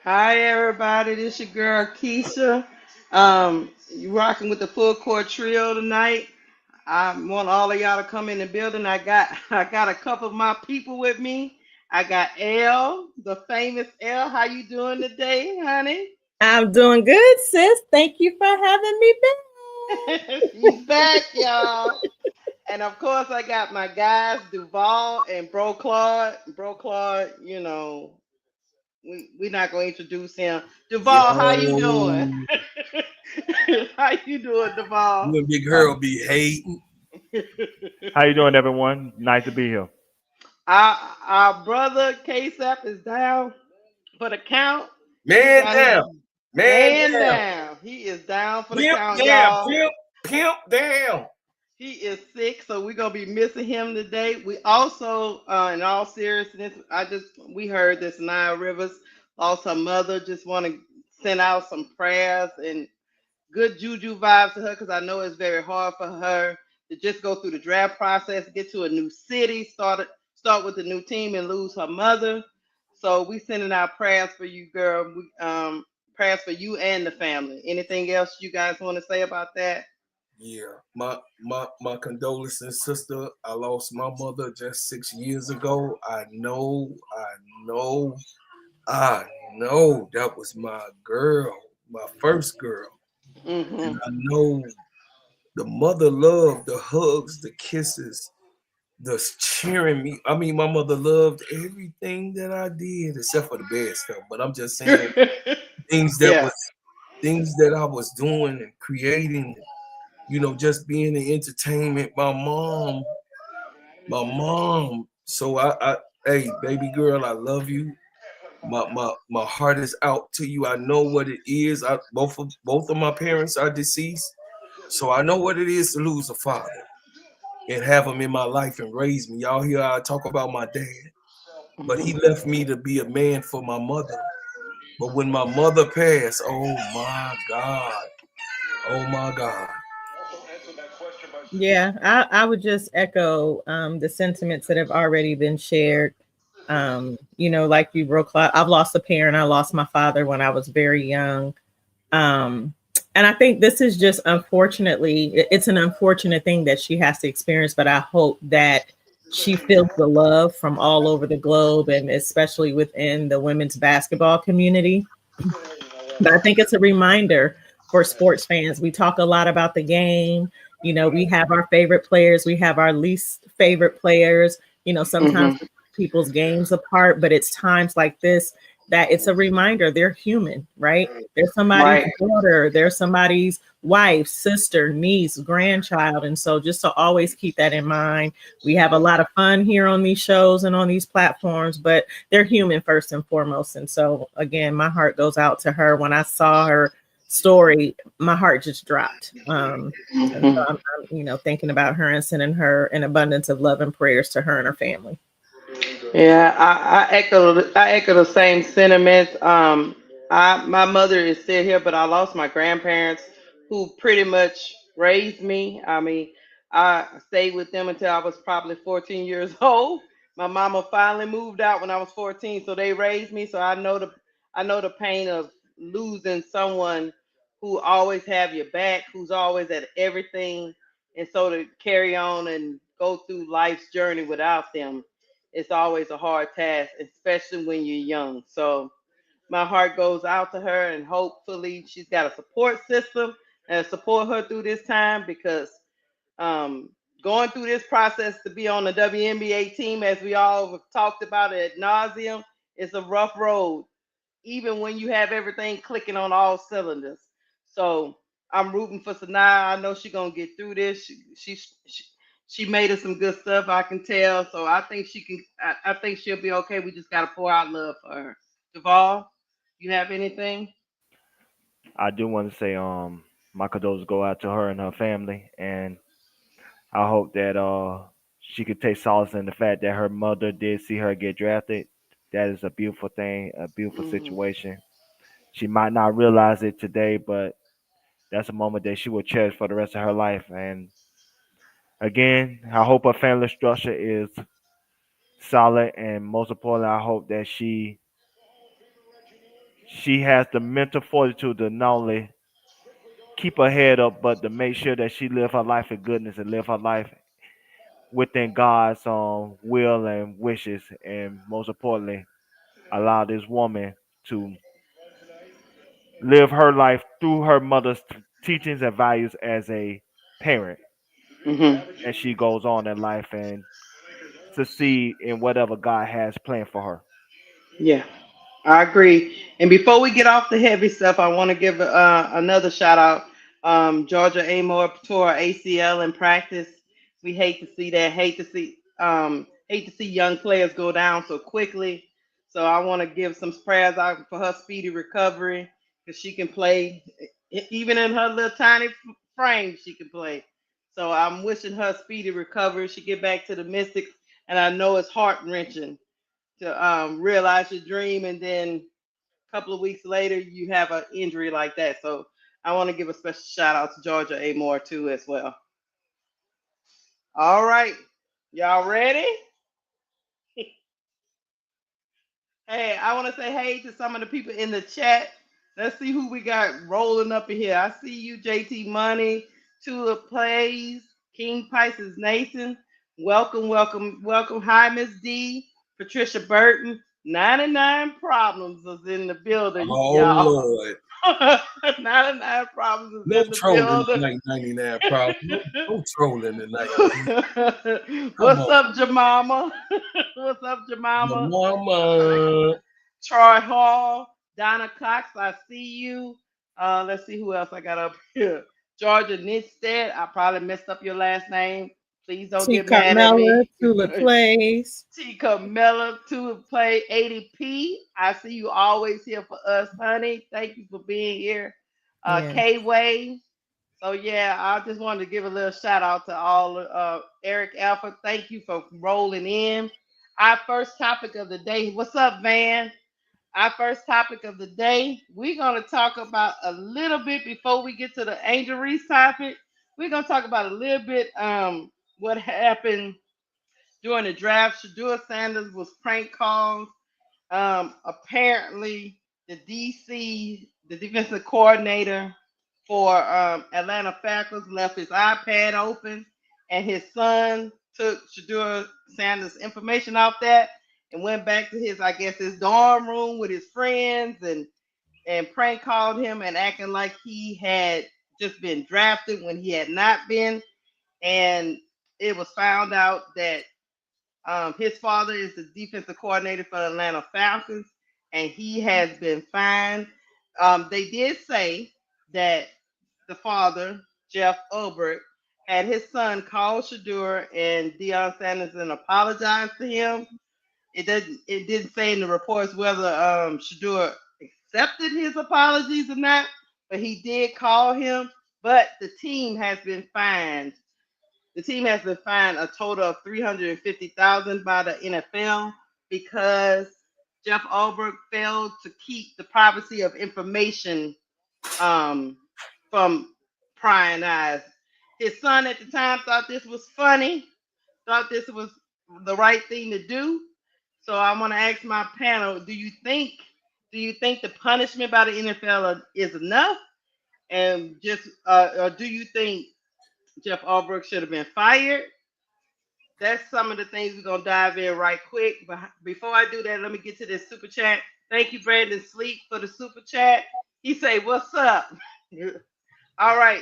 Hi everybody, this your girl Keisha. You rocking with the full court trio tonight. I want all of y'all to come in the building. I got a couple of my people with me. I got L, the famous L. How you doing today, honey? I'm doing good, sis. Thank you for having me back. She's back, y'all. And of course, I got my guys Duval and Bro Claude. Bro Claude, we're not going to introduce him. Duval, how you doing? Yo, How you doing, you Duval? and Big Uh, Girl be hating. how you doing, everyone? Nice to be here. our brother KSAP is down for the count. He Man got his down. Man man down. down. He is down for the Pimp count, down. y'all. Pimp down. He is sick, so we're gonna be missing him today. We also, in all seriousness, we heard this Nile Rivers lost her mother. Just want to send out some prayers and good juju vibes to her because I know it's very hard for her to just go through the draft process, get to a new city, start with a new team, and lose her mother. So we sending out prayers for you, girl. Prayers for you and the family. Anything else you guys want to say about that? Yeah. My condolences, sister. I lost my mother just 6 years ago. Know, I know that was my girl, my first girl. And Hmm. I know the mother love, the hugs, the kisses, the cheering me. I mean, my mother loved everything that I did except for the bad stuff. But I'm just saying things that Yeah. was things that I was doing and creating, just being in entertainment. My mom. So hey, baby girl, I love you. My heart is out to you. I know what it is. Both of my parents are deceased, so I know what it is to lose a father and have him in my life and raise me. Y'all hear I talk about my dad, but he Mhm. left me to be a man for my mother. But when my mother passed, oh my God, oh my God. Yeah, I would just echo the sentiments that have already been shared. Like you, broke. I've lost a parent. I lost my father when I was very young. Um, and I think this is just unfortunately, it's an unfortunate thing that she has to experience, but I hope that she feels the love from all over the globe and especially within the women's basketball community. But I think it's a reminder for sports fans. We talk a lot about the game. We have our favorite players, we have our least favorite players. Sometimes Mhm. we put people's games apart, but it's times like this that it's a reminder they're human, right? They're somebody's Right. daughter, they're somebody's wife, sister, niece, grandchild. And so just to always keep that in mind. We have a lot of fun here on these shows and on these platforms, but they're human first and foremost. And so again, my heart goes out to her. When I saw her story, my heart just dropped. And so Mhm. I'm thinking about her and sending her an abundance of love and prayers to her and her family. Yeah, I echo the same sentiments. My mother is still here, but I lost my grandparents who pretty much raised me. I mean, I stayed with them until I was probably 14 years old. My mama finally moved out when I was 14, so they raised me. So I know the pain of losing someone who always have your back, who's always at everything, and so to carry on and go through life's journey without them, it's always a hard task, especially when you're young. So my heart goes out to her, and hopefully she's got a support system and support her through this time because um, going through this process to be on the WNBA team, as we all have talked about it ad nauseum, is a rough road, even when you have everything clicking on all cylinders. So I'm rooting for Sanaa. I know she's gonna get through this. She made us some good stuff. I can tell. So I think she can. I think she'll be okay. We just gotta pour out love for her. Duvall, you have anything? I do want to say, my condolences go out to her and her family, and I hope that she could take solace in the fact that her mother did see her get drafted. That is a beautiful thing, a beautiful Hmm. situation. She might not realize it today, but that's a moment that she will cherish for the rest of her life. And again, I hope her family structure is solid, and most importantly, I hope that she she has the mental fortitude to not only keep her head up, but to make sure that she live her life in goodness and live her life within God's will and wishes, and most importantly, allow this woman to live her life through her mother's teachings and values as a parent Hmm. as she goes on in life and succeed in whatever God has planned for her. Yeah. I agree. And before we get off the heavy stuff, I want to give another shout out. Georgia Amore tore her ACL in practice. We hate to see that. Hate to see young players go down so quickly. So I want to give some prayers out for her speedy recovery because she can play, even in her little tiny frame. She can play. So I'm wishing her speedy recovery. She get back to the Mystics, and I know it's heart wrenching to realize your dream and then a couple of weeks later you have an injury like that. So I want to give a special shout out to Georgia A. Moore too as well. All right, y'all ready? Hey, I want to say hey to some of the people in the chat. Let's see who we got rolling up in here. I see you, JT Money, Tulip Plays, King Pisces Nathan. Welcome, welcome, welcome. Hi, Miss D, Patricia Burton. 99 Problems is in the building, Oh y'all. Lord. 99 Problems is No in the trolling building. tonight, 99 problem. No trolling tonight, man. Come What's on. up, Jemima? What's up, Your Jemima? mama. Troy Hall, Donna Cox, I see you. Let's see who else I got up here. Georgia Nitstead, I probably messed up your last name. Please don't T. get mad at Carmella, me. Tula Plays. T. Camilla, to play 80p. I see you always here for us, honey. Thank you for being here. Yeah. K Way. So yeah, I just wanted to give a little shout out to all Eric Alpha. Thank you for rolling in. Our first topic of the day. What's up, Van? Our first topic of the day, we're going to talk about a little bit before we get to the Angel Reese topic. We're going to talk about a little bit what happened during the draft. Shedeur Sanders was prank called. Apparently, the defensive coordinator for Atlanta Falcons, left his iPad open, and his son took Shedeur Sanders' information off that and went back to his, I guess, his dorm room with his friends and prank called him and acting like he had just been drafted when he had not been. And it was found out that his father is the defensive coordinator for the Atlanta Falcons, and he has been fined. They did say that the father, Jeff Ulbrich, had his son call Shedeur and Deion Sanders and apologize to him. It didn't say in the reports whether Shedeur accepted his apologies or not, but he did call him. But the team has been fined a total of $350,000 by the NFL because Jeff Ulbrich failed to keep the privacy of information from prying eyes. His son at the time thought this was funny, thought this was the right thing to do. So I want to ask my panel: Do you think the punishment by the NFL is enough, and just or do you think Jeff Ulbrich should have been fired? That's some of the things we're gonna dive in right quick. But before I do that, let me get to this super chat. Thank you, Brandon Sleep, for the super chat. He say, "What's up?" All right,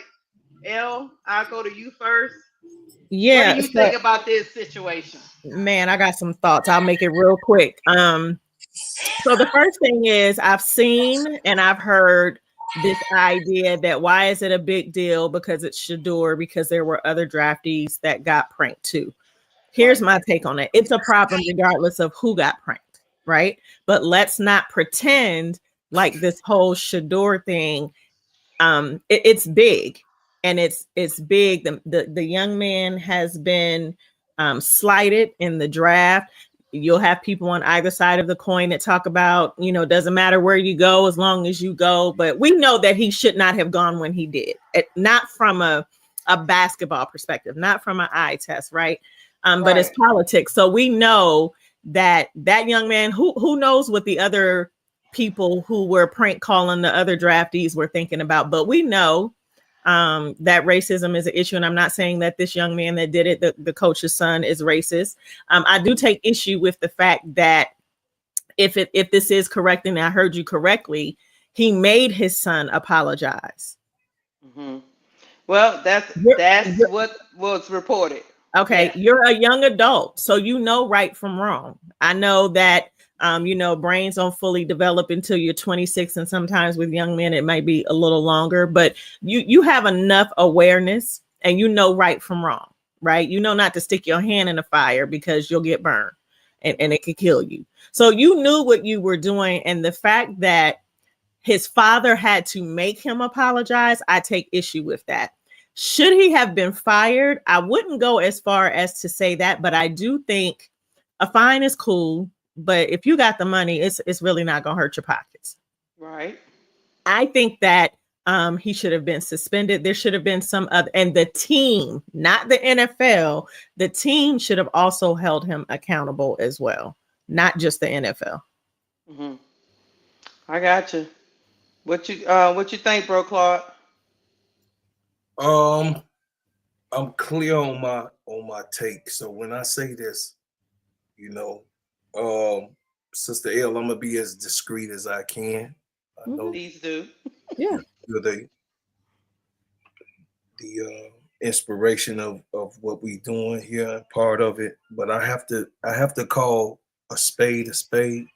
L, I'll go to you first. What do Yeah. you think about this situation? Man, I got some thoughts. I'll make it real quick. So the first thing is I've seen and I've heard this idea that why is it a big deal because it's Shedeur, because there were other draftees that got pranked too. Here's Right. my take on it. It's a problem regardless of who got pranked, right? But let's not pretend like this whole Shedeur thing it's big, and it's big. The young man has been slighted in the draft. You'll have people on either side of the coin that talk about, doesn't matter where you go as long as you go. But we know that he should not have gone when he did. Not from a basketball perspective, not from an eye test, right? But it's Right. politics. So we know that young man, who knows what the other people who were prank calling the other draftees were thinking about. But we know that racism is an issue. And I'm not saying that this young man that did it, the coach's son, is racist. I do take issue with the fact that if this is correct, and I heard you correctly, he made his son apologize. Hmm. Well, You're- that's you're- what was reported. okay, Yes. you're a young adult, so you know right from wrong. I know that brains don't fully develop until you're 26, and sometimes with young men it might be a little longer, but you have enough awareness and you know right from wrong, right? You know not to stick your hand in the fire because you'll get burned and it could kill you. So you knew what you were doing, and the fact that his father had to make him apologize, I take issue with that. Should he have been fired? I wouldn't go as far as to say that, but I do think a fine is cool. But if you got the money, it's really not gonna hurt your pockets. Right. I think that he should have been suspended. There should have been some other, and the team, not the NFL, the team should have also held him accountable as well, not just the NFL. Hmm. I got you. What you think, bro, Claude? Um, I'm clear on my take. So when I say this, you know, Sister L, I'm gonna be as discreet as I can. I know Please do. Yeah. you're the inspiration of what we doing here, part of it. But I have to call a spade a spade.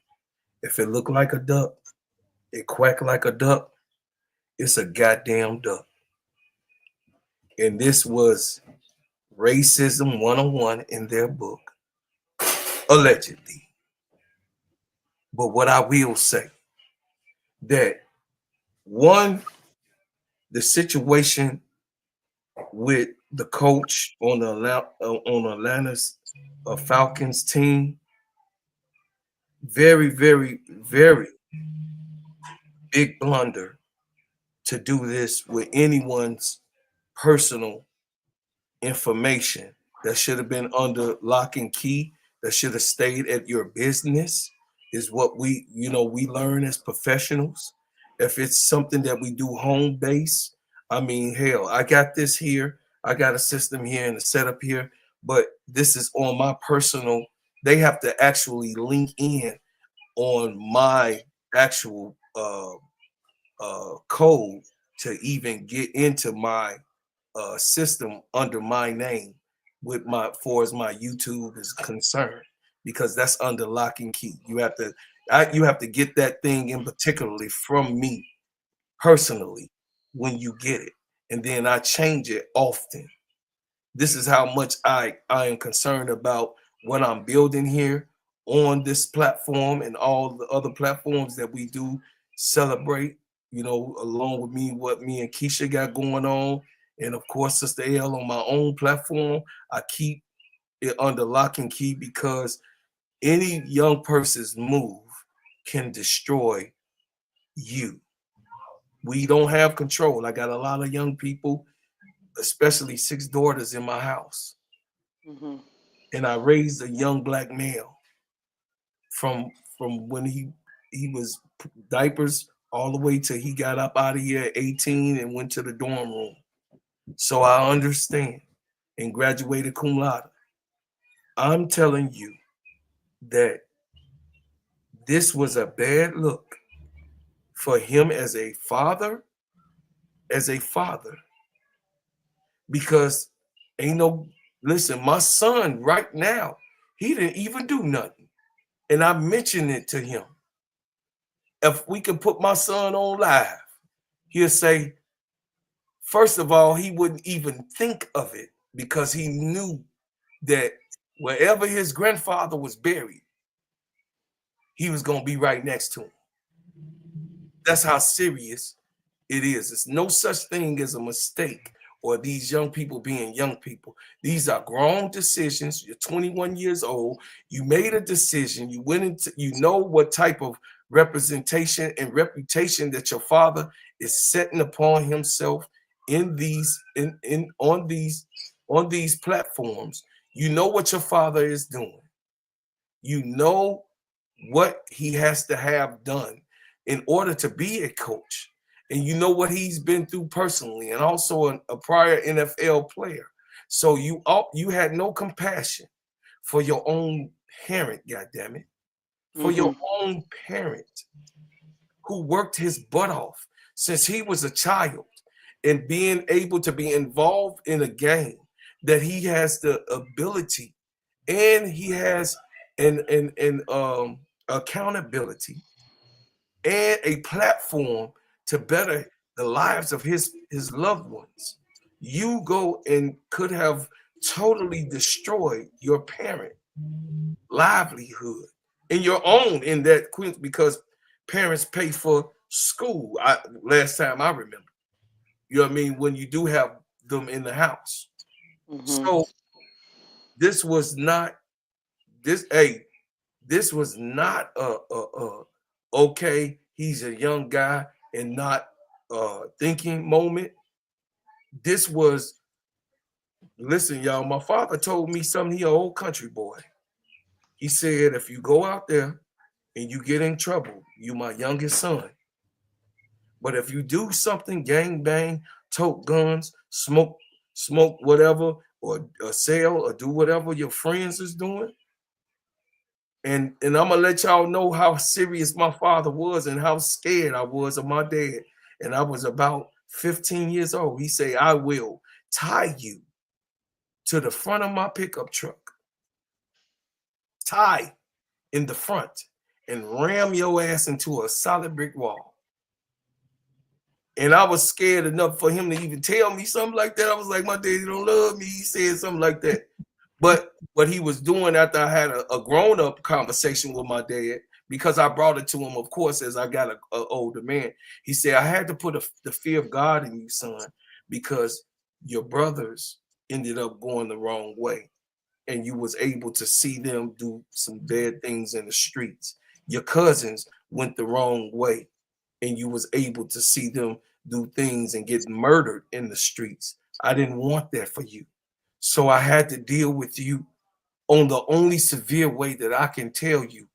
If it look like a duck, it quack like a duck, it's a goddamn duck. And this was racism 101 in their book, allegedly. But what I will say, that one, the situation with the coach on Atlanta's Falcons team, very, very, very big blunder to do this with anyone's personal information that should have been under lock and key, that should have stayed at your business, is what we learn as professionals. If it's something that we do home base, I mean, hell, I got this here, I got a system here and a setup here, but this is on my personal. They have to actually link in on my actual code to even get into my system under my name with my for as my YouTube is concerned, because that's under lock and key. You have to get that thing in particularly from me personally when you get it, and then I change it often. This is how much I am concerned about what I'm building here on this platform and all the other platforms that we do celebrate, along with me, what me and Keisha got going on. And of course, Sister L on my own platform. I keep it under lock and key because any young person's move can destroy you. We don't have control. I got a lot of young people, especially 6 daughters in my house. Hmm. And I raised a young black male from when he was diapers all the way till he got up out of here at 18 and went to the dorm room. So I understand, and graduated cum laude. I'm telling you that this was a bad look for him as a father, because ain't no listen, my son right now, he didn't even do nothing. And I mentioned it to him. If we could put my son on live, he'll say, first of all, he wouldn't even think of it because he knew that wherever his grandfather was buried, he was going to be right next to him. That's how serious it is. It's no such thing as a mistake or these young people being young people. These are grown decisions. You're 21 years old. You made a decision. You went into, what type of representation and reputation that your father is setting upon himself in these on these platforms. You know what your father is doing. You know what he has to have done in order to be a coach. And you know what he's been through personally, and also a prior NFL player. So you had no compassion for your own parent, goddammit, for your own parent who worked his butt off since he was a child, and being able to be involved in a game that he has the ability and he has an accountability and a platform to better the lives of his loved ones. You go and could have totally destroyed your parent livelihood and your own in that Queens, because parents pay for school. Last time I remember, you know what I mean, when you do have them in the house. So this was not this was not a okay, he's a young guy and not thinking moment. This was, listen, y'all, my father told me something. He an old country boy. He said, if you go out there and you get in trouble, you my youngest son. But if you do something, gang bang, tote guns, smoke whatever, or sell or do whatever your friends is doing, and I'm gonna let y'all know how serious my father was and how scared I was of my dad. And I was about 15 years old. He said, I will tie you to the front of my pickup truck, tie in the front, and ram your ass into a solid brick wall. And I was scared enough for him to even tell me something like that. I was like, my daddy don't love me. He said something like that. But what he was doing after I had a grown-up conversation with my dad, because I brought it to him, of course, as I got an older man, he said, I had to put the fear of God in you, son, because your brothers ended up going the wrong way. And you was able to see them do some bad things in the streets. Your cousins went the wrong way, and you was able to see them do things and get murdered in the streets. I didn't want that for you. So I had to deal with you on the only severe way that I can tell you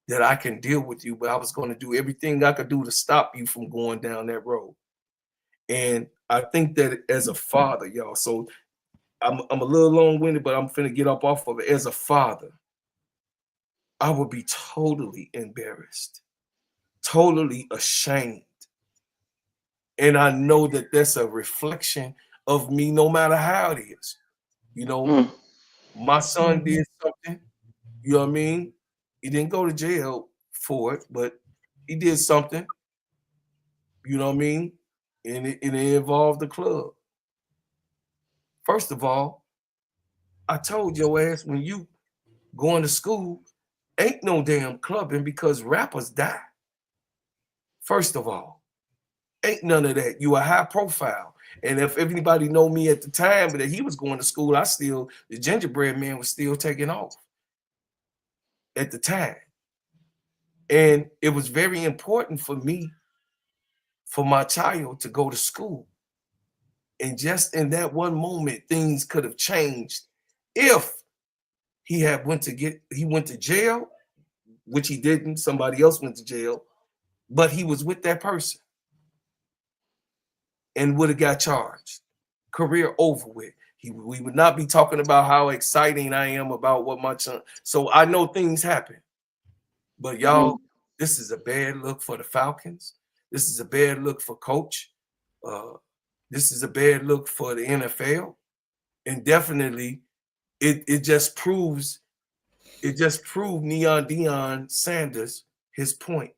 that I can deal with you, but I was going to do everything I could do to stop you from going down that road. And I think that as a father, y'all, so I'm a little long-winded, but I'm finna get up off of it. As a father, I would be totally embarrassed, totally ashamed. And I know that that's a reflection of me, no matter how it is. You know, my son did something, you know what I mean? He didn't go to jail for it, but he did something, you know what I mean? And it involved the club. First of all, I told your ass when you going to school, ain't no damn clubbing because rappers die. First of all, ain't none of that. You a high profile. And if anybody know me at the time that he was going to school, the gingerbread man was still taking off at the time. And it was very important for me, for my child to go to school. And just in that one moment, things could have changed if he went to jail, which he didn't. Somebody else went to jail, but he was with that person and would have got charged. Career over with. We would not be talking about how exciting I am about what my son. So I know things happen, but y'all, this is a bad look for the Falcons. This is a bad look for Coach. This is a bad look for the NFL, and definitely, it just proved Neon Deion Sanders his point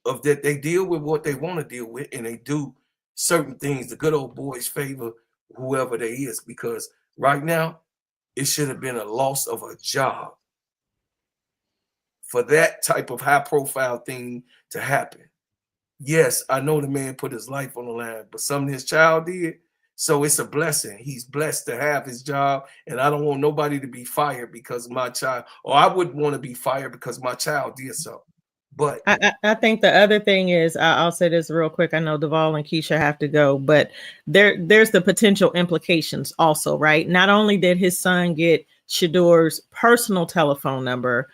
of that they deal with what they want to deal with, and they do certain things. The good old boys favor whoever they is, because right now it should have been a loss of a job for that type of high profile thing to happen. Yes, I know the man put his life on the line, but something his child did. So it's a blessing. He's blessed to have his job, and I don't want nobody to be fired because my child, or I wouldn't want to be fired because my child did so. But I think the other thing is, I'll say this real quick. I know Duvall and Keisha have to go, but there's the potential implications also, right? Not only did his son get Shedeur's personal telephone number,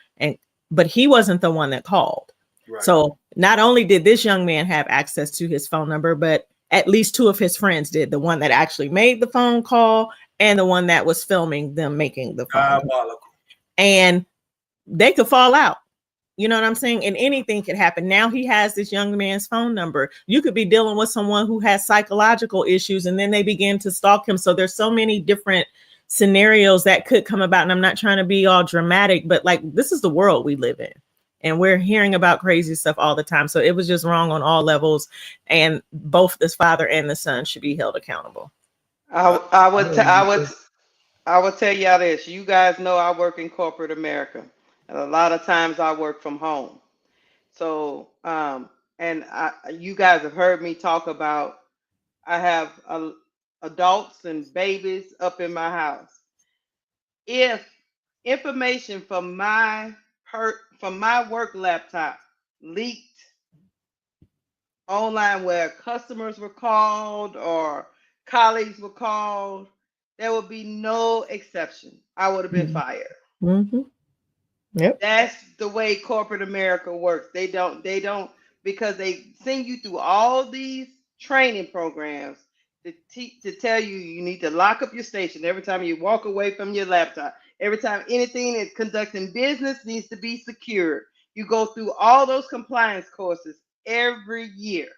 but he wasn't the one that called. Right. So Not only did this young man have access to his phone number, but at least two of his friends did. The one that actually made the phone call and the one that was filming them making the phone call. Diabolical. And they could fall out. You know what I'm saying? And anything could happen. Now he has this young man's phone number. You could be dealing with someone who has psychological issues and then they begin to stalk him. So there's so many different scenarios that could come about. And I'm not trying to be all dramatic, but like, this is the world we live in. And we're hearing about crazy stuff all the time. So it was just wrong on all levels. And both this father and the son should be held accountable. I would tell y'all this. You guys know I work in corporate America, and a lot of times I work from home. So, you guys have heard me talk about. I have adults and babies up in my house. If information from my work laptop leaked online where customers were called or colleagues were called, there would be no exception. I would have been fired. Mm-hmm. Yep. That's the way corporate America works. They don't because they send you through all these training programs to tell you you need to lock up your station every time you walk away from your laptop. Every time anything is conducting business needs to be secured. You go through all those compliance courses every year.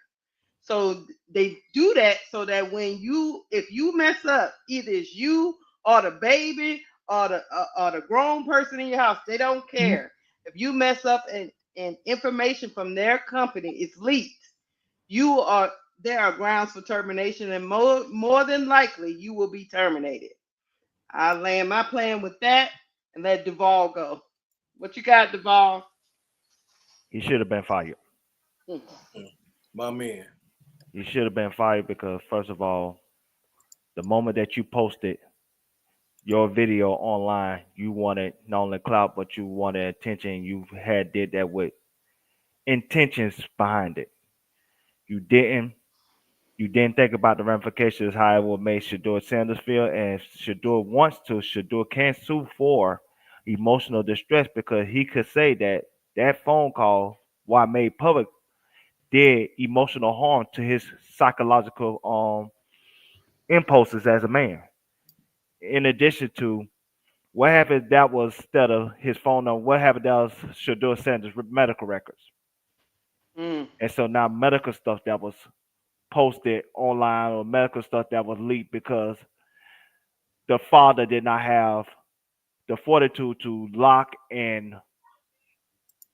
So they do that so that if you mess up, either it's you or the baby or the grown person in your house, they don't care. Mm-hmm. If you mess up and information from their company is leaked, there are grounds for termination, and more than likely you will be terminated. I land my plan with that and let Duvall go. What you got, Duvall? He should have been fired. My man. He should have been fired because, first of all, the moment that you posted your video online, you wanted not only clout, but you wanted attention. You did that with intentions behind it. You didn't think about the ramifications, how it would make Shedeur Sanders feel, and Shedeur wants to. Shedeur can sue for emotional distress because he could say that phone call, while made public, did emotional harm to his psychological impulses as a man. In addition to what happened, that was instead of his phone number, what happened that was Shedeur Sanders' medical records. And so now medical stuff that was posted online or medical stuff that was leaked because the father did not have the fortitude to lock and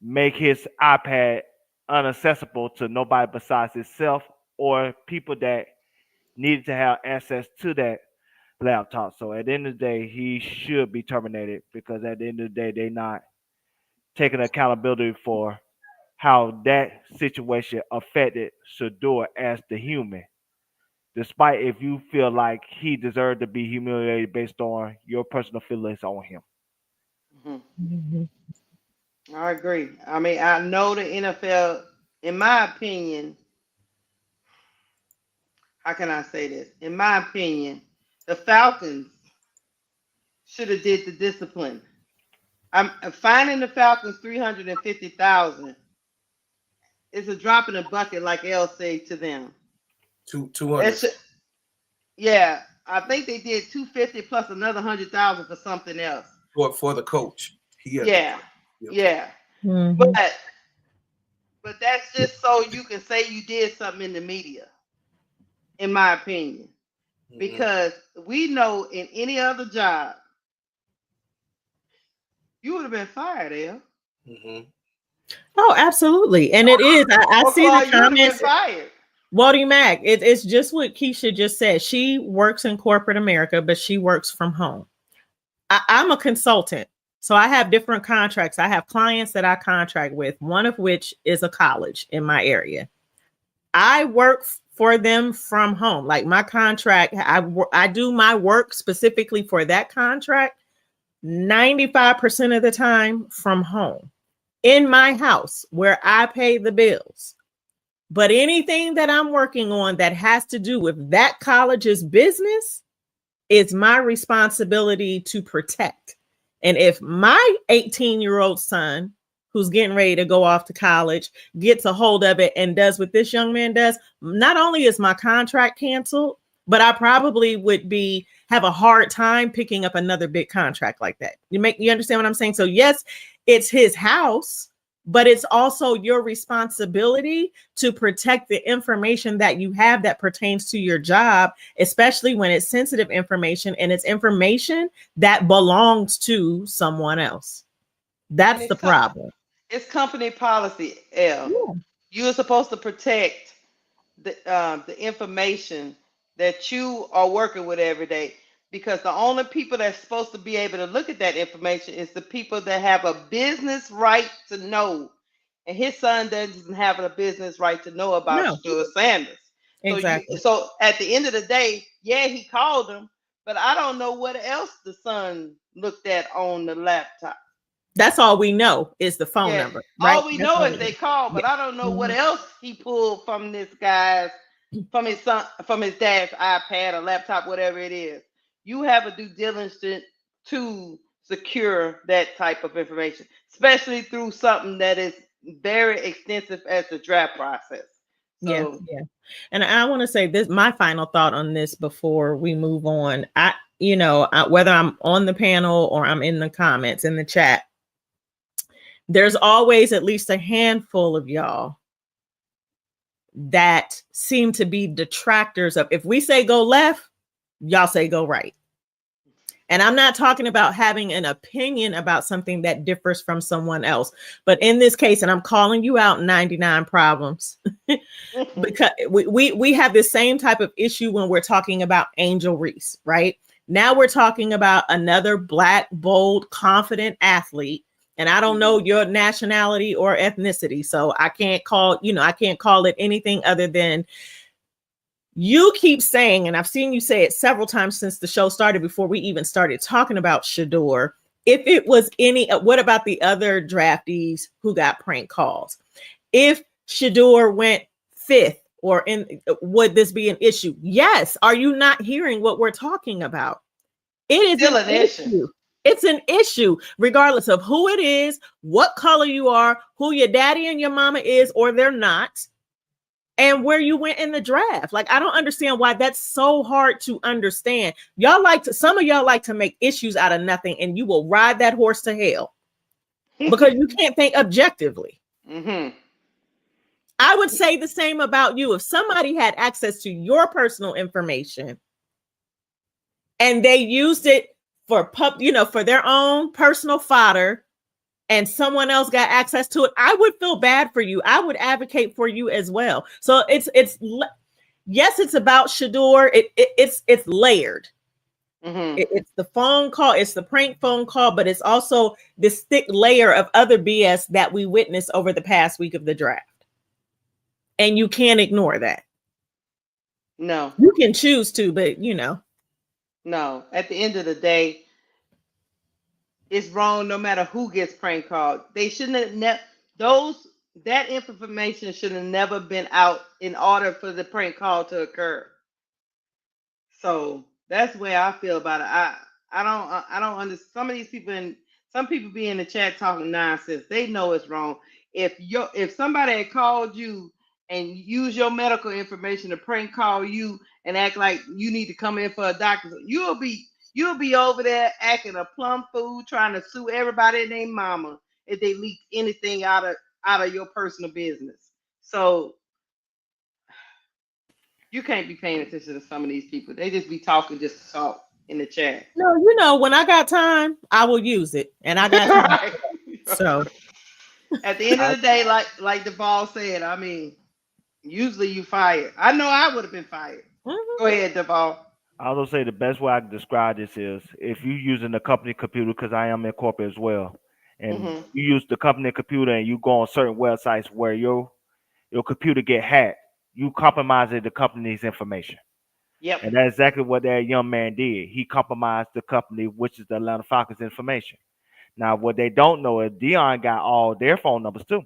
make his iPad unaccessible to nobody besides himself or people that needed to have access to that laptop. So at the end of the day, he should be terminated because at the end of the day, they're not taking accountability for how that situation affected Shedeur as the human. Despite if you feel like he deserved to be humiliated based on your personal feelings on him. Mm-hmm. I agree. I mean, I know the NFL, in my opinion, how can I say this? In my opinion, the Falcons should have did the discipline. I'm finding the Falcons $350,000. It's a drop in the bucket, like El said to them. 200. Yeah, I think they did 250 plus another 100,000 for something else. For the coach. Yeah. Mm-hmm. But that's just so you can say you did something in the media, in my opinion. Mm-hmm. Because we know in any other job, you would have been fired, El. Mm-hmm. Oh, absolutely. And it is. I see the comments. Wody Mac, it's just what Keisha just said. She works in corporate America, but she works from home. I'm a consultant. So I have different contracts. I have clients that I contract with, one of which is a college in my area. I work for them from home. Like my contract, I do my work specifically for that contract 95% of the time from home in my house where I pay the bills. But anything that I'm working on that has to do with that college's business is my responsibility to protect. And if my 18-year-old son, who's getting ready to go off to college gets a hold of it and does what this young man does, not only is my contract canceled, but I probably would be have a hard time picking up another big contract like that. You understand what I'm saying? So yes, it's his house, but it's also your responsibility to protect the information that you have that pertains to your job, especially when it's sensitive information and it's information that belongs to someone else. And That's the problem. it's company policy, L. Yeah. You are supposed to protect the information that you are working with every day, because the only people that's supposed to be able to look at that information is the people that have a business right to know. And his son doesn't have a business right to know about No, Shedeur Sanders. exactly. So at the end of the day, yeah, he called him, but I don't know what else the son looked at on the laptop. That's all we know is the phone Yeah, number, right? all we That's know all is we know. they called, but Yeah. I don't know what Mhm. else he pulled from this guy's, from his son, from his dad's iPad or laptop, whatever it is. You have a due diligence to secure that type of information, especially through something that is very extensive as the draft process. Yeah, So yeah. And I want to say this, my final thought on this before we move on. Whether I'm on the panel or I'm in the comments in the chat, there's always at least a handful of y'all that seem to be detractors of, if we say go left, y'all say go right. And I'm not talking about having an opinion about something that differs from someone else. But in this case, and I'm calling you out 99 problems, because we have the same type of issue when we're talking about Angel Reese, right? Now we're talking about another Black, bold, confident athlete. And I don't know your nationality or ethnicity. So I can't call it anything other than, you keep saying, and I've seen you say it several times since the show started, before we even started talking about Shedeur, if it was what about the other draftees who got prank calls? If Shedeur went fifth would this be an issue? Yes. Are you not hearing what we're talking about? It is still an an issue. issue. It's an issue, regardless of who it is, what color you are, who your daddy and your mama is, or they're not, and where you went in the draft. Like, I don't understand why that's so hard to understand. Some of y'all like to make issues out of nothing, and you will ride that horse to hell because you can't think objectively. Mm-hmm. I would say the same about you. If somebody had access to your personal information and they used it for their own personal fodder, and someone else got access to it, I would feel bad for you. I would advocate for you as well. So yes, it's about Shedeur. It's layered. Mm-hmm. It's the phone call, it's the prank phone call, but it's also this thick layer of other BS that we witnessed over the past week of the draft. And you can't ignore that. No, You can choose to, but no. At the end of the day, it's wrong no matter who gets prank called. They shouldn't have those that information should have never been out in order for the prank call to occur. So that's the way I feel about it. I don't understand some of these people, and some people be in the chat talking nonsense. They know it's wrong. If somebody had called you and use your medical information to prank call you and act like you need to come in for a doctor, you'll be over there acting a plum fool, trying to sue everybody and their mama if they leak anything out of your personal business. So you can't be paying attention to some of these people. They just be talking just to talk in the chat. no, when I got time, I will use it. And I got time. Right. So At the end of I the day, like Duvall said, I mean, usually you fired. I know I would have been fired. mhm. Go ahead, Duvall. I will say the best way I can describe this is if you using the company computer, because I am in corporate as well, and Mm-hmm. you use the company computer and you go on certain websites where your computer get hacked, you compromising the company's information. Yep. And that's exactly what that young man did. He compromised the company, which is the Atlanta Falcons information. Now, what they don't know is Dion got all their phone numbers too.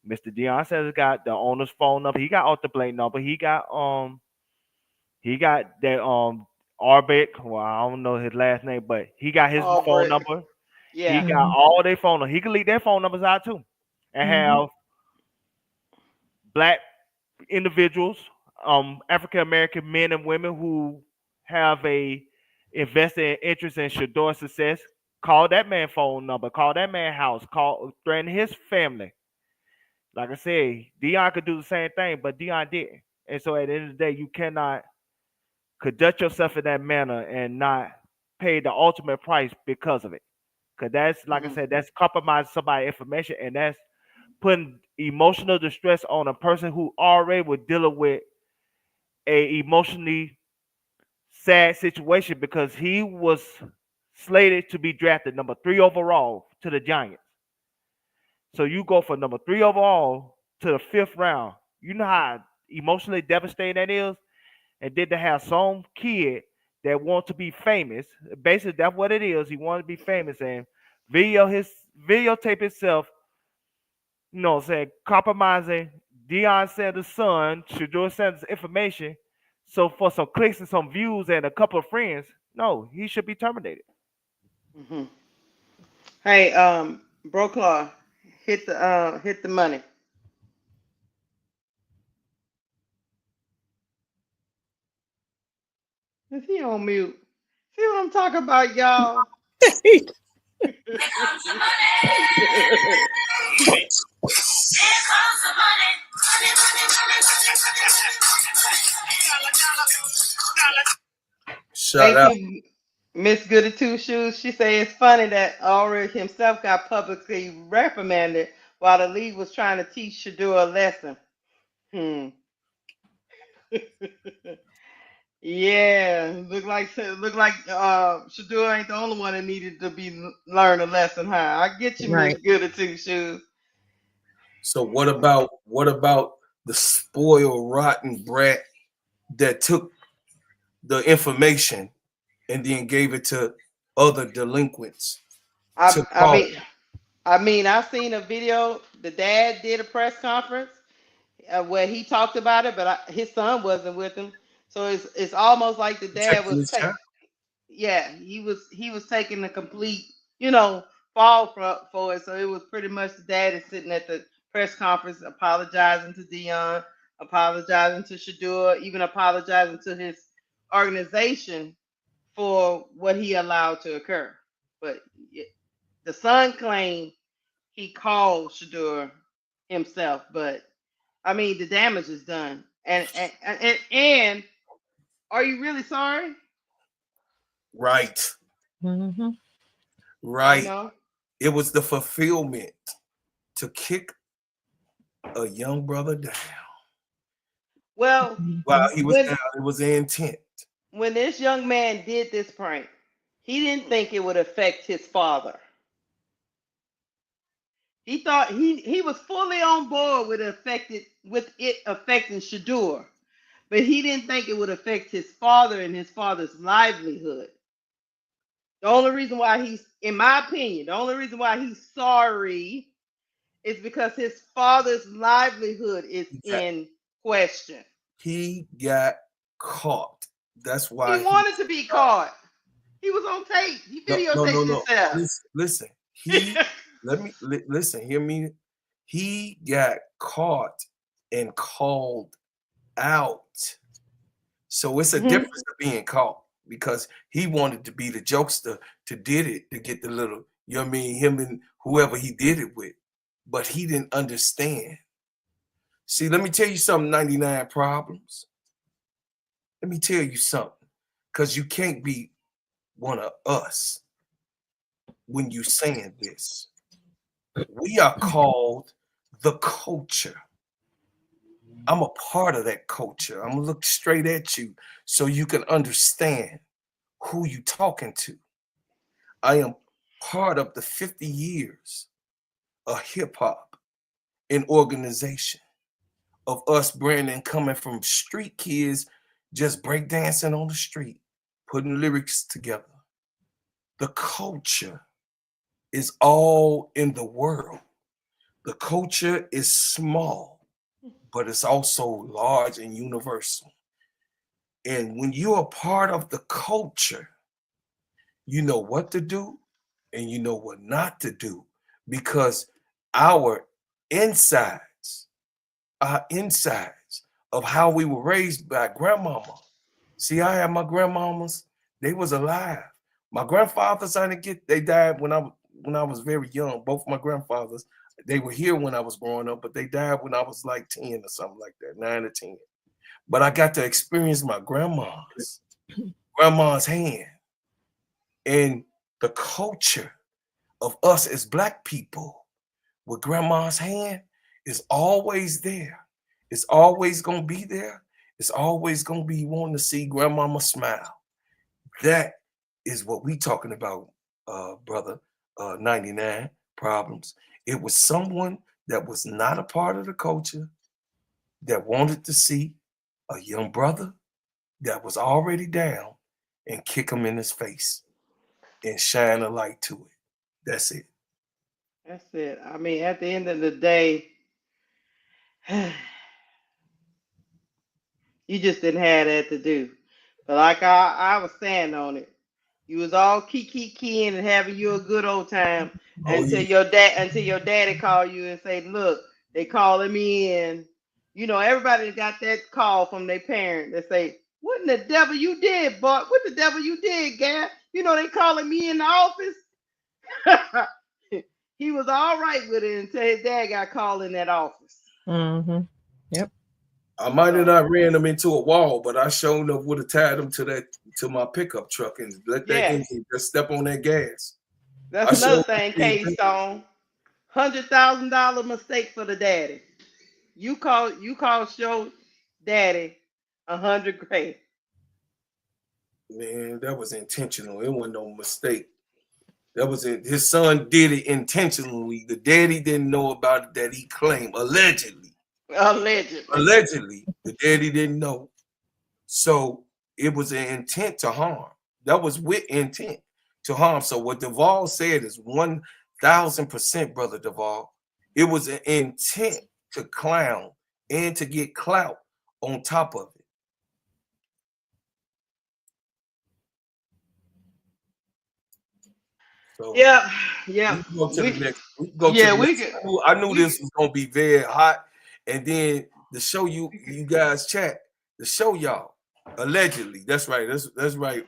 Mr. Dion says he got the owner's phone number. He got Arthur Blake number. He got that Arbic. Well, I don't know his last name, but he got his Oh, phone Brick. number. Yeah. He got all their phone numbers. He can leak their phone numbers out too, and Mhm. have black individuals, African American men and women who have a invested interest in Shedeur's success. Call that man phone number. Call that man house. Call threaten his family. Like I said, Dion could do the same thing, but Dion didn't. And so at the end of the day, you cannot conduct yourself in that manner and not pay the ultimate price because of it. Because that's, like I Hmm. said, that's compromising somebody's information, and that's putting emotional distress on a person who already was dealing with a emotionally sad situation because he was slated to be drafted number 3 overall to the Giants. So you go for number 3 overall to the 5th round. You know how emotionally devastating that is? And then to have some kid that want to be famous. Basically, that's what it is. He wanted to be famous and videotape himself, what I'm saying, compromising Deion Sanders' son, Shedeur Sanders' information. So for some clicks and some views and a couple of friends, no, he should be terminated. Hmm. Hey, Broclaw, hit the money. Is he on mute? See what I'm talking about, y'all? Shout Thank out. you, Miss Goody Two Shoes. She say it's funny that Ulrich himself got publicly reprimanded while the league was trying to teach Shador a lesson. Hmm. Yeah, Shador ain't the only one that needed to be learn a lesson, huh? I get you, Miss Right. Goody Two Shoes. So what about the spoiled rotten brat that took the information and then gave it to other delinquents I to I call? mean I seen a video. The dad did a press conference where he talked about it, but his son wasn't with him. So it's almost like the dad Protecting was his child. yeah, he was taking the complete, you know, fall for it. So it was pretty much the dad is sitting at the press conference apologizing to Dion, apologizing to Shador, even apologizing to his organization for what he allowed to occur. But the son claimed he called Shador himself, but I mean the damage is done. And are you really sorry? Right. Mhm. You Right. know? It was the fulfillment to kick a young brother down Well, while Mhm. he was when down. It was the intent. when this young man did this prank, he didn't think it would affect his father. He thought he was fully on board with it affecting Shador, but he didn't think it would affect his father and his father's livelihood. The only reason why in my opinion, the only reason why he's sorry is because his father's livelihood is He got, in question. he got caught. That's He why he. wanted to be caught. He was on tape. He No, no, no, videotaped no. himself. Listen. Listen. Hear me. He got caught and called out. So it's a Mhm. difference of being caught because he wanted to be the jokester to did it to get the little, you know what I mean, him and whoever he did it with. But he didn't understand. See, let me tell you something, 99 problems. Let me tell you something. Because you can't be one of us when you saying this. We are called the culture. I'm a part of that culture. I'm gonna look straight at you so you can understand who you talking to. I am part of the 50 years of hip hop and organization of us branding coming from street kids just breakdancing on the street, putting lyrics together. The culture is all in the world. The culture is small, but it's also large and universal. And when you're a part of the culture, you know what to do and you know what not to do, because our insides, our insides of how we were raised by grandmama. See, I had my grandmamas, they was alive. My grandfathers, I didn't get, they died when I was very young. Both my grandfathers, they were here when I was growing up, but they died when I was like 10 or something like that, 9 or 10. But I got to experience my grandma's hand, and the culture of us as Black people with grandma's hand is always there. It's always gonna be there. It's always gonna be wanting to see grandmama smile. That is what we talking about, brother. 99 problems. It was someone that was not a part of the culture that wanted to see a young brother that was already down and kick him in his face and shine a light to it. That's it. That's it. I mean, at the end of the day, you just didn't have that to do. But like I was saying on it, you was all keying and having you a good old time Oh yeah. until your daddy called you and say, look, they calling me in. You know, everybody got that call from their parent that say, what in the devil you did, boy? What the devil you did, Gad? You know, they calling me in the office. He was all right with it until his dad got called in that office. Mm-hmm. Yep. I might have not ran them into a wall, but I sure enough would have tied them to my pickup truck and let that engine just step on that gas. That's another thing, K Stone. $100,000 mistake for the daddy. You call your daddy 100 grand. Man, that was intentional. It wasn't no mistake. That was it. His son did it intentionally. The daddy didn't know about it that he claimed, allegedly. Allegedly, the daddy didn't know. So it was an intent to harm. That was with intent to harm. So what Duvall said is 1,000%, brother Duvall. It was an intent to clown and to get clout on top of it. So yeah. We can go to the next. We can go to the next. I knew this was gonna be very hot, and then the show you guys chat, the show y'all allegedly. That's right. That's right.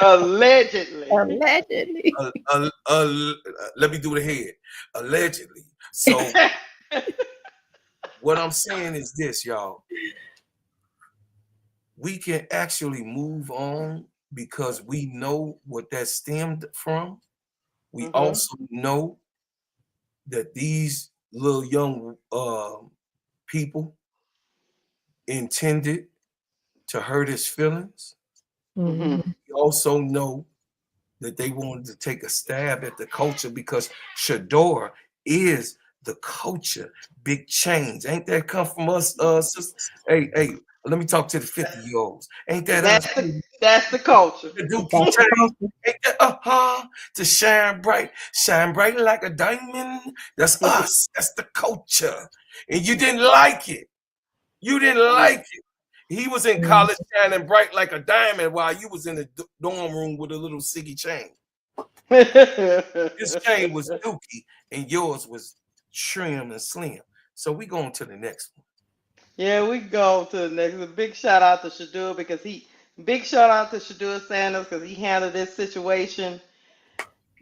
Allegedly. Allegedly. Let me do the head. Allegedly. So what I'm saying is this, y'all. We can actually move on because we know what that stemmed from. We also know that these little young people intended to hurt his feelings. Mm-hmm. We also know that they wanted to take a stab at the culture because Shedeur is the culture. Big change. Ain't that come from us, sister? Hey, let me talk to the 50-year-olds. Ain't that us? That's the culture. The Dookie change. Ain't that to shine bright like a diamond. That's us. That's the culture. And you didn't like it. You didn't like it. He was in college shining bright like a diamond while you was in the dorm room with a little Siggy chain. His chain was dookie and yours was trim and slim. So we going to the next one. Yeah, we go to the next. A big shout out to Shedeur big shout out to Shedeur Sanders because he handled this situation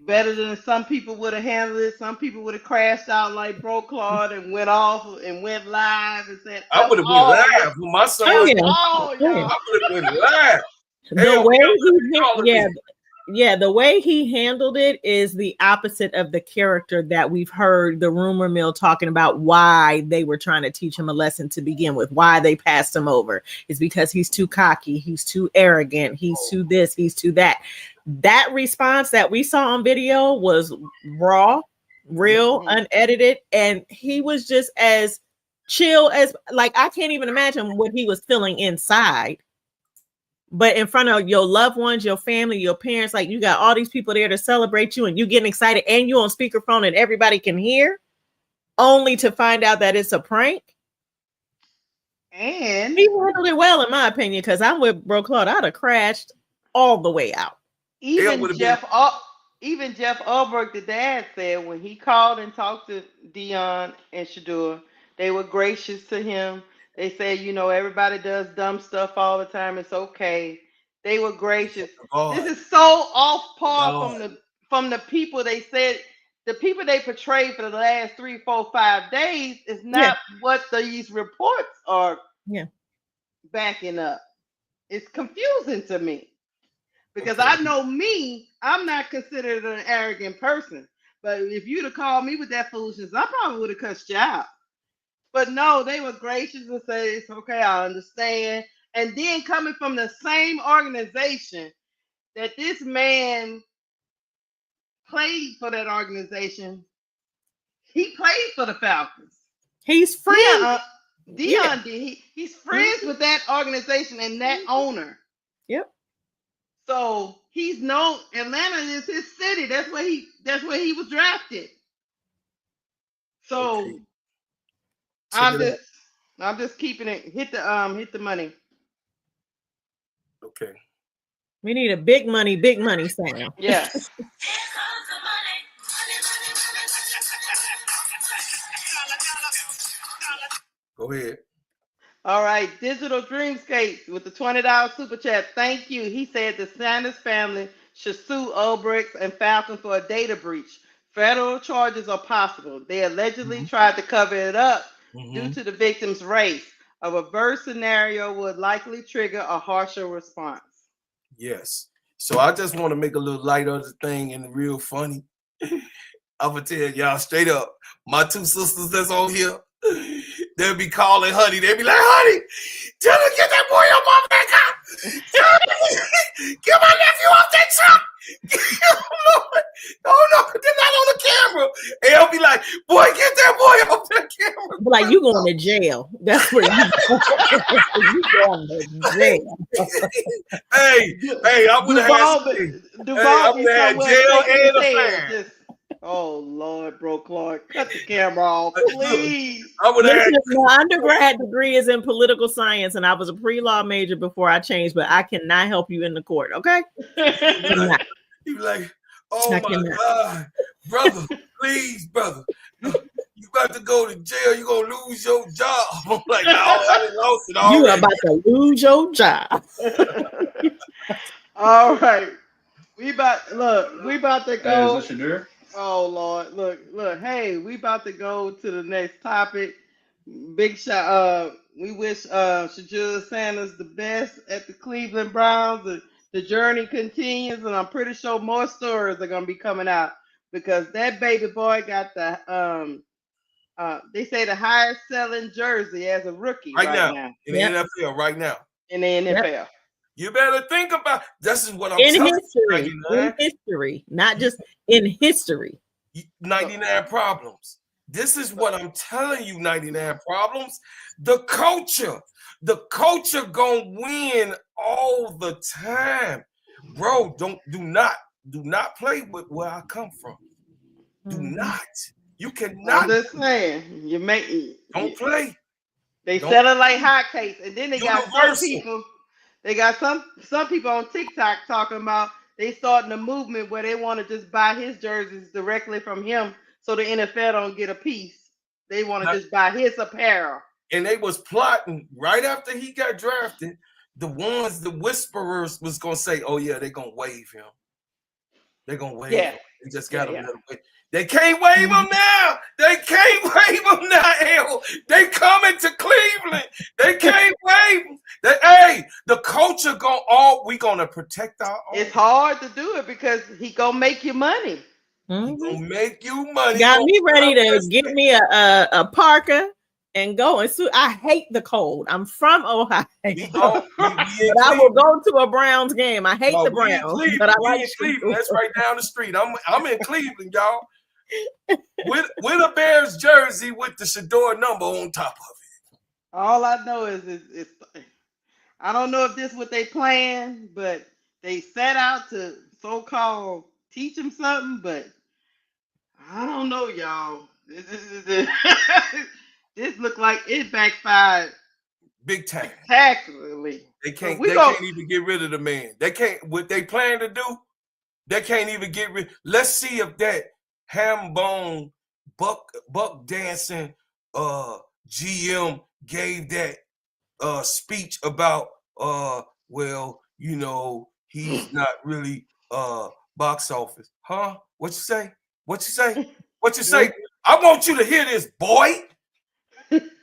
better than some people would have handled it. Some people would have crashed out like Bro Claude and went off and went live and said, I would have went live with my son. Oh, yeah. Oh, yeah. I would have went live. The way he handled it is the opposite of the character that we've heard the rumor mill talking about why they were trying to teach him a lesson to begin with, why they passed him over. It's because he's too cocky, he's too arrogant, he's too this, he's too that. That response that we saw on video was raw, real, unedited, and he was just as chill as, like, I can't even imagine what he was feeling inside. But in front of your loved ones, your family, your parents, like, you got all these people there to celebrate you and you getting excited and you on speakerphone and everybody can hear, only to find out that it's a prank. And he handled it well, in my opinion, because I'm with Bro Claude. I'd have crashed all the way out. Even Jeff even Jeff Ulbrich, the dad, said when he called and talked to Dion and Shedeur, they were gracious to him. They said, everybody does dumb stuff all the time. It's okay. They were gracious. This God, is so off par God. from the people they said. The people they portrayed for the last 3, 4, 5 days is Yeah. not what these reports are Yeah. backing up. It's confusing to me. Because Okay. I know me, I'm not considered an arrogant person. But if you'd have called me with that foolishness, I probably would have cussed you out. But no, they were gracious and said, it's okay, I understand. And then coming from the same organization that this man played for that organization, he played for the Falcons. He's friends. Dion did. He's friends with that organization and that owner. Yep. So he's known. Atlanta is his city. That's where he was drafted. So Okay. I'm just keeping it. Hit the money. Okay. We need a big money sound. Yes. Go ahead. All right, Digital Dreamscape with the $20 super chat. Thank you. He said the Sanders family should sue Ulbricht and Falcon for a data breach. Federal charges are possible. They allegedly tried to cover it up due to the victim's race. A reverse scenario would likely trigger a harsher response. Yes. So I just want to make a little light of the thing and real funny. I'm gonna tell y'all straight up, my two sisters that's on here, they'll be calling Honey. They'll be like, Honey, tell her to get that boy up off that car. Get my nephew off that truck. No, they're not on the camera. And I'll be like, boy, get that boy off that camera. Like, you going to jail. That's where you going to jail. Hey, I would have had jail and a fine. Oh Lord, bro, Clark, cut the camera off, please. My undergrad degree is in political science, and I was a pre-law major before I changed. But I cannot help you in the court, okay? You like, oh my God, brother, please, brother, you about to go to jail. You gonna lose your job. I'm like, no, I done lost it already. You are about to lose your job. All right, we about to go. Is this Shedeur? Oh Lord, look, hey, we about to go to the next topic. Big shot. We wish Shedeur Sanders the best at the Cleveland Browns. The journey continues, and I'm pretty sure more stories are gonna be coming out because that baby boy got the they say the highest selling jersey as a rookie right now. In the NFL right now. In the NFL. Yep. You better think about this is what I'm in telling history, you. in history, not just in history. 99 problems. This is what I'm telling you, 99 problems. The culture gonna win all the time. Bro, do not play with where I come from. Do not. You cannot. I'm just saying, don't play. They sell it like hotcakes, and then they got some people. They got some people on TikTok talking about they starting a movement where they want to just buy his jerseys directly from him, so the NFL don't get a piece. They want to just buy his apparel. And they was plotting right after he got drafted. The whisperers was gonna say, "Oh yeah, they're gonna waive him. They're gonna waive him. They just got him. They can't waive him now. They can't waive him now. They coming to Cleveland. They can't waive him. The culture we gonna protect our own. It's hard to do it because he gonna make you money. He gonna make you money. Got me ready to get me a parka and go and sue. I hate the cold. I'm from Ohio, but I will go to a Browns game. I hate the Browns, but I like Cleveland. That's right down the street. I'm in Cleveland, y'all. with a Bears jersey with the Shedeur number on top of it. All I know is I don't know if this is what they plan, but they set out to so-called teach him something, but I don't know, y'all. This look like it backfired big time. Spectacularly. They can't even get rid of the man. They can't. What they plan to do, They can't even get rid. Let's see if that ham bone buck dancing GM gave that speech about well, you know, he's not really box office. Huh? What you say? What you say? What you say? I want you to hear this, boy.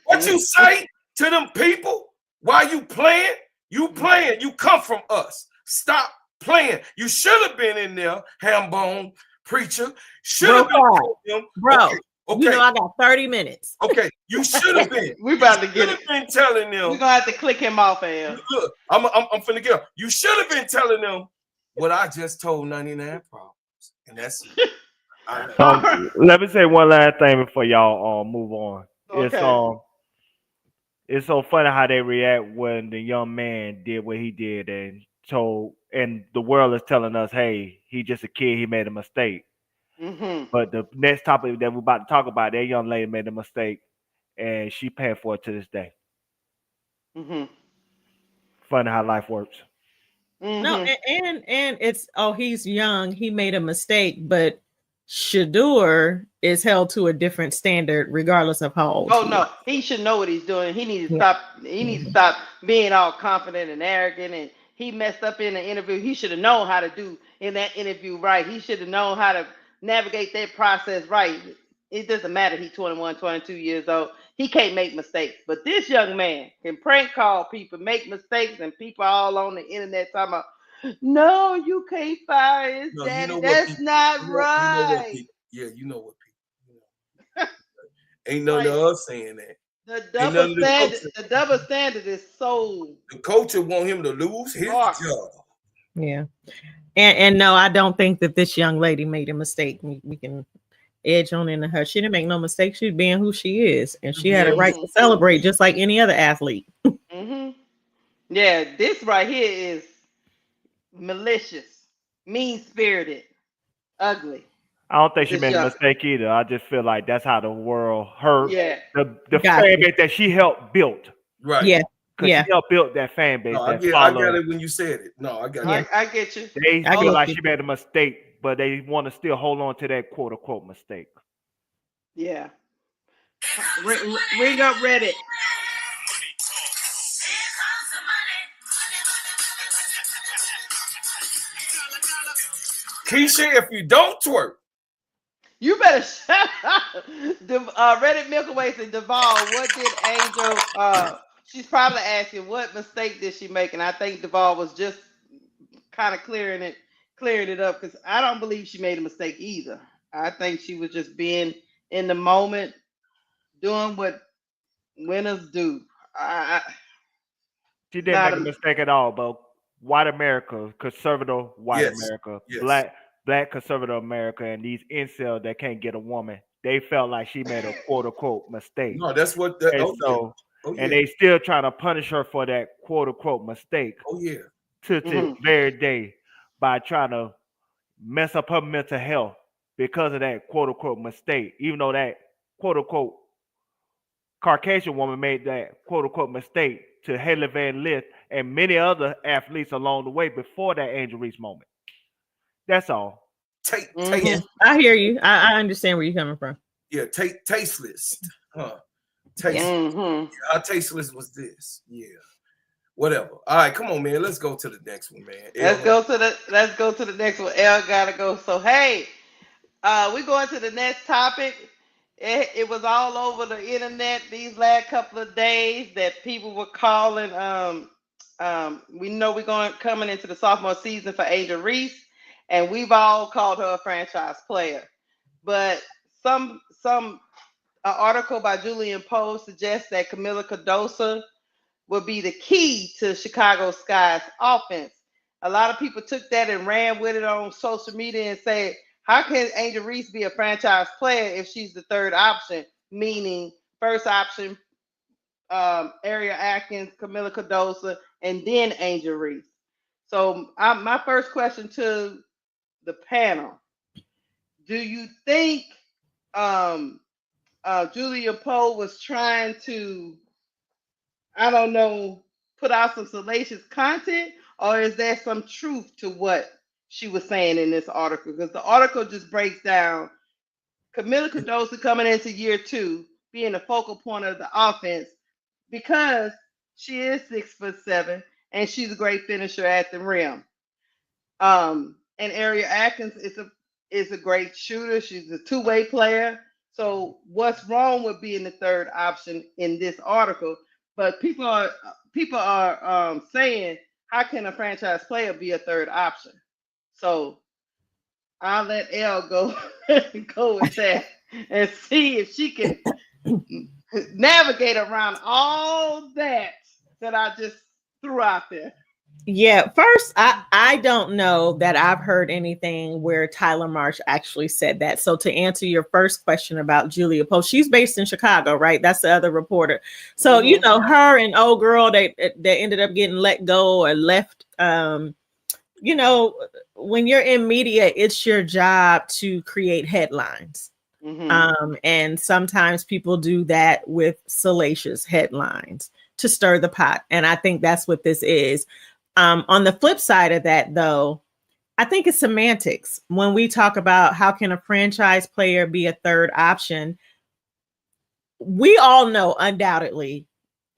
What you say to them people while you playing? You playing. You come from us. Stop playing. You should have been in there, Hambone preacher. Should have been Bro, telling them. bro, Okay. you know I got 30 minutes. Okay. You should have been. We about to get it. Been telling them. We're gonna have to click him off, Al. Look, I'm finna get up. You should have been telling them what I just told 99 problems, and that's it. Let me say one last thing before y'all move on. Okay. It's so funny how they react when the young man did what he did and the world is telling us, hey, he's just a kid, he made a mistake. But the next topic that we're about to talk about, that young lady made a mistake and she paying for it to this day. Funny how life works. No, and it's he's young, he made a mistake, but Shedeur is held to a different standard regardless of how old. No, he should know what he's doing. He needs to stop. He needs to stop being all confident and arrogant. And he messed up in the interview. He should have known how to do in that interview right. He should have known how to navigate that process right. It doesn't matter. He's 21, 22 years old. He can't make mistakes. But this young man can prank call people, make mistakes, and people all on the internet talking about, no, you can't fire his daddy. You know that's not right. You know what people. Ain't none of us saying that. The double standard is so. The coach will want him to lose his job. Yeah. And no, I don't think that this young lady made a mistake. We can edge on into her. She didn't make no mistake. She's being who she is, and she had a right to celebrate just like any other athlete. Yeah, this right here is malicious, mean-spirited, ugly. I don't think she made a mistake either. I just feel like that's how the world hurt. Yeah. The fan base that she helped build. Right. Yeah. Because she helped build that fan base. No, I got it when you said it. No, I got it. I get you. They feel like she made a mistake, but they want to still hold on to that quote unquote mistake. Yeah. Ring up Reddit. Keisha, if you don't twerk, you better shut up. Reddit Milky Way said, Duvall, what did Angel? She's probably asking what mistake did she make, and I think Duvall was just kind of clearing it up because I don't believe she made a mistake either. I think she was just being in the moment, doing what winners do. She didn't make a mistake at all, but white America, conservative white America, black conservative America, and these incels that can't get a woman, they felt like she made a quote unquote mistake. No, that's what. And they still trying to punish her for that quote unquote mistake. Oh yeah. To this very day, by trying to mess up her mental health because of that quote unquote mistake, even though that quote unquote Caucasian woman made that quote unquote mistake to Haley Van Lith and many other athletes along the way before that Angel Reese moment. That's all. I hear you. I understand where you're coming from. Yeah, tasteless. Tasteless. Yeah, how tasteless was this? Yeah. Whatever. All right, come on, man. Let's go to the next one, man. Let's go to the next one. L gotta go. So hey, we're going to the next topic. It was all over the internet these last couple of days that people were calling. We know we're coming into the sophomore season for Angel Reese, and we've all called her a franchise player. But some article by Julian Poe suggests that Camila Cardoso will be the key to Chicago Sky's offense. A lot of people took that and ran with it on social media and said, how can Angel Reese be a franchise player if she's the third option? Meaning first option, Ariel Atkins, Camila Cardoso, and then Angel Reese. So my first question to the panel, do you think Julia Poe was trying to, I don't know, put out some salacious content, or is there some truth to what she was saying in this article, because the article just breaks down Camilla Cardoso coming into year two, being the focal point of the offense because she is 6'7" and she's a great finisher at the rim. And Ariel Atkins is a great shooter. She's a two-way player. So what's wrong with being the third option in this article? But people are saying, how can a franchise player be a third option? So I'll let Elle go go with that and see if she can navigate around all that I just threw out there. Yeah, first, I don't know that I've heard anything where Tyler Marsh actually said that. So to answer your first question about Julia Post, she's based in Chicago, right? That's the other reporter. So you Mm-hmm. know her and old girl, they ended up getting let go or left. You know, when you're in media, it's your job to create headlines. Mm-hmm. And sometimes people do that with salacious headlines to stir the pot. And I think that's what this is. On the flip side of that, though, I think it's semantics. When we talk about how can a franchise player be a third option, we all know undoubtedly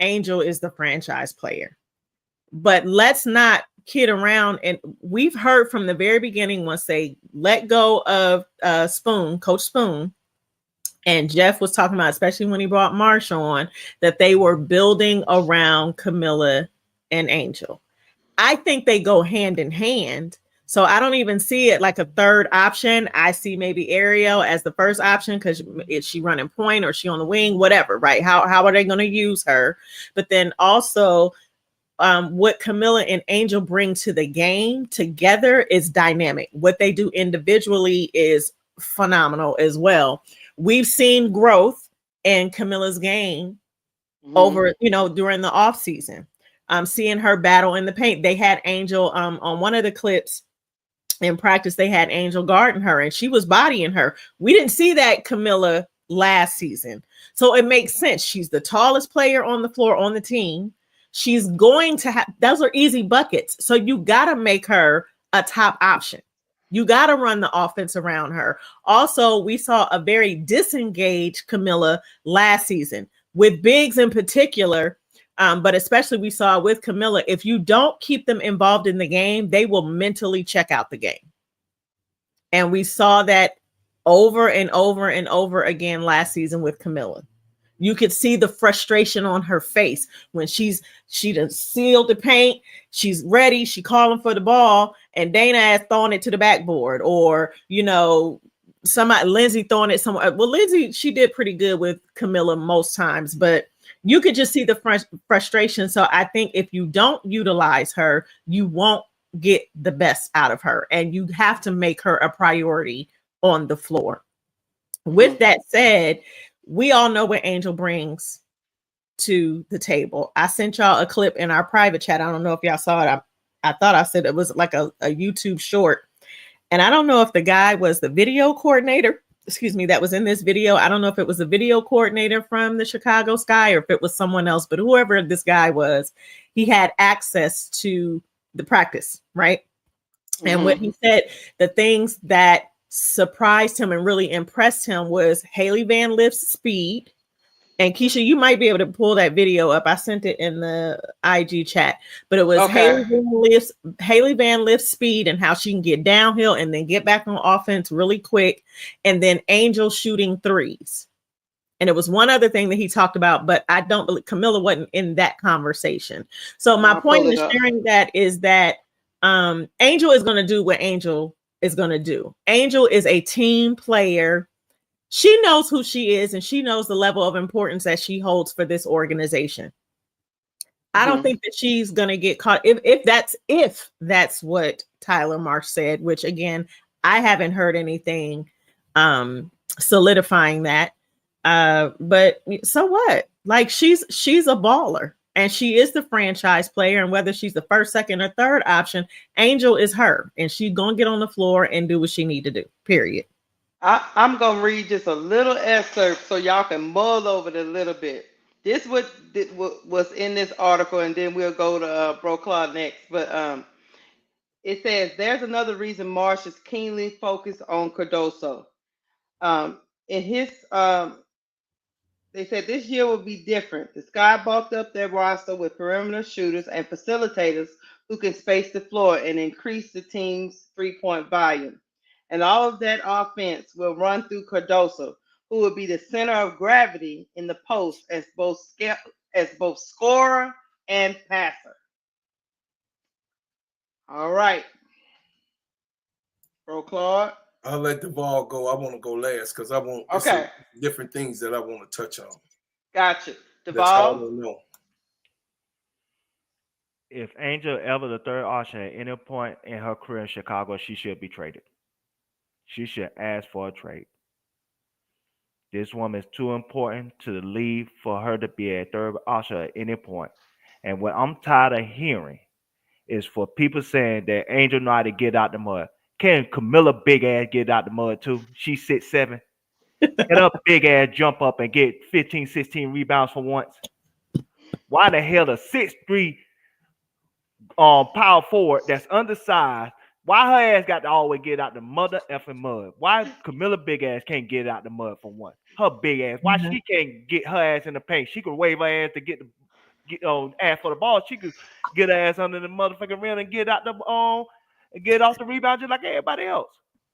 Angel is the franchise player. But let's not kid around. And we've heard from the very beginning once they let go of Coach Spoon, and Jeff was talking about, especially when he brought Marsh on, that they were building around Camilla and Angel. I think they go hand in hand. So I don't even see it like a third option. I see maybe Ariel as the first option because is she running point or is she on the wing, whatever, right? How are they going to use her? But then also what Camilla and Angel bring to the game together is dynamic. What they do individually is phenomenal as well. We've seen growth in Camilla's game Mm-hmm. over, during the off season. Seeing her battle in the paint. They had Angel on one of the clips in practice. They had Angel guarding her, and she was bodying her. We didn't see that Camilla last season, so it makes sense. She's the tallest player on the floor on the team. She's going to have those are easy buckets, so you got to make her a top option. You got to run the offense around her. Also, we saw a very disengaged Camilla last season with bigs in particular. But especially we saw with Camilla, if you don't keep them involved in the game, they will mentally check out the game. And we saw that over and over and over again last season with Camilla. You could see the frustration on her face when she done sealed the paint. She's ready. She calling for the ball, and Dana has thrown it to the backboard, or somebody Lindsay throwing it somewhere. Well, Lindsay, she did pretty good with Camilla most times, but you could just see the frustration. So I think if you don't utilize her, you won't get the best out of her, and you have to make her a priority on the floor. With that said, we all know what Angel brings to the table. I sent y'all a clip in our private chat. I don't know if y'all saw it. I thought I said it was like a YouTube short. And I don't know if the guy was the video coordinator, that was in this video. I don't know if it was a video coordinator from the Chicago Sky or if it was someone else, but whoever this guy was, he had access to the practice, right? Mm-hmm. And what he said, the things that surprised him and really impressed him was Haley Van Lift's speed. And Keisha, you might be able to pull that video up. I sent it in the IG chat, but it was okay. Haley Van Lift's speed and how she can get downhill and then get back on offense really quick. And then Angel shooting threes. And it was one other thing that he talked about, but I don't believe Camilla wasn't in that conversation. So my point in sharing that is that Angel is going to do what Angel is going to do. Angel is a team player. She knows who she is, and she knows the level of importance that she holds for this organization. I don't think that she's going to get caught if that's what Tyler Marsh said, which again, I haven't heard anything solidifying that. But so what? Like she's a baller, and she is the franchise player, and whether she's the first, second, or third option, Angel is her, and she's going to get on the floor and do what she need to do, period. I'm going to read just a little excerpt so y'all can mull over it a little bit. This was in this article, and then we'll go to Bro Claude next. But It says there's another reason Marsh is keenly focused on Cardoso. In his They said this year will be different. The Sky bulked up their roster with perimeter shooters and facilitators who can space the floor and increase the team's three-point volume. And all of that offense will run through Cardoso, who will be the center of gravity in the post as both scorer and passer. All right, Bro Claude. I'll let Duval go. I want to go last because I want Okay, different things that I want to touch on gotcha. that y'all Duval. don't know. If Angel ever the third option at any point in her career in Chicago, she should be traded. She should ask for a trade. This woman is too important to the league for her to be a third option at any point. And what I'm tired of hearing is for people saying that Angel know how to get out the mud. Can Camilla big ass get out the mud too? She's 6'7". Can her big ass jump up and get 15, 16 rebounds for once? Why the hell a 6'3" power forward that's undersized? Why her ass got to always get out the mother effing mud? Why Camilla big ass can't get out the mud for once? Her big ass. Why she can't get her ass in the paint? She could wave her ass to get ass for the ball. She could get her ass under the motherfucking rim and get out the and get off the rebound just like everybody else.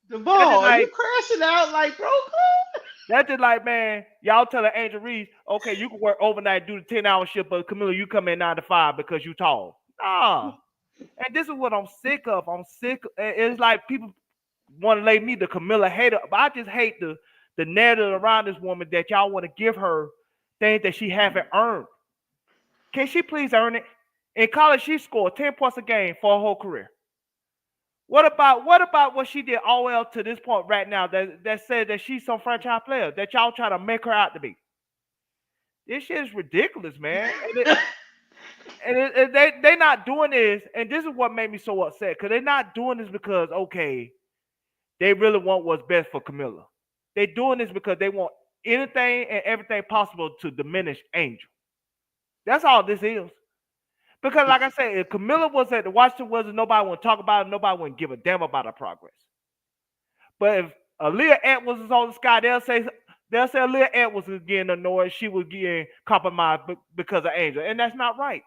Duval, are you crashing out like Bro Claude? That's just like, man, y'all telling Angel Reese, okay, you can work overnight, do the 10-hour shift, but Camilla, you come in 9 to 5 because you tall. Nah. And this is what I'm sick of. I'm sick. It's like people want to lay me the Camilla hater, but I just hate the narrative around this woman that y'all want to give her things that she haven't earned. Can she please earn it? In college, she scored 10 points a game for her whole career. What about what she did all the way up to this point right now that said that she's some franchise player that y'all try to make her out to be? This shit is ridiculous, man. And they not doing this, and this is what made me so upset, because they're not doing this because, okay, they really want what's best for Camilla. They're doing this because they want anything and everything possible to diminish Angel. That's all this is. Because, like I said, if Camilla was at the Washington Wizards, nobody would talk about it, nobody would give a damn about her progress. But if Aaliyah Edwards is on the Sky, they'll say Aaliyah Edwards was getting annoyed, she was getting compromised because of Angel, and that's not right.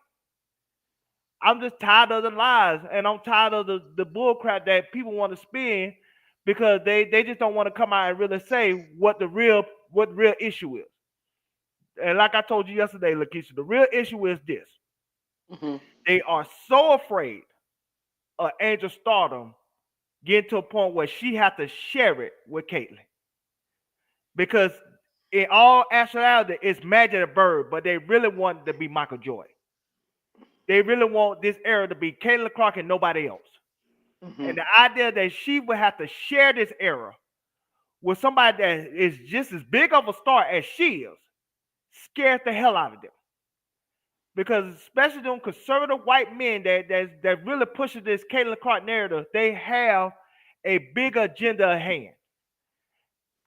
I'm just tired of the lies, and I'm tired of the bull crap that people want to spin because they just don't want to come out and really say what the real issue is. And like I told you yesterday, Lakeisha, the real issue is this. Mm-hmm. They are so afraid of Angel stardom getting to a point where she has to share it with Caitlyn. Because in all actuality, it's Magic the Bird, but they really want it to be Michael Jordan. They really want this era to be Caitlin Clark and nobody else. Mm-hmm. And the idea that she would have to share this era with somebody that is just as big of a star as she is scares the hell out of them. Because especially them conservative white men that really pushes this Caitlin Clark narrative, they have a big agenda at hand.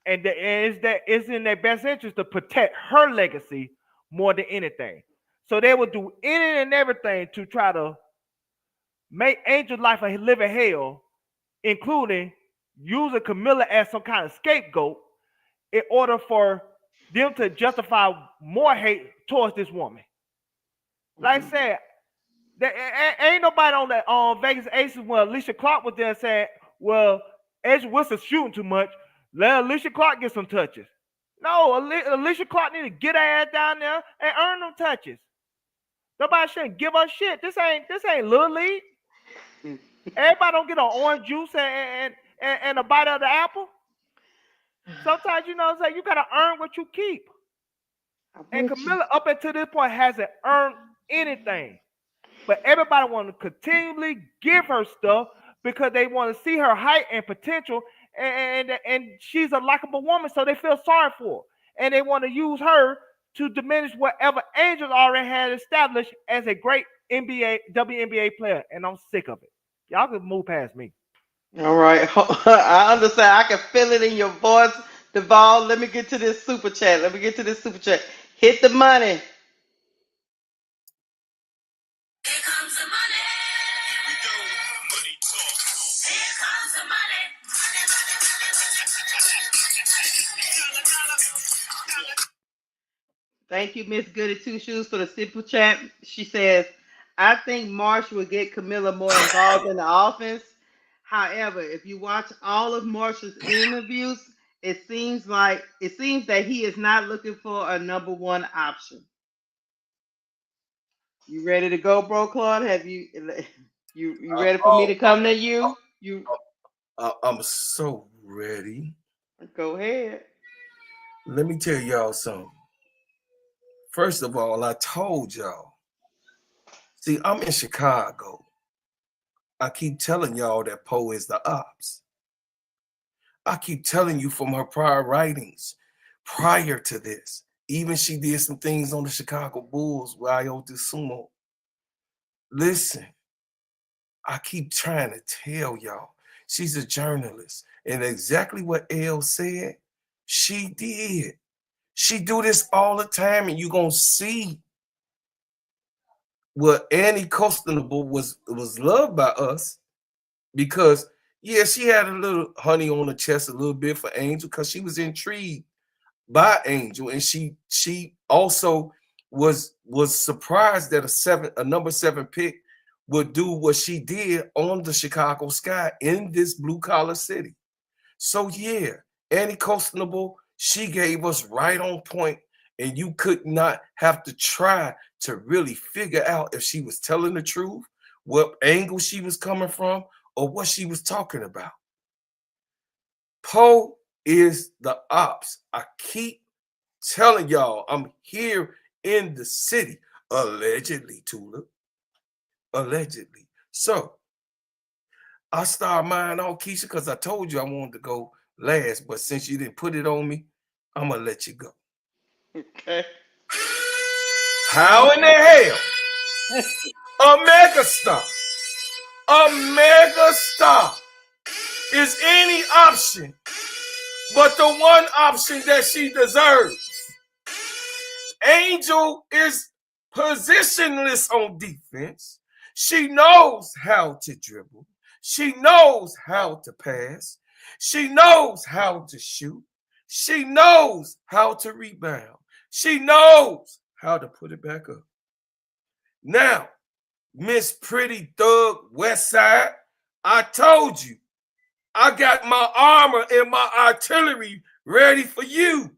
And it's in their best interest to protect her legacy more than anything. So they will do anything and everything to try to make Angel's life a living hell, including using Camilla as some kind of scapegoat in order for them to justify more hate towards this woman. Like I said, there ain't nobody on that Vegas Aces when Alicia Clark was there saying, well, Angel Wilson's shooting too much. Let Alicia Clark get some touches. No, Alicia Clark need to get her ass down there and earn them touches. Nobody shouldn't give us shit. This ain't Little League. Everybody don't get an orange juice and a bite of the apple. Sometimes, you know what I'm saying, you gotta earn what you keep. And Camilla up until this point hasn't earned anything. But everybody want to continually give her stuff because they want to see her height and potential, and she's a likable woman, so they feel sorry for her. And they want to use her to diminish whatever Angel already had established as a great WNBA player. And I'm sick of it. Y'all can move past me. All right. I understand. I can feel it in your voice, Duval. Let me get to this super chat. Hit the money. Here comes the money. Here we go. Money talk. Thank you, Miss Goody Two Shoes, for the simple chat. She says, I think Marsh will get Camilla more involved in the offense. However, if you watch all of Marsh's interviews, it seems that he is not looking for a number one option. You ready to go, bro, Claude? Have you ready for me Oh, to come to you? You I'm so ready. go ahead. Let me tell y'all something. First of all, I told y'all. See, I'm in Chicago. I keep telling y'all that Poe is the ops. I keep telling you from her prior writings, prior to this. Even she did some things on the Chicago Bulls where I owed this sumo. Listen, I keep trying to tell y'all. She's a journalist. And exactly what Elle said, she did. She do this all the time, and you're gonna see what Annie Costanable was loved by us because yeah, she had a little honey on the chest a little bit for Angel because she was intrigued by Angel, and she also was surprised that a number 7 pick would do what she did on the Chicago Sky in this blue collar city. So yeah, Annie Costanable, she gave us right on point, and you could not have to try to really figure out if she was telling the truth, what angle she was coming from, or what she was talking about. Poe is the ops. I keep telling y'all, I'm here in the city, allegedly, Tulip, allegedly. So I started mine on Keisha because I told you I wanted to go last, but since you didn't put it on me, I'm gonna let you go. Okay. How in the hell a megastar, a megastar is any option but the one option that she deserves? Angel is positionless on defense. She knows how to dribble. She knows how to pass. She knows how to shoot. She knows how to rebound. She knows how to put it back up. Now, Miss Pretty Thug West Side, I told you, I got my armor and my artillery ready for you.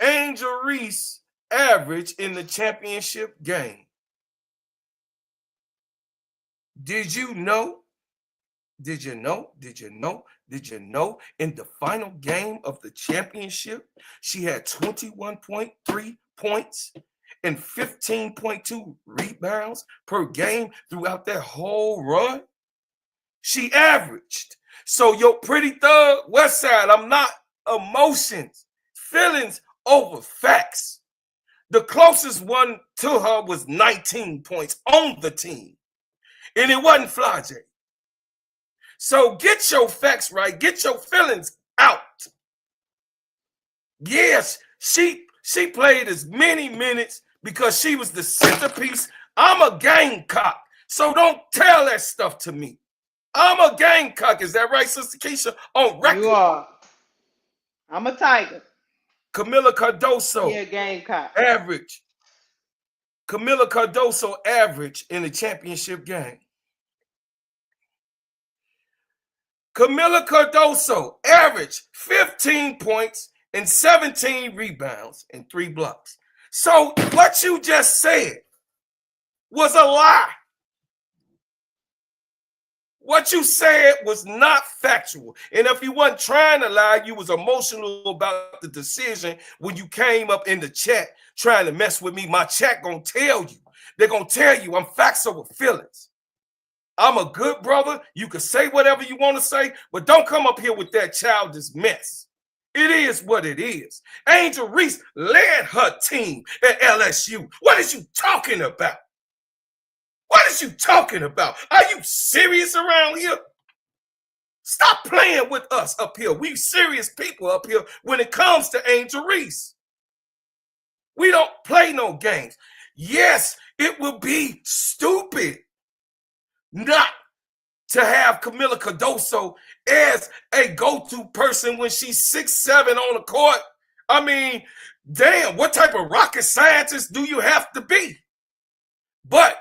Angel Reese average in the championship game. Did you know? Did you know? Did you know? Did you know? In the final game of the championship, she had 21.3 points and 15.2 rebounds per game throughout that whole run. She averaged. So your Pretty Thug West Side, I'm not emotions, feelings over facts. The closest one to her was 19 points on the team. And it wasn't Flage. So get your facts right. Get your feelings out. Yes, she played as many minutes because she was the centerpiece. I'm a Gamecock. So don't tell that stuff to me. I'm a Gamecock. Is that right, Sister Keisha? On record. You are. I'm a Tiger. Camila Cardoso. Yeah, Gamecock. Average. Camila Cardoso average in the championship game. Camila Cardoso averaged 15 points and 17 rebounds and 3 blocks. So what you just said was a lie. What you said was not factual. And if you weren't trying to lie, you was emotional about the decision when you came up in the chat trying to mess with me. My chat gonna tell you. They're gonna tell you I'm facts over feelings. I'm a good brother. You can say whatever you want to say, but don't come up here with that childish mess. It is what it is. Angel Reese led her team at LSU. What is you talking about? What is you talking about? Are you serious around here? Stop playing with us up here. We serious people up here when it comes to Angel Reese. We don't play no games. Yes, it will be stupid not to have Camila Cardoso as a go-to person when she's 6'7" on the court. I mean, damn, what type of rocket scientist do you have to be? But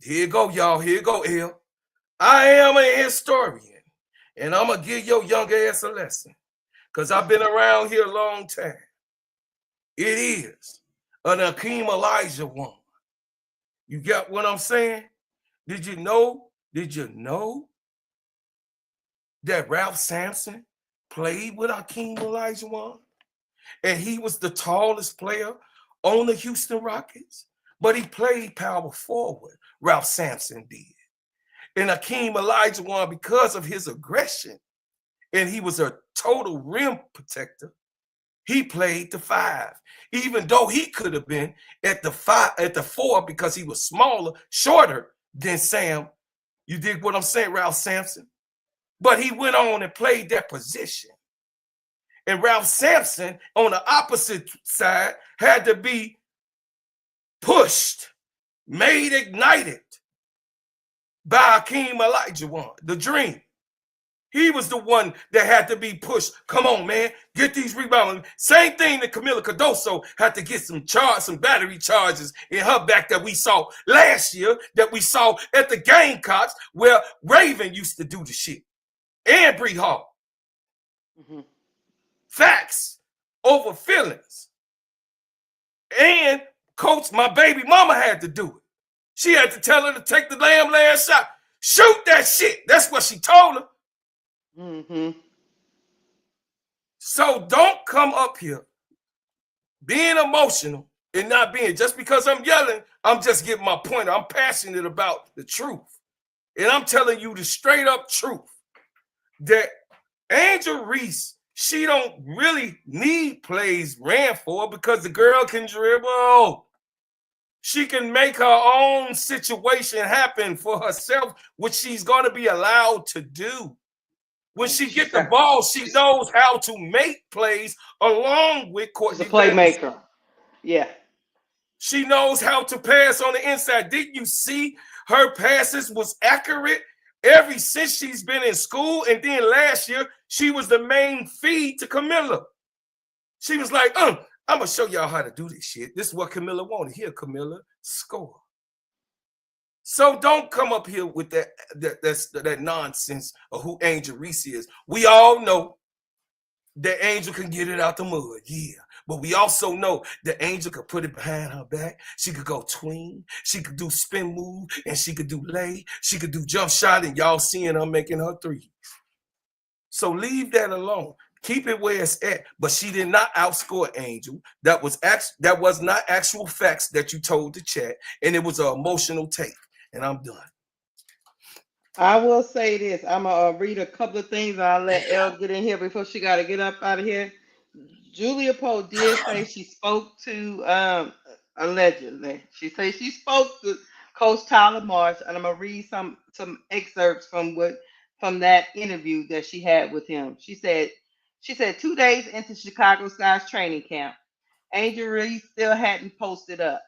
here you go, y'all. Here you go, L. I am a historian, and I'm going to give your young ass a lesson because I've been around here a long time. It is an Akeem Elijah one. You got what I'm saying? Did you know that Ralph Sampson played with Akeem Olajuwon? And he was the tallest player on the Houston Rockets, but he played power forward. Ralph Sampson did. And Akeem Olajuwon, because of his aggression, and he was a total rim protector, he played the 5, even though he could have been at the 4 because he was smaller, shorter than Sam. You dig what I'm saying, Ralph Sampson? But he went on and played that position. And Ralph Sampson, on the opposite side, had to be pushed, made ignited by Akeem Olajuwon, the dream. He was the one that had to be pushed. Come on, man, get these rebounds. Same thing that Camila Cardoso had to get some battery charges in her back that we saw last year, that we saw at the Gamecocks, where Raven used to do the shit. And Bree Hall. Mm-hmm. Facts over feelings. And coach, my baby mama had to do it. She had to tell her to take the damn last shot. Shoot that shit. That's what she told her. Mm-hmm. So don't come up here being emotional and not being, just because I'm yelling, I'm just getting my point. I'm passionate about the truth. And I'm telling you the straight up truth that Angel Reese, she don't really need plays ran for because the girl can dribble. She can make her own situation happen for herself, which she's going to be allowed to do. When she get the ball, she knows how to make plays along with Courtney. She's a playmaker. Yeah. She knows how to pass on the inside. Didn't you see her passes was accurate ever since she's been in school? And then last year, she was the main feed to Camilla. She was like, I'm going to show y'all how to do this shit. This is what Camilla wanted. Here, Camilla, score. So don't come up here with that nonsense of who Angel Reese is. We all know that Angel can get it out the mud, yeah. But we also know that Angel could put it behind her back. She could go tween. She could do spin move, and she could do lay. She could do jump shot, and y'all seeing her making her threes. So leave that alone. Keep it where it's at. But she did not outscore Angel. That was not actual facts that you told the chat, and it was an emotional take. And I'm done. I will say this. I'm going to read a couple of things. I'll let Elle get in here before she got to get up out of here. Julia Poe did say she spoke to, allegedly, she said she spoke to Coach Tyler Marsh, and I'm going to read some excerpts from that interview that she had with him. She said 2 days into Chicago Sky's training camp, Angel Reese still hadn't posted up.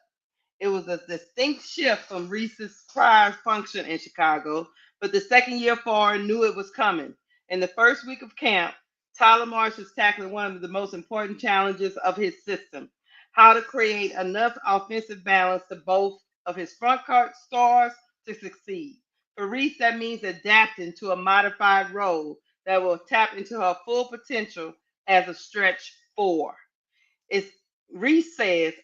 It was a distinct shift from Reese's prior function in Chicago, but the second-year forward knew it was coming. In the first week of camp, Tyler Marsh is tackling one of the most important challenges of his system: how to create enough offensive balance to both of his front court stars to succeed. For Reese, that means adapting to a modified role that will tap into her full potential as a stretch 4.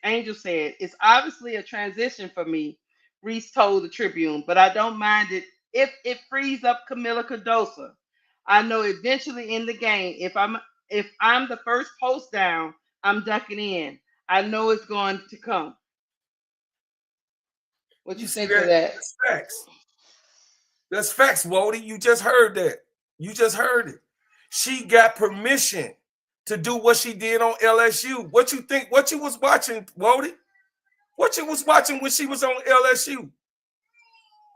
Angel said, it's obviously a transition for me, Reese told the Tribune, but I don't mind it if it frees up Camila Cardoso. I know eventually in the game, if I'm the first post down, I'm ducking in. I know it's going to come. What you think of that? That's facts. That's facts, Wody. You just heard that. You just heard it. She got permission to do what she did on LSU. What you think? What you was watching, Wody? What you was watching when she was on LSU?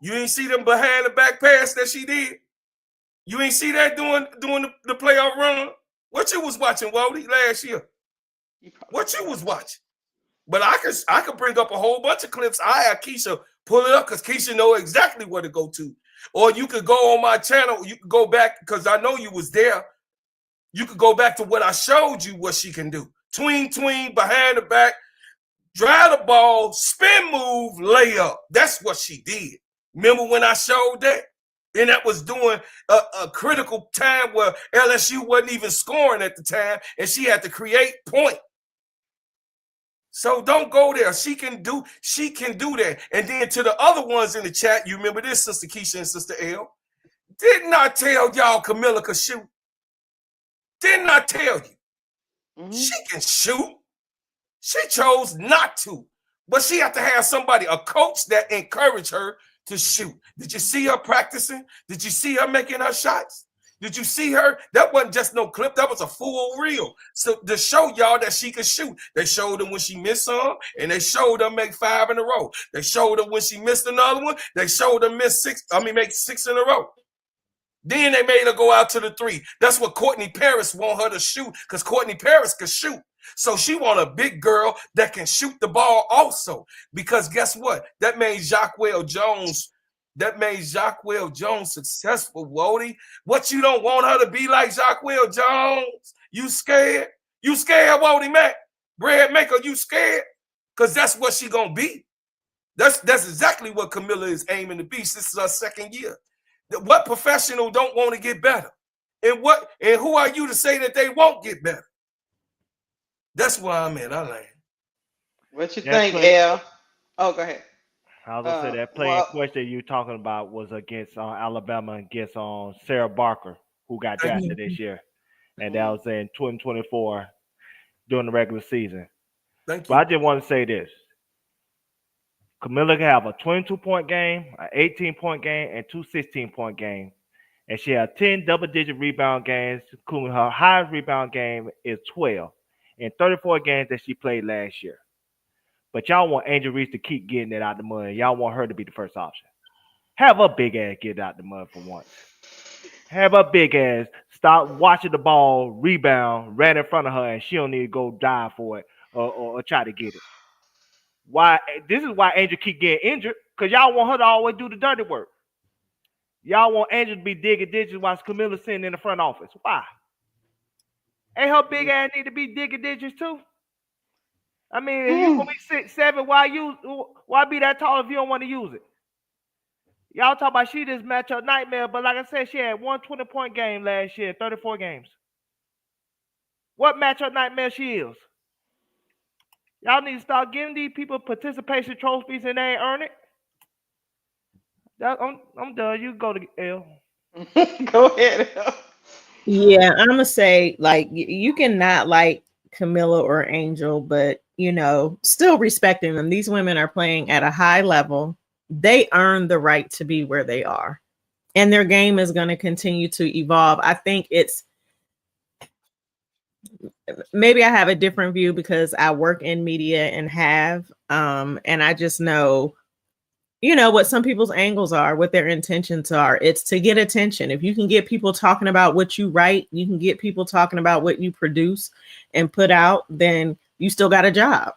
You ain't see them behind the back pass that she did? You ain't see that doing the playoff run? What you was watching, Wody, last year? What you was watching? But I could bring up a whole bunch of clips. I have Keisha pull it up because Keisha know exactly where to go to. Or you could go on my channel. You could go back because I know you was there. You could go back to what I showed you what she can do. Tween, behind the back, drive the ball, spin move, layup. That's what she did. Remember when I showed that? And that was during a critical time where LSU wasn't even scoring at the time, and she had to create point. So don't go there. She can do that. And then to the other ones in the chat, you remember this, Sister Keisha and Sister L. Didn't I tell y'all Camilla could shoot? Didn't I tell you? She can shoot. She chose not to. But she had to have somebody, a coach that encouraged her to shoot. Did you see her practicing? Did you see her making her shots? Did you see her? That wasn't just no clip. That was a full reel. So to show y'all that she could shoot. They showed her when she missed some, and they showed her make 5 in a row. They showed her when she missed another one. They showed her make 6 in a row. Then they made her go out to the 3. That's what Courtney Paris want her to shoot, because Courtney Paris could shoot. So she want a big girl that can shoot the ball also. Because guess what? That made Jacquel Jones successful, Wody. What, you don't want her to be like Jacquel Jones? You scared? You scared, Wody Mac? Bread maker, you scared? Because that's what she gonna be. That's exactly what Camilla is aiming to be. This is her second year. What professional don't want to get better? And who are you to say that they won't get better? That's where I'm at. I land. What you think, L? Oh, go ahead. I was gonna say that play in question you talking about was against Alabama against Sarah Barker, who got drafted this year, and that was in 2024 during the regular season. Thank you. But I just want to say this: Camilla can have a 22-point game, an 18-point game, and 2 16-point games. And she had 10 double-digit rebound games, including her highest rebound game is 12 in 34 games that she played last year. But y'all want Angel Reese to keep getting it out the mud. Y'all want her to be the first option. Have her big ass get it out the mud for once. Have her big ass stop watching the ball rebound right in front of her, and she don't need to go dive for it or try to get it. Why? This is why Angel keep getting injured, because y'all want her to always do the dirty work. Y'all want Angel to be digging ditches while Camilla's sitting in the front office. Why? Ain't her big ass need to be digging ditches too? I mean, if you gonna be 6'7", why be that tall if you don't want to use it? Y'all talk about she just matchup nightmare, but like I said, she had 1 20-point game last year, 34 games. What matchup nightmare she is? Y'all need to start giving these people participation trophies and they ain't earn it. I'm done. You go to L. Go ahead, L. Yeah, I'm gonna say, like, you cannot like Camilla or Angel, but still respecting them. These women are playing at a high level. They earn the right to be where they are, and their game is going to continue to evolve. I think maybe I have a different view because I work in media and and I just know what some people's angles are, what their intentions are. It's to get attention. If you can get people talking about what you write, you can get people talking about what you produce and put out, then you still got a job,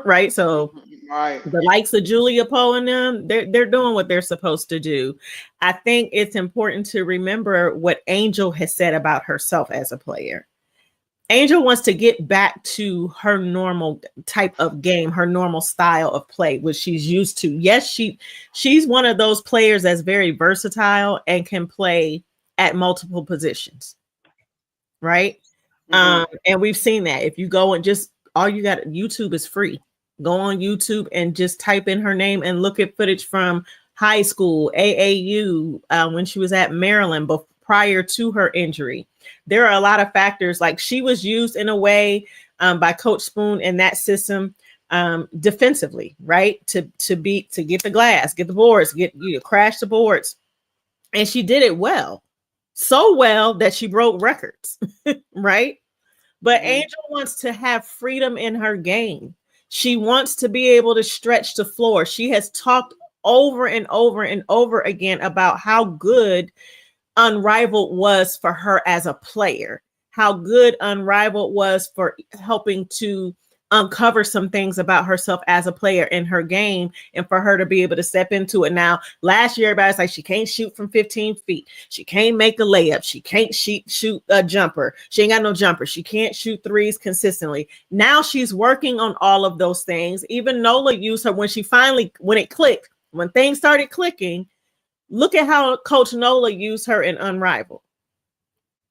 right? So the likes of Julia Poe and them, they're doing what they're supposed to do. I think it's important to remember what Angel has said about herself as a player. Angel wants to get back to her normal type of game, her normal style of play, which she's used to. Yes, she's one of those players that's very versatile and can play at multiple positions, right? And we've seen that. If you go and YouTube is free. Go on YouTube and just type in her name and look at footage from high school, AAU, when she was at Maryland, prior to her injury. There are a lot of factors. Like, she was used in a way by Coach Spoon in that system defensively, right? To get the glass, get the boards, crash the boards. And she did it well. So well that she broke records, right? But Angel wants to have freedom in her game. She wants to be able to stretch the floor. She has talked over and over and over again about how good Unrivaled was for her as a player, how good Unrivaled was for helping to uncover some things about herself as a player in her game, and for her to be able to step into it. Now, last year, everybody's like, she can't shoot from 15 feet. She can't make a layup. She can't shoot a jumper. She ain't got no jumper. She can't shoot threes consistently. Now she's working on all of those things. Even Nola used her when it clicked, when things started clicking. Look at how Coach Nola used her in Unrivaled.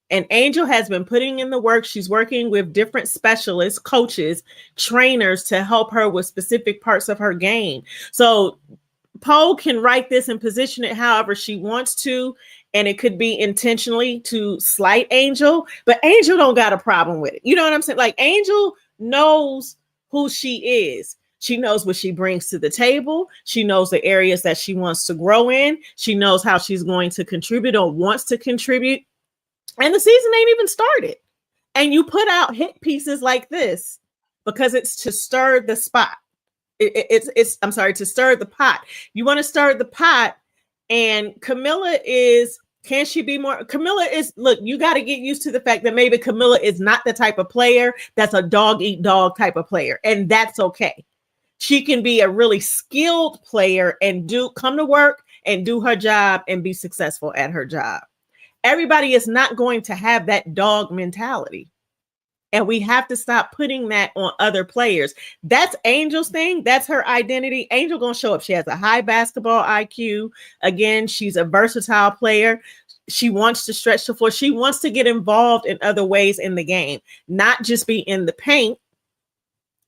And Angel has been putting in the work. She's working with different specialists, coaches, trainers to help her with specific parts of her game. So Poe can write this and position it however she wants to, and it could be intentionally to slight Angel, but Angel don't got a problem with it. You know what I'm saying? Like, Angel knows who she is. She knows what she brings to the table. She knows the areas that she wants to grow in. She knows how she's going to contribute or wants to contribute. And the season ain't even started. And you put out hit pieces like this because it's to stir the spot. It's I'm sorry, to stir the pot. You want to stir the pot, and Camilla is, can she be more? Camilla is, look, you got to get used to the fact that maybe Camilla is not the type of player that's a dog eat dog type of player, and that's okay. She can be a really skilled player and come to work and do her job and be successful at her job. Everybody is not going to have that dog mentality. And we have to stop putting that on other players. That's Angel's thing. That's her identity. Angel gonna show up. She has a high basketball IQ. Again, she's a versatile player. She wants to stretch the floor. She wants to get involved in other ways in the game, not just be in the paint,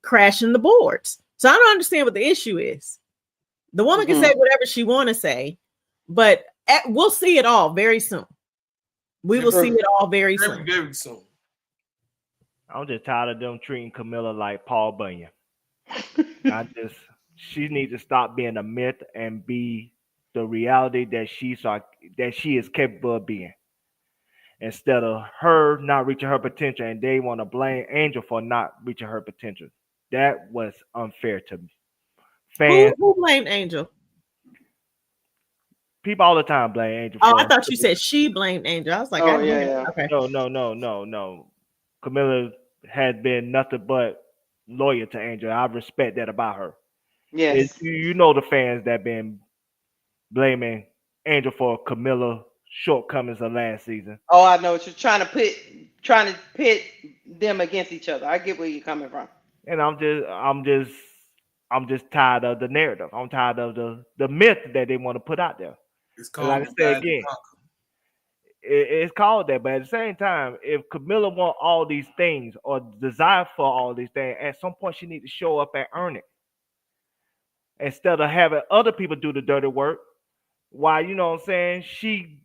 crashing the boards. So I don't understand what the issue is. The woman can say whatever she want to say, but we'll see it all very soon. We will see it all very soon. Very soon. I'm just tired of them treating Camilla like Paul Bunyan. She needs to stop being a myth and be the reality that she is capable of being. Instead of her not reaching her potential, and they want to blame Angel for not reaching her potential. That was unfair to me. Fans, who blamed Angel? People all the time blame Angel. Oh, I thought you said she blamed Angel. I was like, oh yeah. Okay. No. Camilla has been nothing but loyal to Angel. I respect that about her. Yes. You know the fans that been blaming Angel for Camilla shortcomings of last season. Oh, I know what you're trying to pit them against each other. I get where you're coming from. And I'm just tired of the narrative. I'm tired of the myth that they want to put out there. It's called, like I said again, it's called that. But at the same time, if Camilla want all these things or desire for all these things, at some point she need to show up and earn it. Instead of having other people do the dirty work, why, you know what I'm saying, she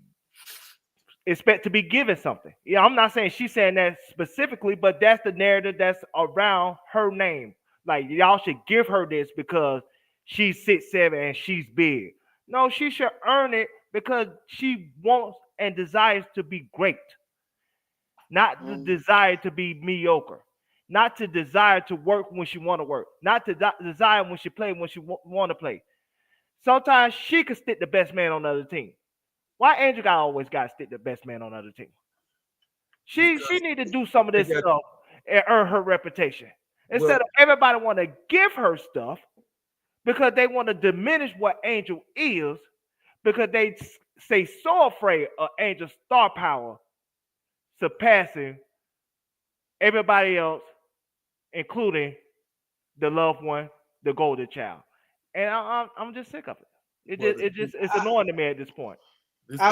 expect to be given something. Yeah, I'm not saying she's saying that specifically, but that's the narrative that's around her name. Like, y'all should give her this because she's 6'7" and she's big. No, she should earn it because she wants and desires to be great. Not the desire to be mediocre. Not to desire to work when she want to work. Not to desire when she play when she want to play. Sometimes she could stick the best man on the other team. Why Angel always got to stick the best man on the other team? She need to do some of this stuff and earn her reputation. Instead of everybody want to give her stuff because they want to diminish what Angel is because they say so afraid of Angel's star power surpassing everybody else, including the loved one, the golden child. And I'm just sick of it. It's annoying to me at this point. Go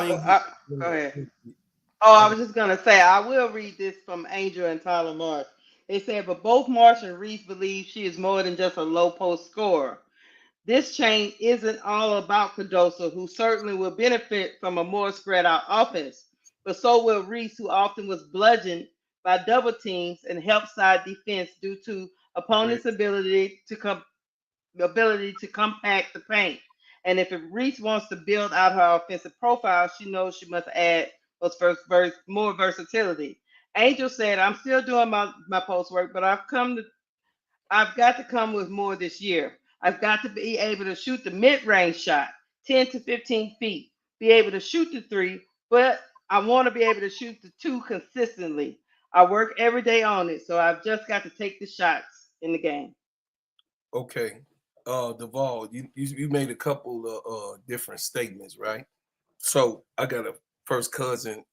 ahead. Oh, I was just gonna say I will read this from Angel and Tyler Marsh. They said, but both Marsh and Reese believe she is more than just a low post scorer. This change isn't all about Cardoso, who certainly will benefit from a more spread out offense, but so will Reese, who often was bludgeoned by double teams and help side defense due to opponents' ability to compact the paint. And if Reese wants to build out her offensive profile, she knows she must add more versatility. Angel said, I'm still doing my post work, but I've got to come with more this year. I've got to be able to shoot the mid-range shot, 10 to 15 feet, be able to shoot the three, but I want to be able to shoot the two consistently. I work every day on it, so I've just got to take the shots. in the game. Okay. Duvall, you made a couple of different statements, right? So I got a first cousin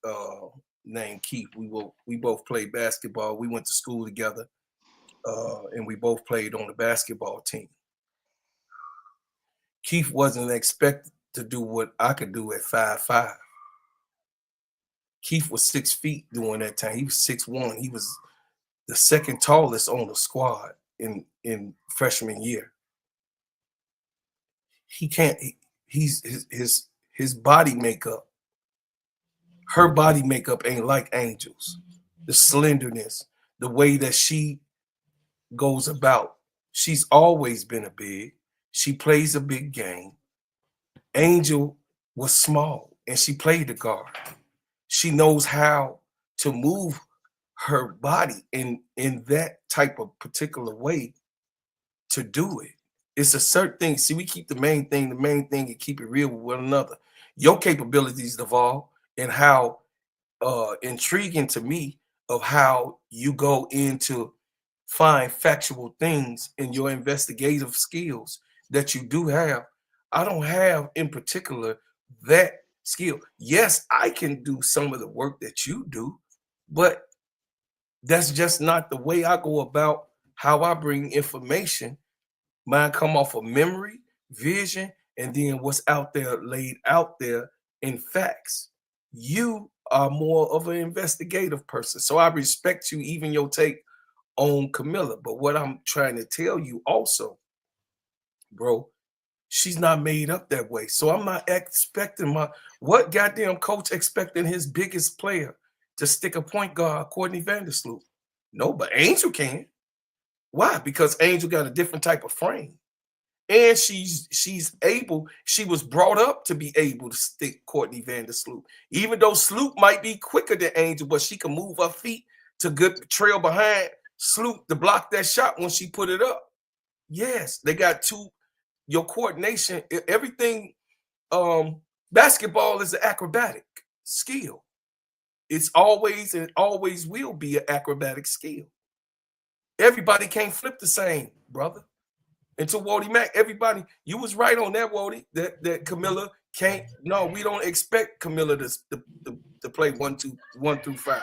named Keith. We both played basketball. We went to school together, and we both played on the basketball team. Keith wasn't expected to do what I could do at 5'5". Keith was 6 feet during that time. He was 6'1". He was the second tallest on the squad in freshman year. He can't. He's his body makeup. Her body makeup ain't like Angel's. The slenderness, the way that she goes about. She's always been a big. She plays a big game. Angel was small and she played the guard. She knows how to move her body in that type of particular way to do it. It's a certain thing. See, we keep the main thing, and keep it real with one another. Your capabilities evolve and how intriguing to me of how you go into find factual things in your investigative skills that you do have. I don't have in particular that skill. Yes, I can do some of the work that you do, but that's just not the way I go about how I bring information. Mine come off of memory, vision, and then what's out there laid out there in facts. You are more of an investigative person. So I respect you, even your take on Camilla. But what I'm trying to tell you also, bro, she's not made up that way. So I'm not expecting what goddamn coach expecting his biggest player to stick a point guard, Courtney Vandersloot? No, but Angel can. Why? Because Angel got a different type of frame. And she was brought up to be able to stick Courtney Vandersloot. Even though Sloot might be quicker than Angel, but she can move her feet to good trail behind Sloot to block that shot when she put it up. Yes, they got your coordination, everything. Basketball is an acrobatic skill. It's always and always will be an acrobatic skill. Everybody can't flip the same, brother. And to Wody Mack, everybody, you was right on that, Wody, that Camilla can't. No, we don't expect Camilla to play 1 through 5.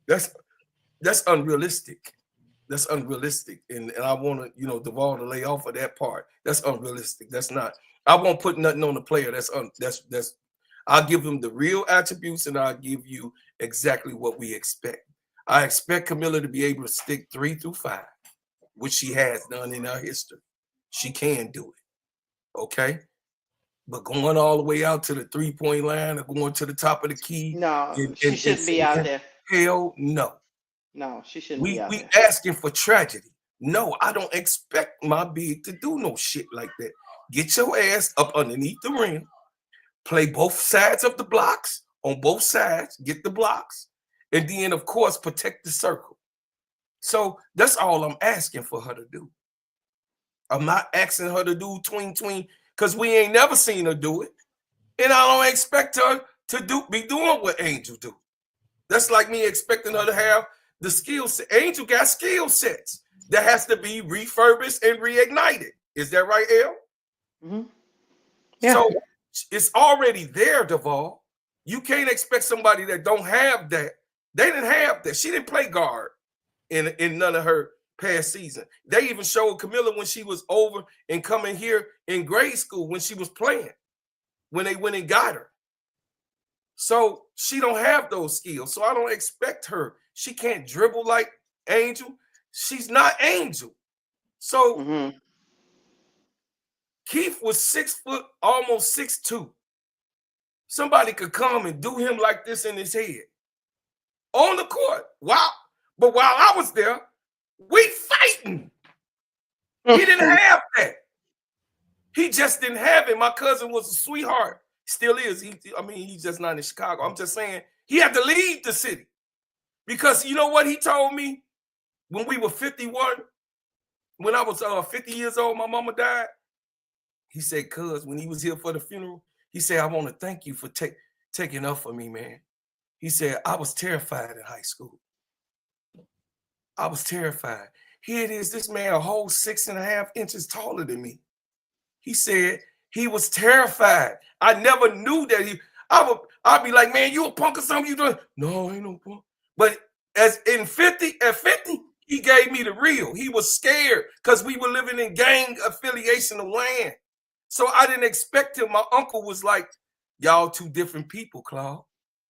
That's unrealistic. That's unrealistic. And I want to, Duvall to lay off of that part. That's unrealistic. That's not. I won't put nothing on the player. That's I'll give them the real attributes and I'll give you exactly what we expect. I expect Camilla to be able to stick 3 through 5, which she has done in her history. She can do it. Okay. But going all the way out to the 3-point line or going to the top of the key. No, she shouldn't be out there. Hell no. No, she shouldn't be out We there. asking for tragedy. No, I don't expect my big to do no shit like that. Get your ass up underneath the rim. Play both sides of the blocks on both sides. Get the blocks. And then, of course, protect the circle. So that's all I'm asking for her to do. I'm not asking her to do tween, because we ain't never seen her do it. And I don't expect her to be doing what Angel do. That's like me expecting her to have the skill set. Angel got skill sets that has to be refurbished and reignited. Is that right, El? Mm-hmm. Yeah. So it's already there, Duvall. You can't expect somebody that don't have that. They didn't have that. She didn't play guard in none of her past season. They even showed Camilla when she was over and coming here in grade school when she was playing, when they went and got her. So she don't have those skills. So I don't expect her. She can't dribble like Angel. She's not Angel. So Keith was 6 foot, almost 6'2". Somebody could come and do him like this in his head on the court. Wow. But while I was there, we fighting. He didn't have that. He just didn't have it. My cousin was a sweetheart. Still is. He's just not in Chicago. I'm just saying he had to leave the city. Because you know what he told me when we were 51? When I was 50 years old, my mama died. He said, cuz, when he was here for the funeral, he said, I want to thank you for taking up for me, man. He said, I was terrified in high school. I was terrified. Here it is, this man a whole 6.5 inches taller than me. He said he was terrified. I never knew that I'd be like, man, you a punk or something? You doing? No, ain't no punk. But at 50, he gave me the real. He was scared because we were living in gang affiliation of land. So I didn't expect him. My uncle was like, y'all two different people, Claude.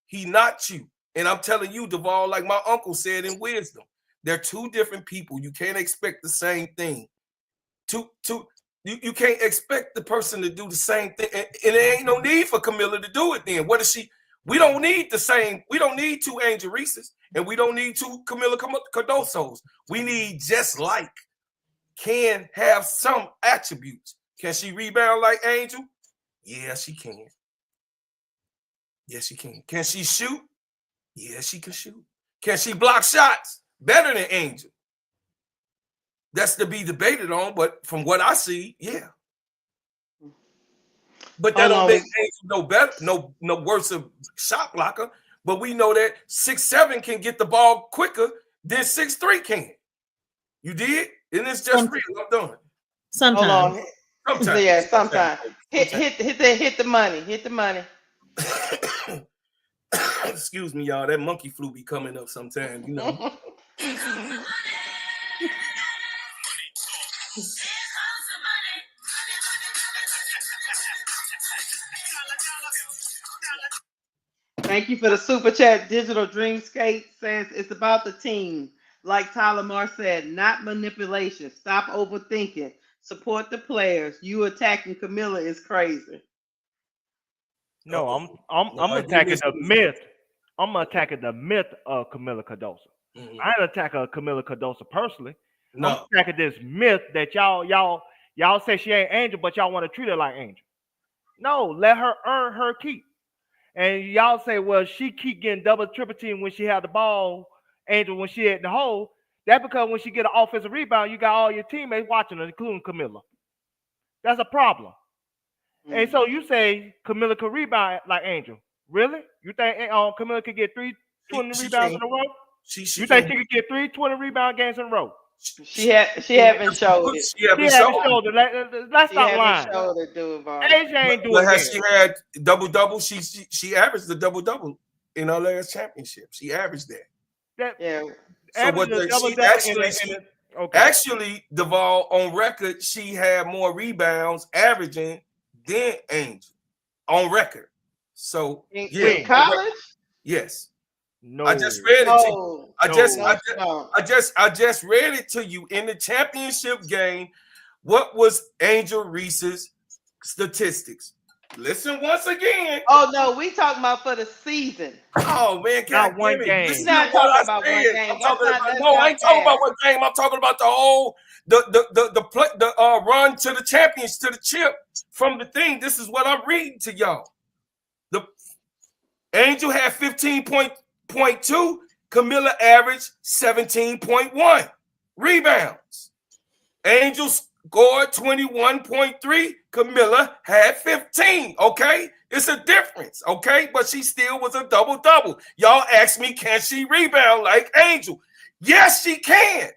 He not you. And I'm telling you, Duval, like my uncle said in wisdom, they're two different people. You can't expect the same thing. You can't expect the person to do the same thing. And there ain't no need for Camilla to do it then. What is she? We don't need the same. We don't need two Angel Reeses. And we don't need two Camilla Cardosos. We need just like. Can have some attributes. Can she rebound like Angel? Yeah, she can. Yes, she can. Can she shoot? Yeah, she can shoot. Can she block shots? Better than Angel. That's to be debated on, but from what I see, yeah. But that don't make Angel no better, no worse of shot blocker. But we know that 6'7" can get the ball quicker than 6'3" can. You did? And it's just real. I'm done. Sometimes. Hold on. Sometimes. Yeah, sometimes. Hit the money. Hit the money. Excuse me, y'all. That monkey flu be coming up sometime, you know. Thank you for the super chat. Digital Dreamscape says it's about the team. Like Tyler Moore said, not manipulation. Stop overthinking. Support the players. You attacking Camilla is crazy. No, I'm attacking the myth. I'm attacking the myth of Camilla Cardoso. Mm-hmm. I ain't attacking Camilla Cardoso personally. No. I'm attacking this myth that y'all say she ain't Angel, but y'all want to treat her like Angel. No, let her earn her keep. And y'all say, well, she keep getting double, triple team when she had the ball, Angel when she had the hole. That because when she get an offensive rebound, you got all your teammates watching her, including Camilla. That's a problem. Mm-hmm. And so you say Camilla could rebound like Angel. Really? You think Camilla could get 3 20 rebounds in a row? You think she could get 3 20 rebound games in a row? She haven't showed it. She haven't showed it. Let's stop lying. Showed it, AJ ain't doing it. But has she had double-double? She averaged the double-double in her last championship. She averaged that. Yeah. So what she actually, Duval, on record, she had more rebounds averaging than Angel on record. So in college? Yes. No. I just read it to you. I just read it to you in the championship game. What was Angel Reese's statistics? Listen once again. Oh no, we talking about for the season. Oh man, not one game. We're not talking about one game. I ain't talking about one game. I'm talking about the whole the run to the champions, to the chip from the thing. This is what I'm reading to y'all. The Angel had 15.2. Camilla averaged 17.1 rebounds. Angel scored 21.3. Camilla had 15. Okay, it's a difference. Okay, but she still was a double-double. Y'all asked me, can she rebound like Angel? Yes, she can.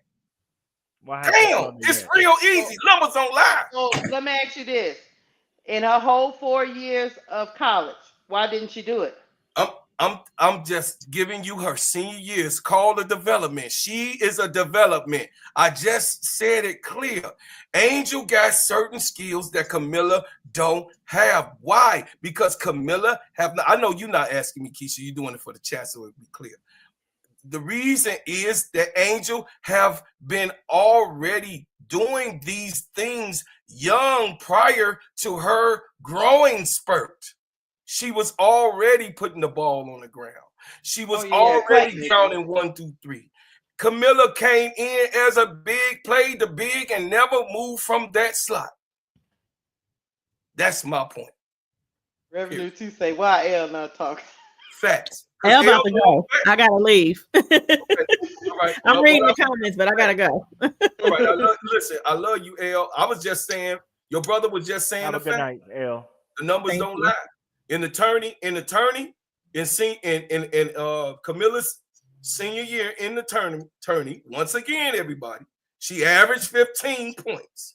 Damn, it's real easy. Numbers don't lie. So let me ask you this: in her whole 4 years of college, why didn't she do it? I'm just giving you her senior years. Call a development. She is a development. I just said it clear. Angel got certain skills that Camilla don't have. Why? Because Camilla I know you're not asking me, Keisha. You're doing it for the chat, so it'll be clear. The reason is that Angel have been already doing these things young prior to her growing spurt. She was already putting the ball on the ground. She was already counting 1, 2, 3. Camilla came in as a big, played the big, and never moved from that slot. That's my point. Revenue 2 say, why L not talking? Facts. L about to go. I gotta leave. Okay. All right. I'm reading the comments, but I gotta go. All right. Listen, I love you, L. I was just saying, your brother was just saying Have a good night, L. The numbers don't lie. In Camilla's senior year in the tourney, once again, everybody, She averaged 15 points.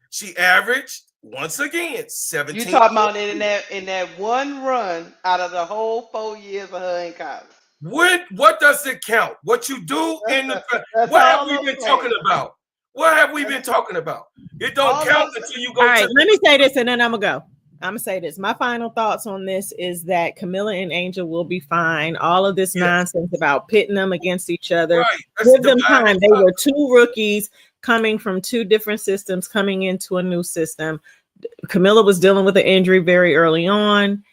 She averaged, once again, 17. You talking about in that one run out of the whole 4 years of her in college. What does it count? What you do in the That's what have all we I'm been saying. talking about? What have we been talking about? It don't All count I'm until you All go right, to let me say this and then I'm gonna go. I'm gonna say this. My final thoughts on this is that Camilla and Angel will be fine. All of this nonsense about pitting them against each other, right. That's give them divide time. and They conquer. were two rookies coming from two different systems, coming into a new system. Camilla was dealing with an injury very early on.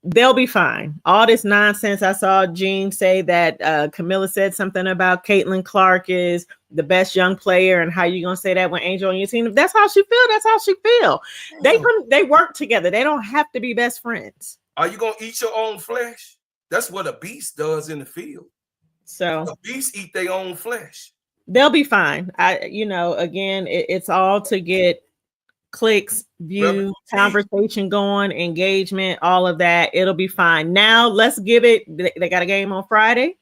They'll be fine. All this nonsense. I saw Jean say that Camilla said something about Caitlin Clark is the best young player, and how you gonna say that when Angel on your team? If that's how she feel, that's how she feel. They work together. They don't have to be best friends. Are you gonna eat your own flesh? That's what a beast does in the field. So A beast eat their own flesh. they'll be fine. Again, it's all to get clicks, views, conversation going, engagement, all of that. It'll be fine. Now let's give it. They got a game on Friday,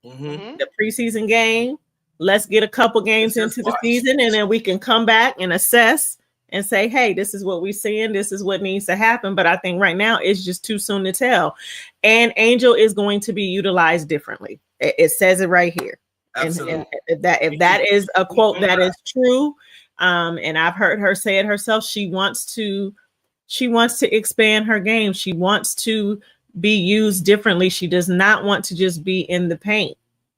the preseason game. Let's get a couple games into the season, and then we can come back and assess and say, hey, this is what we're seeing. This is what needs to happen. But I think right now it's just too soon to tell. And Angel is going to be utilized differently. It says it right here. Absolutely. And if that is a quote that is true, and I've heard her say it herself, she wants to expand her game. She wants to be used differently. She does not want to just be in the paint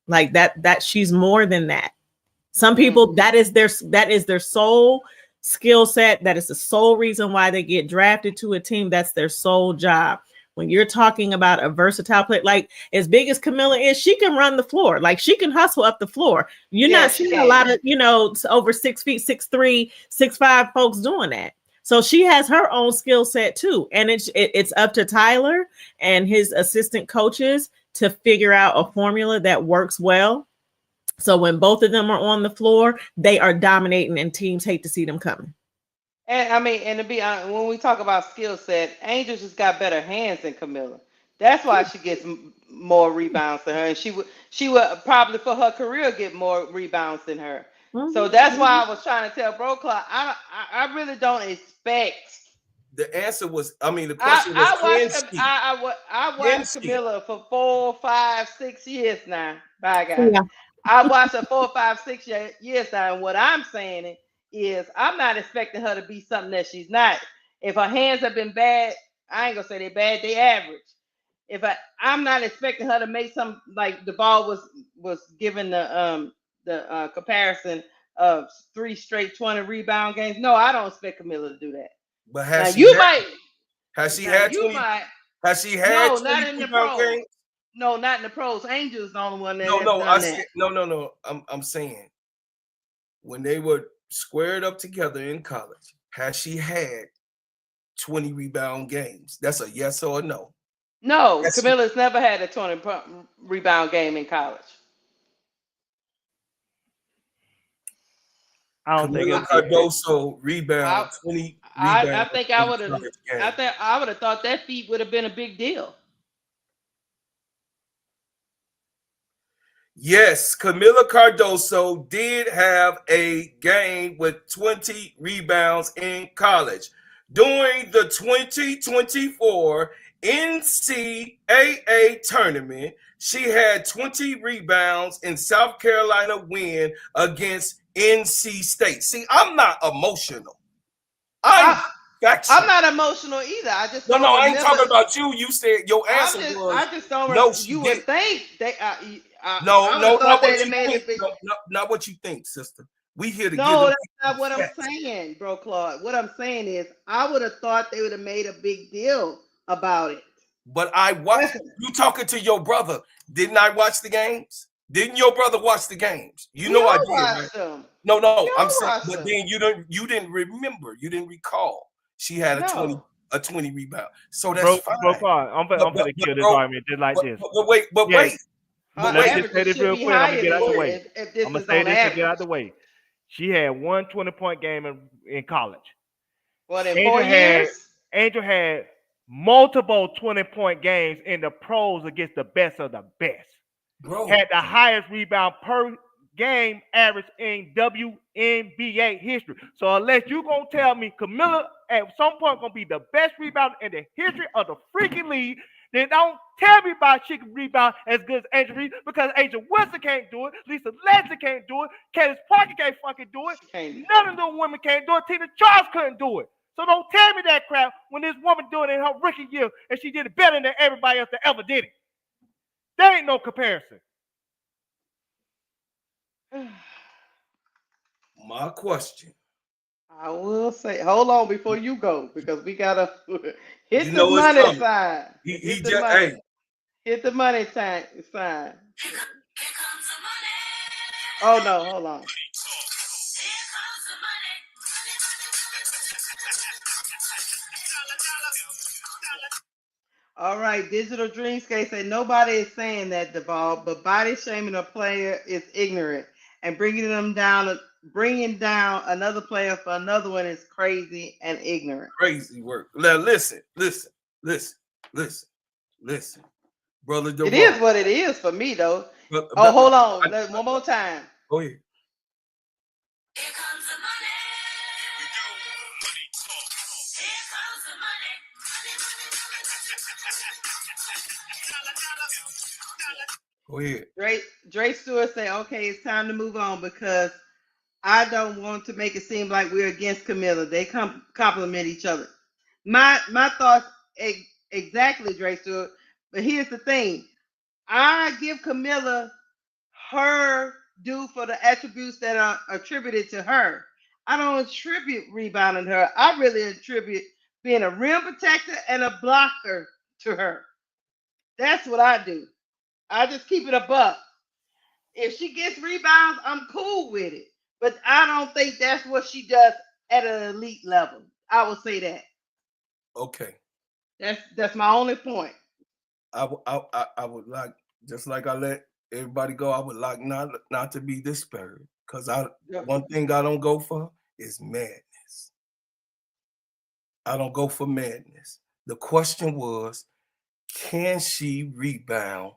like that she's more than that. Some people, that is their sole skill set. That is the sole reason why they get drafted to a team. That's their sole job. When you're talking about a versatile player, like as big as Camilla is, she can run the floor. Like she can hustle up the floor. You're not seeing a lot of, over 6 feet, 6'3", 6'5" folks doing that. So she has her own skill set too. And it's up to Tyler and his assistant coaches to figure out a formula that works well. So when both of them are on the floor, they are dominating and teams hate to see them coming. And I mean, and to be honest, when we talk about skill set, Angel just got better hands than Camilla. That's why she gets more rebounds than her, and she would probably for her career get more rebounds than her. So that's why I was trying to tell Bro Clock, I really don't expect. The answer was, the question was, I watched Camilla for 4, 5, 6 years now. Bye guys. Yeah. I watched her 4, 5, 6 years now, and what I'm saying is I'm not expecting her to be something that she's not. If her hands have been bad, I ain't gonna say they're bad, they average. I'm not expecting her to make some, like the ball was given the comparison of 3 straight 20 rebound games. No, I don't expect Camilla to do that. But has she had 20? Has she had no, 20 not in the pros. Games? No, not in the pros. Angel's the only one that has done that. No. I'm saying when they were squared up together in college, has she had 20 rebound games? That's a yes or a no. No, yes, Camilla's never had a 20 rebound game in college. I don't Camilla think Cardoso rebound 20 rebounds. I think I would have thought that feat would have been a big deal. Yes, Camilla Cardoso did have a game with 20 rebounds in college. During the 2024 NCAA tournament, she had 20 rebounds in South Carolina win against NC State. See, I'm not emotional. I'm not emotional either. I just no. I ain't talking about you. You said your answer was I just don't. No, you would think they. No, not what you think. Not what you think, sister. We here to give. No, that's not what I'm saying, Bro Claude. What I'm saying is, I would have thought they would have made a big deal about it. But I watched. You talking to your brother? Didn't I watch the games? Didn't your brother watch the games? You know I did. Right? Them. No. I'm saying, but then you didn't remember. You didn't recall. She had a 20 rebound. So that's fine. Bro, I'm gonna kill this argument just like this. Wait. Let's just say this real quick. I'm gonna get out the way. I'm gonna say this and get out the way. She had one 20-point game in college. What, in 4 years? Angel had multiple 20-point games in the pros against the best of the best. Bro. Had the highest rebound per game average in WNBA history. So unless you gonna tell me Camilla at some point gonna be the best rebounder in the history of the freaking league, then don't tell me about she can rebound as good as Angel Reese, because Angel Wilson can't do it, Lisa Leslie can't do it, Candace Parker can't fucking do it, none of them women can't do it, Tina Charles couldn't do it. So don't tell me that crap when this woman doing it in her rookie year and she did it better than everybody else that ever did it. There ain't no comparison. My question. I will say, hold on before you go, because we gotta hit You the know it's money coming. sign. He Hit the just money. hey. Hit the money sign. Oh no, hold on. All right, Digital Dreamscape said nobody is saying that, Deval, but body shaming a player is ignorant, and bringing down another player for another one is crazy and ignorant. Crazy work. Now listen, brother Deval. It is what it is for me, though. Hold on, one more time. Go ahead. Here comes the money. Here we go. Money talk. Here comes the money. Go ahead. Dre Stewart say, okay, it's time to move on because I don't want to make it seem like we're against Camilla. They complement each other. My thoughts exactly, Dre Stewart. But here's the thing: I give Camilla her due for the attributes that are attributed to her. I don't attribute rebounding her. I really attribute being a rim protector and a blocker to her. That's what I do. I just keep it a buck. If she gets rebounds, I'm cool with it. But I don't think that's what she does at an elite level. I would say that. Okay. That's my only point. I would like, just like I let everybody go, I would like not to be disparaged. Because one thing I don't go for is madness. I don't go for madness. The question was, can she rebound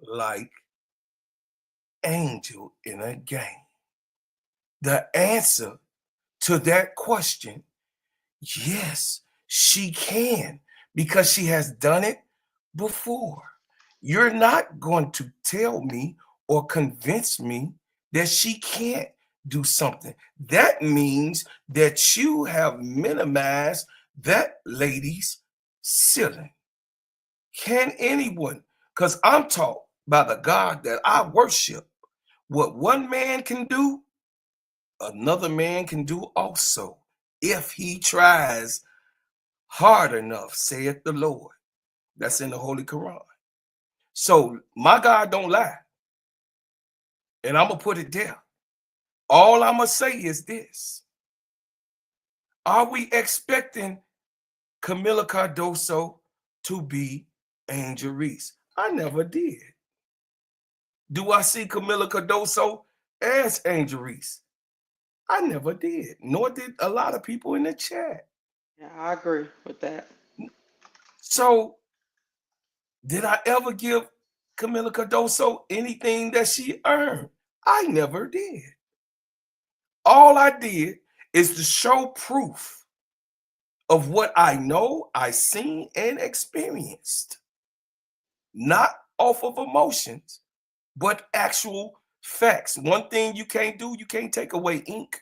like Angel in a game? The answer to that question, yes, she can, because she has done it before. You're not going to tell me or convince me that she can't do something. That means that you have minimized that lady's ceiling. Can anyone, because I'm taught by the God that I worship, what one man can do, another man can do also, if he tries hard enough, saith the Lord. That's in the Holy Quran. So my God don't lie. And I'm going to put it there. All I'm going to say is this. Are we expecting Camila Cardoso to be Angel Reese? I never did. Do I see Camila Cardoso as Angel Reese? I never did, nor did a lot of people in the chat. Yeah, I agree with that. So, did I ever give Camila Cardoso anything that she earned? I never did. All I did is to show proof of what I know, I seen, and experienced. Not off of emotions, but actual facts. One thing you can't do, you can't take away ink.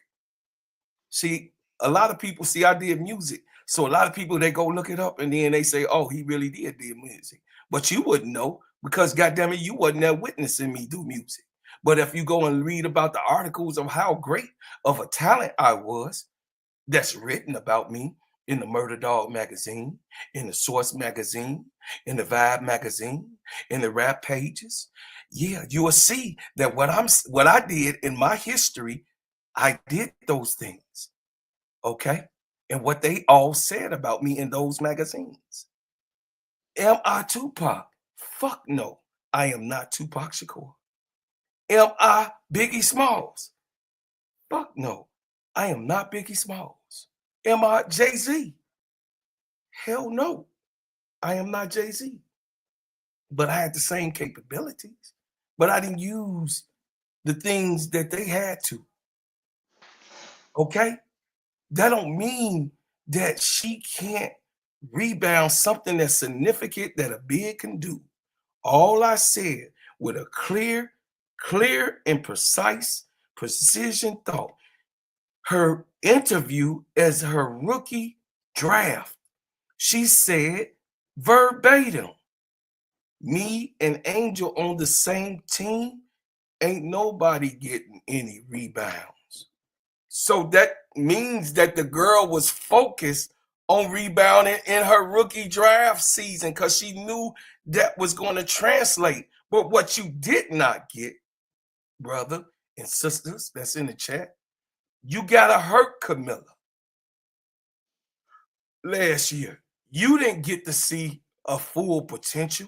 See, a lot of people, I did music. So a lot of people, they go look it up and then they say, oh, he really did music. But you wouldn't know because, goddamn it, you wasn't there witnessing me do music. But if you go and read about the articles of how great of a talent I was, that's written about me in the Murder Dog magazine, in the Source magazine, in the Vibe magazine, in the rap pages, yeah, you will see that what I did in my history, I did those things. Okay? And what they all said about me in those magazines. Am I Tupac? Fuck no. I am not Tupac Shakur. Am I Biggie Smalls? Fuck no. I am not Biggie Smalls. Am I Jay-Z? Hell no. I am not Jay-Z. But I had the same capabilities. But I didn't use the things that they had to. Okay? That don't mean that she can't rebound something that's significant that a big can do. All I said with a clear and precise precision thought. Her interview as her rookie draft, she said verbatim, me and Angel on the same team, ain't nobody getting any rebounds. So that means that the girl was focused on rebounding in her rookie draft season because she knew that was going to translate. But what you did not get, brother and sisters that's in the chat, you got to hurt Camilla last year. You didn't get to see a full potential.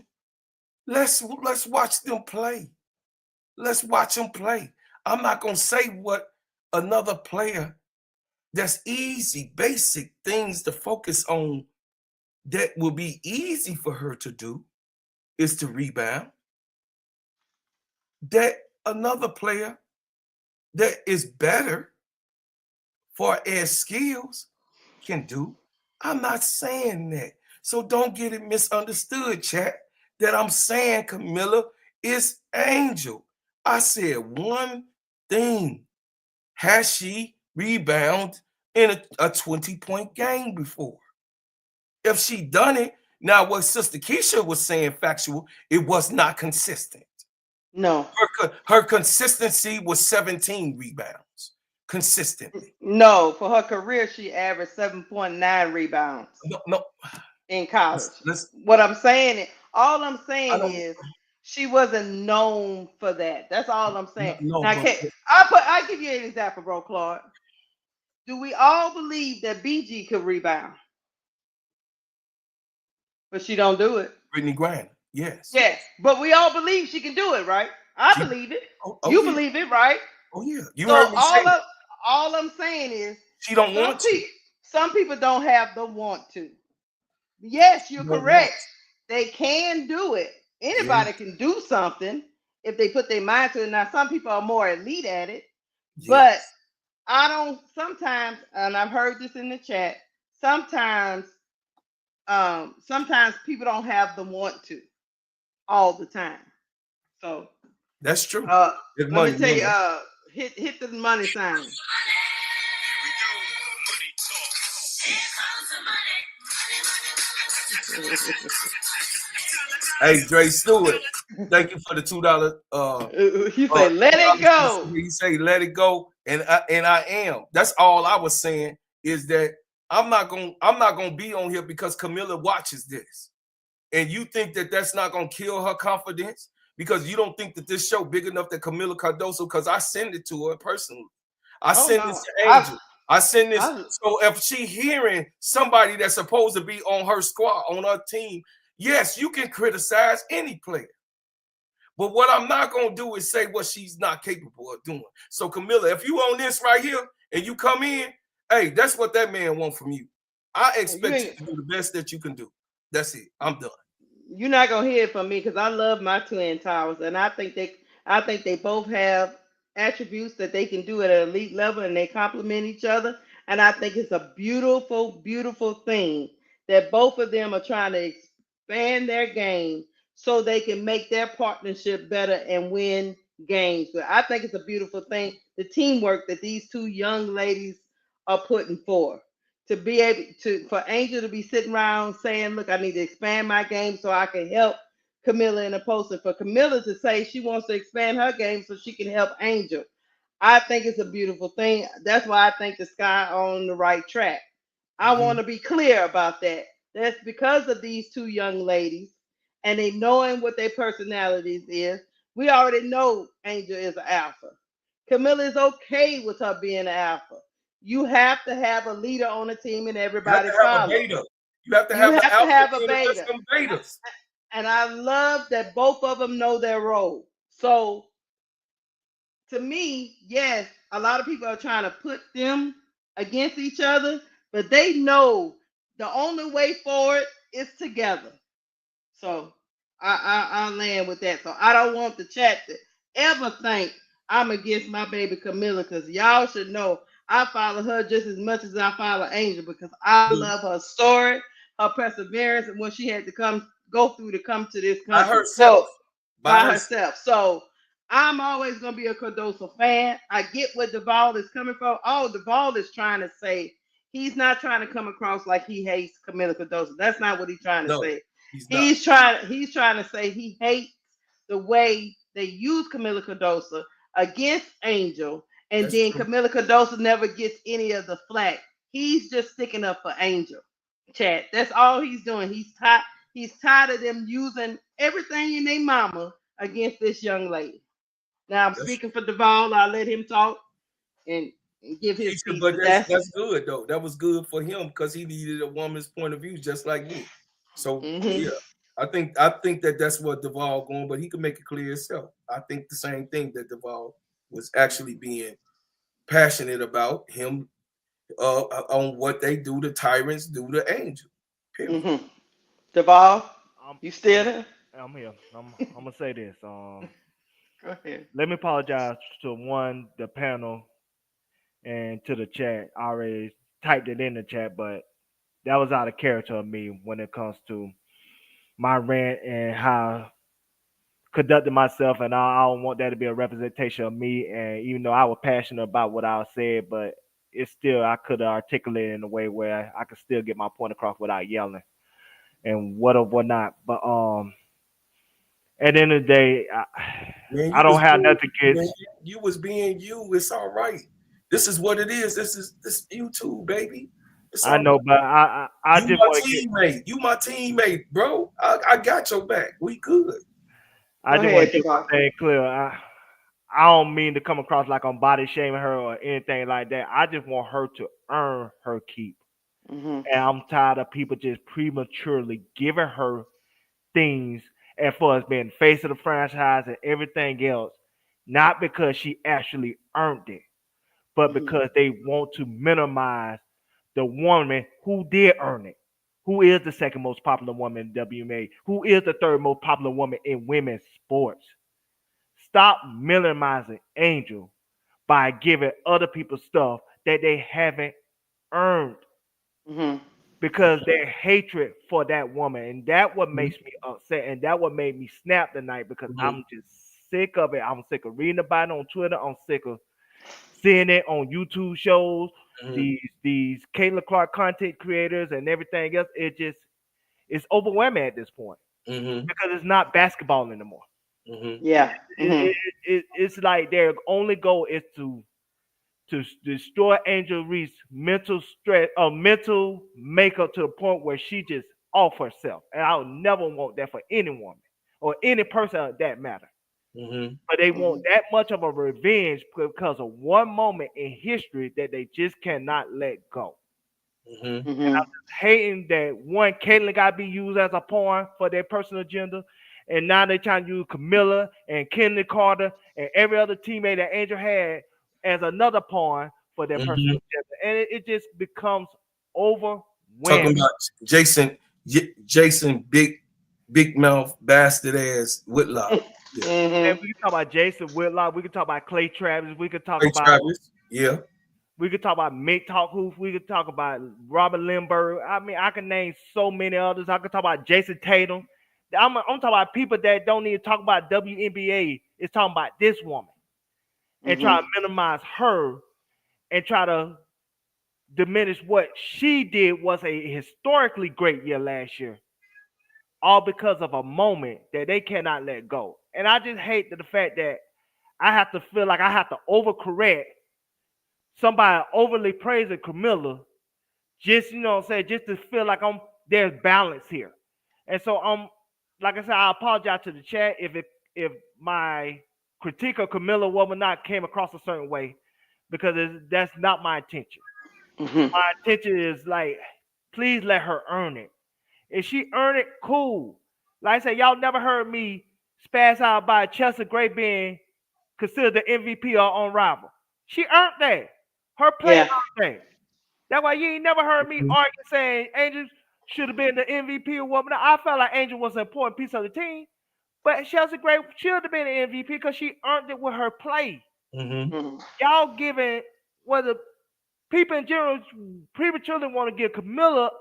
Let's watch them play. Let's watch them play. I'm not going to say what another player that's easy, basic things to focus on that will be easy for her to do is to rebound. That another player that is better for as skills can do. I'm not saying that. So don't get it misunderstood, chat, that I'm saying Camilla is Angel. I said one thing. Has she rebound in a 20-point game before? If she done it, now what Sister Keisha was saying factual, it was not consistent. No. Her consistency was 17 rebounds consistently. No, for her career, she averaged 7.9 rebounds No. in college. Let's What I'm saying, all I'm I saying don't is she wasn't known for that. That's all I'm saying. no, Now, but I give you an example, bro, Claude. Do we all believe that BG could rebound, but she don't do it? Brittany Griner, yes. Yes, but we all believe she can do it, right? I She, believe it. oh You yeah, believe it, right? oh yeah. You So heard me say all I'm saying is she don't some want to. people some people don't have the want to. Yes, She you're don't want correct. They can do it. to. Yeah, Anybody can do something if they put their mind to it. Now, some people are more elite at it, but yes. I don't sometimes, and I've heard this in the chat, sometimes sometimes people don't have the want to all the time. So That's true. uh There's let me money tell you, there. hit the money sign. Here we go. Money talk. Here comes the money. Hey, Dre Stewart, thank you for the $2. He say, let it go. He say, let it go, and I am. That's all I was saying is that I'm not gonna be on here because Camilla watches this, and you think that that's not gonna kill her confidence because you don't think that this show big enough that Camilla Cardoso, because I send it to her personally. I Oh send no, this to Angel. I send this. I So if she hearing somebody that's supposed to be on her squad, on her team, yes, you can criticize any player. But what I'm not going to do is say what she's not capable of doing. So Camilla, if you on this right here and you come in, hey, that's what that man wants from you. I expect you to do the best that you can do. That's it. I'm done. you're not gonna hear it from me because I love my twin towers, and I think they both have attributes that they can do at an elite level, and they complement each other. And I think it's a beautiful, beautiful thing that both of them are trying to expand their game so they can make their partnership better and win games. But I think it's a beautiful thing, the teamwork that these two young ladies are putting forth to be able to for Angel to be sitting around saying, "Look, I need to expand my game so I can help Camilla in the post," and for Camilla to say she wants to expand her game so she can help Angel. I think it's a beautiful thing. That's why I think the sky on the right track. I want to be clear about that. That's because of these two young ladies and they knowing what their personalities is. We already know Angel is an alpha. Camilla is okay with her being an alpha. You have to have a leader on the team and You have everybody to have a follow. beta. You have to You have the have to alpha have a and the rest beta. of them betas. And I love that both of them know their role. So to me, yes, a lot of people are trying to put them against each other, but they know the only way forward is together. So I land with that. So I don't want the chat to ever think I'm against my baby Camilla because y'all should know I follow her just as much as I follow Angel because I love her story, her perseverance, and what she had to go through to come to this By country. herself. So By by herself. herself. So I'm always gonna be a Cardoso fan. I get what Duvall is coming from. Oh, Duvall is trying to say he's not trying to come across like he hates Camila Cardoso. That's not what he's trying to No, say. he's not. He's trying to say he hates the way they use Camila Cardoso against Angel, and That's then true. Camila Cardoso never gets any of the flack. He's just sticking up for Angel. Chat. That's all he's doing. He's tired of them using everything in their mama against this young lady. Now I'm That's speaking for Duval. I'll let him talk and, and give his Keisha, piece. but But that's that's that's good though. That was good for him because he needed a woman's point of view just like me. So hmm yeah, I think that that's what Duvall going, but he can make it clear himself. I think the same thing that Duvall was actually being passionate about him on what they do. The tyrants do the angel. Period. hmm Duval, I'm you I'm still there? I'm here. I'm gonna say this. Go ahead. Let me apologize to one the panel and to the chat. I already typed it in the chat, but that was out of character of me when it comes to my rant and how I conducted myself, and I don't want that to be a representation of me. And even though I was passionate about what I said, but it's still I could articulate it in a way where I could still get my point across without yelling and what or what not. But at the end of the day, Man, I you don't was have being nothing you, man. against. You was being you. It's all right. This is what it is. This YouTube, baby. It's I all know, right. but I You just my want to get. teammate. You my teammate, bro. I got your back. We good. I Go just want ahead, to get Duval. one thing clear. I don't mean to come across like I'm body shaming her or anything like that. I just want her to earn her keep. hmm And I'm tired of people just prematurely giving her things and for us being face of the franchise and everything else, not because she actually earned it, but hmm because they want to minimize the woman who did earn it. Who is the second most popular woman in WMA? Who is the third most popular woman in women's sports? Stop minimizing Angel by giving other people stuff that they haven't earned hmm because their hatred for that woman, and that what Mhm, makes me upset, and that what made me snap tonight because mhm, I'm just sick of it. I'm sick of reading about it on Twitter. I'm sick of seeing it on YouTube shows. mhm, These Caitlin Clark content creators and everything else. It's overwhelming at this point mhm, because it's not basketball anymore. mhm, Yeah. It, it's like their only goal is to destroy Angel Reese mental stress or mental makeup to the point where she just off herself. And I would never want that for any woman or any person of that matter. mhm, But they want hmm that much of a revenge because of one moment in history that they just cannot let go. mhm, And hmm I'm just hating that one Caitlyn got to be used as a pawn for their personal agenda, and now they trying to use Camilla and Kenley Carter and every other teammate that Angel had as another pawn for their personal mhm. agenda, and it just becomes Talking overwhelming. about Jason, Jason, big mouth bastard ass Whitlock. Yeah, hmm And we can talk about Jason Whitlock, we can talk about Clay Travis, Ray Travis. Yeah. we could talk about Mick Talkhoof. We could talk about Robert Lindbergh. I mean, I can name so many others. I could talk about Jason Tatum. I'm talking about people that don't need to talk about WNBA. It's talking about this woman and try hmm to minimize her and try to diminish what she did was a historically great year last year, all because of a moment that they cannot let go. And I just hate the fact that I have to feel like I have to overcorrect somebody overly praising Camilla just you know what I'm saying, just to feel like there's balance here. And so like I said, I apologize to the chat if my critique of Camilla woman not came across a certain way because that's not my intention. hmm My intention is like, please let her earn it. If she earn it, cool. Like I said, y'all never heard me spaz out by Chelsea Gray being considered the MVP or on rival. She earned that. Her play Yeah. earned that. That's why you ain't never heard me Mhm, argue saying Angel should have been the MVP or whatnot. I felt like Angel was an important piece of the team, but Chelsea Gray should have been the MVP because she earned it with her play. Mm-hmm. Mhm. Y'all giving whether people in general prematurely want to give Camilla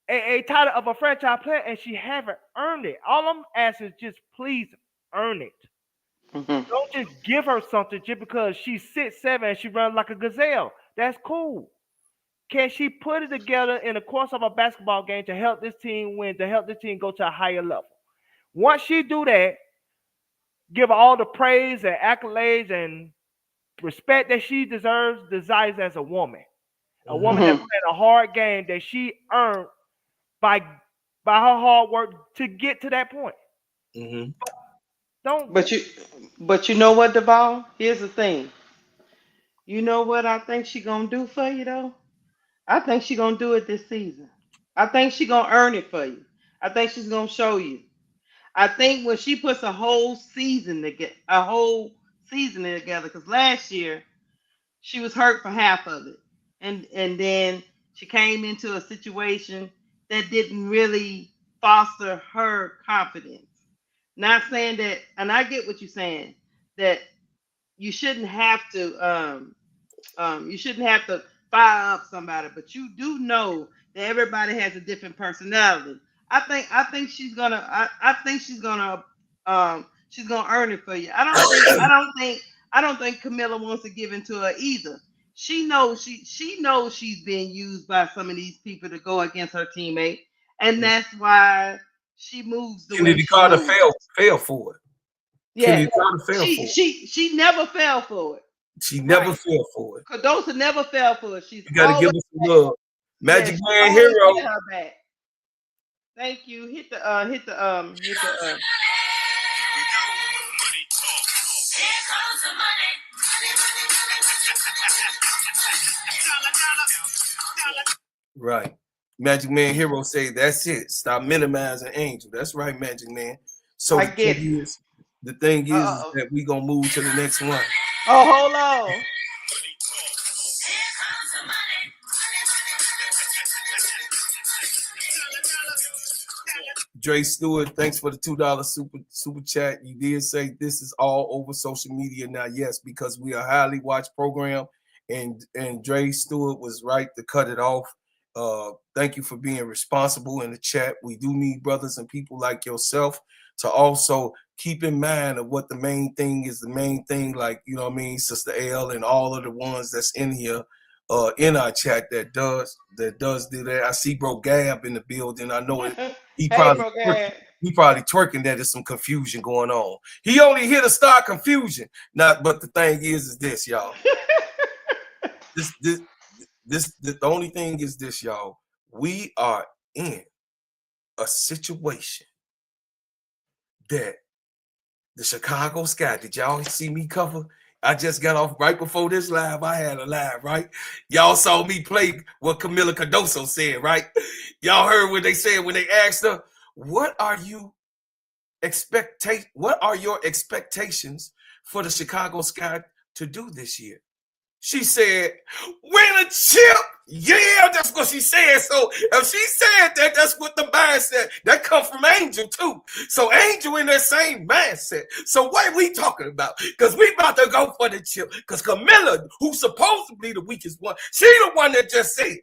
a title of a franchise player, and she haven't earned it. All I'm asking is just please earn it. Mhm. Don't just give her something just because she's 6'7" and she runs like a gazelle. That's cool. Can she put it together in the course of a basketball game to help this team win, to help this team go to a higher level? Once she do that, give her all the praise and accolades and respect that she deserves, desires as a woman that Mhm. played a hard game that she earned by her hard work to get to that point. Mm-hmm. Don't. But you, but you know what, Deval? Here's the thing. You know what I think she gonna do for you though? I think she gonna do it this season. I think she gonna earn it for you. I think she's gonna show you. I think when she puts a whole season together, because last year she was hurt for half of it, and then she came into a situation that didn't really foster her confidence. Not saying that, and I get what you're saying, that you shouldn't have to you shouldn't have to fire up somebody, but you do know that everybody has a different personality. I think she's gonna earn it for you. I don't think Camilla wants to give into her either. She knows she's being used by some of these people to go against her teammate, and that's why she moves the way Kennedy she Carter moves. fell for it. Yeah, Kennedy Carter fell she for it. she she never fell for it. She never Right. fell for it. Cardosa never fell for it. She's You got to give always us some love. yeah, Magic she Man always Hero. had her back. Thank you. Hit the Here we go. Money talk. Here comes the money. Money, money, money, money. Dollar, dollar, dollar. Right. Magic Man Hero say that's it. Stop minimizing Angel. That's right, Magic Man. So I the get thing it. is, the thing is Uh-oh. that we gonna move to the next one. Oh, hold on. Money talk. Here comes the money. Money, money, money, money. Dollar, dollar. Dre Stewart, thanks for the $2 super chat. You did say this is all over social media now. Yes, because we are a highly watched program, and Dre Stewart was right to cut it off. Thank you for being responsible in the chat. We do need brothers and people like yourself to also keep in mind of what the main thing is. The main thing, like you know what I mean, Sister L and all of the ones that's in here. In our chat that does do that. I see bro Gab in the building. I know it. He Hey, probably bro, Gad. he probably twerking that there's some confusion going on. He only here to start confusion. Not, but the thing is this, y'all. This this the only thing is this, y'all. We are in a situation that the Chicago Sky. Did y'all see me cover? I just got off right before this live. I had a live, right? Y'all saw me play what Camila Cardoso said, right? Y'all heard what they said when they asked her, what are your expectations for the Chicago Sky to do this year? She said, win a chip. Yeah, that's what she said. So if she said that, that's what the mindset that come from Angel too. So Angel in that same mindset. So what are we talking about? Because we about to go for the chip. Because Camilla, who's supposed to be the weakest one, she the one that just said,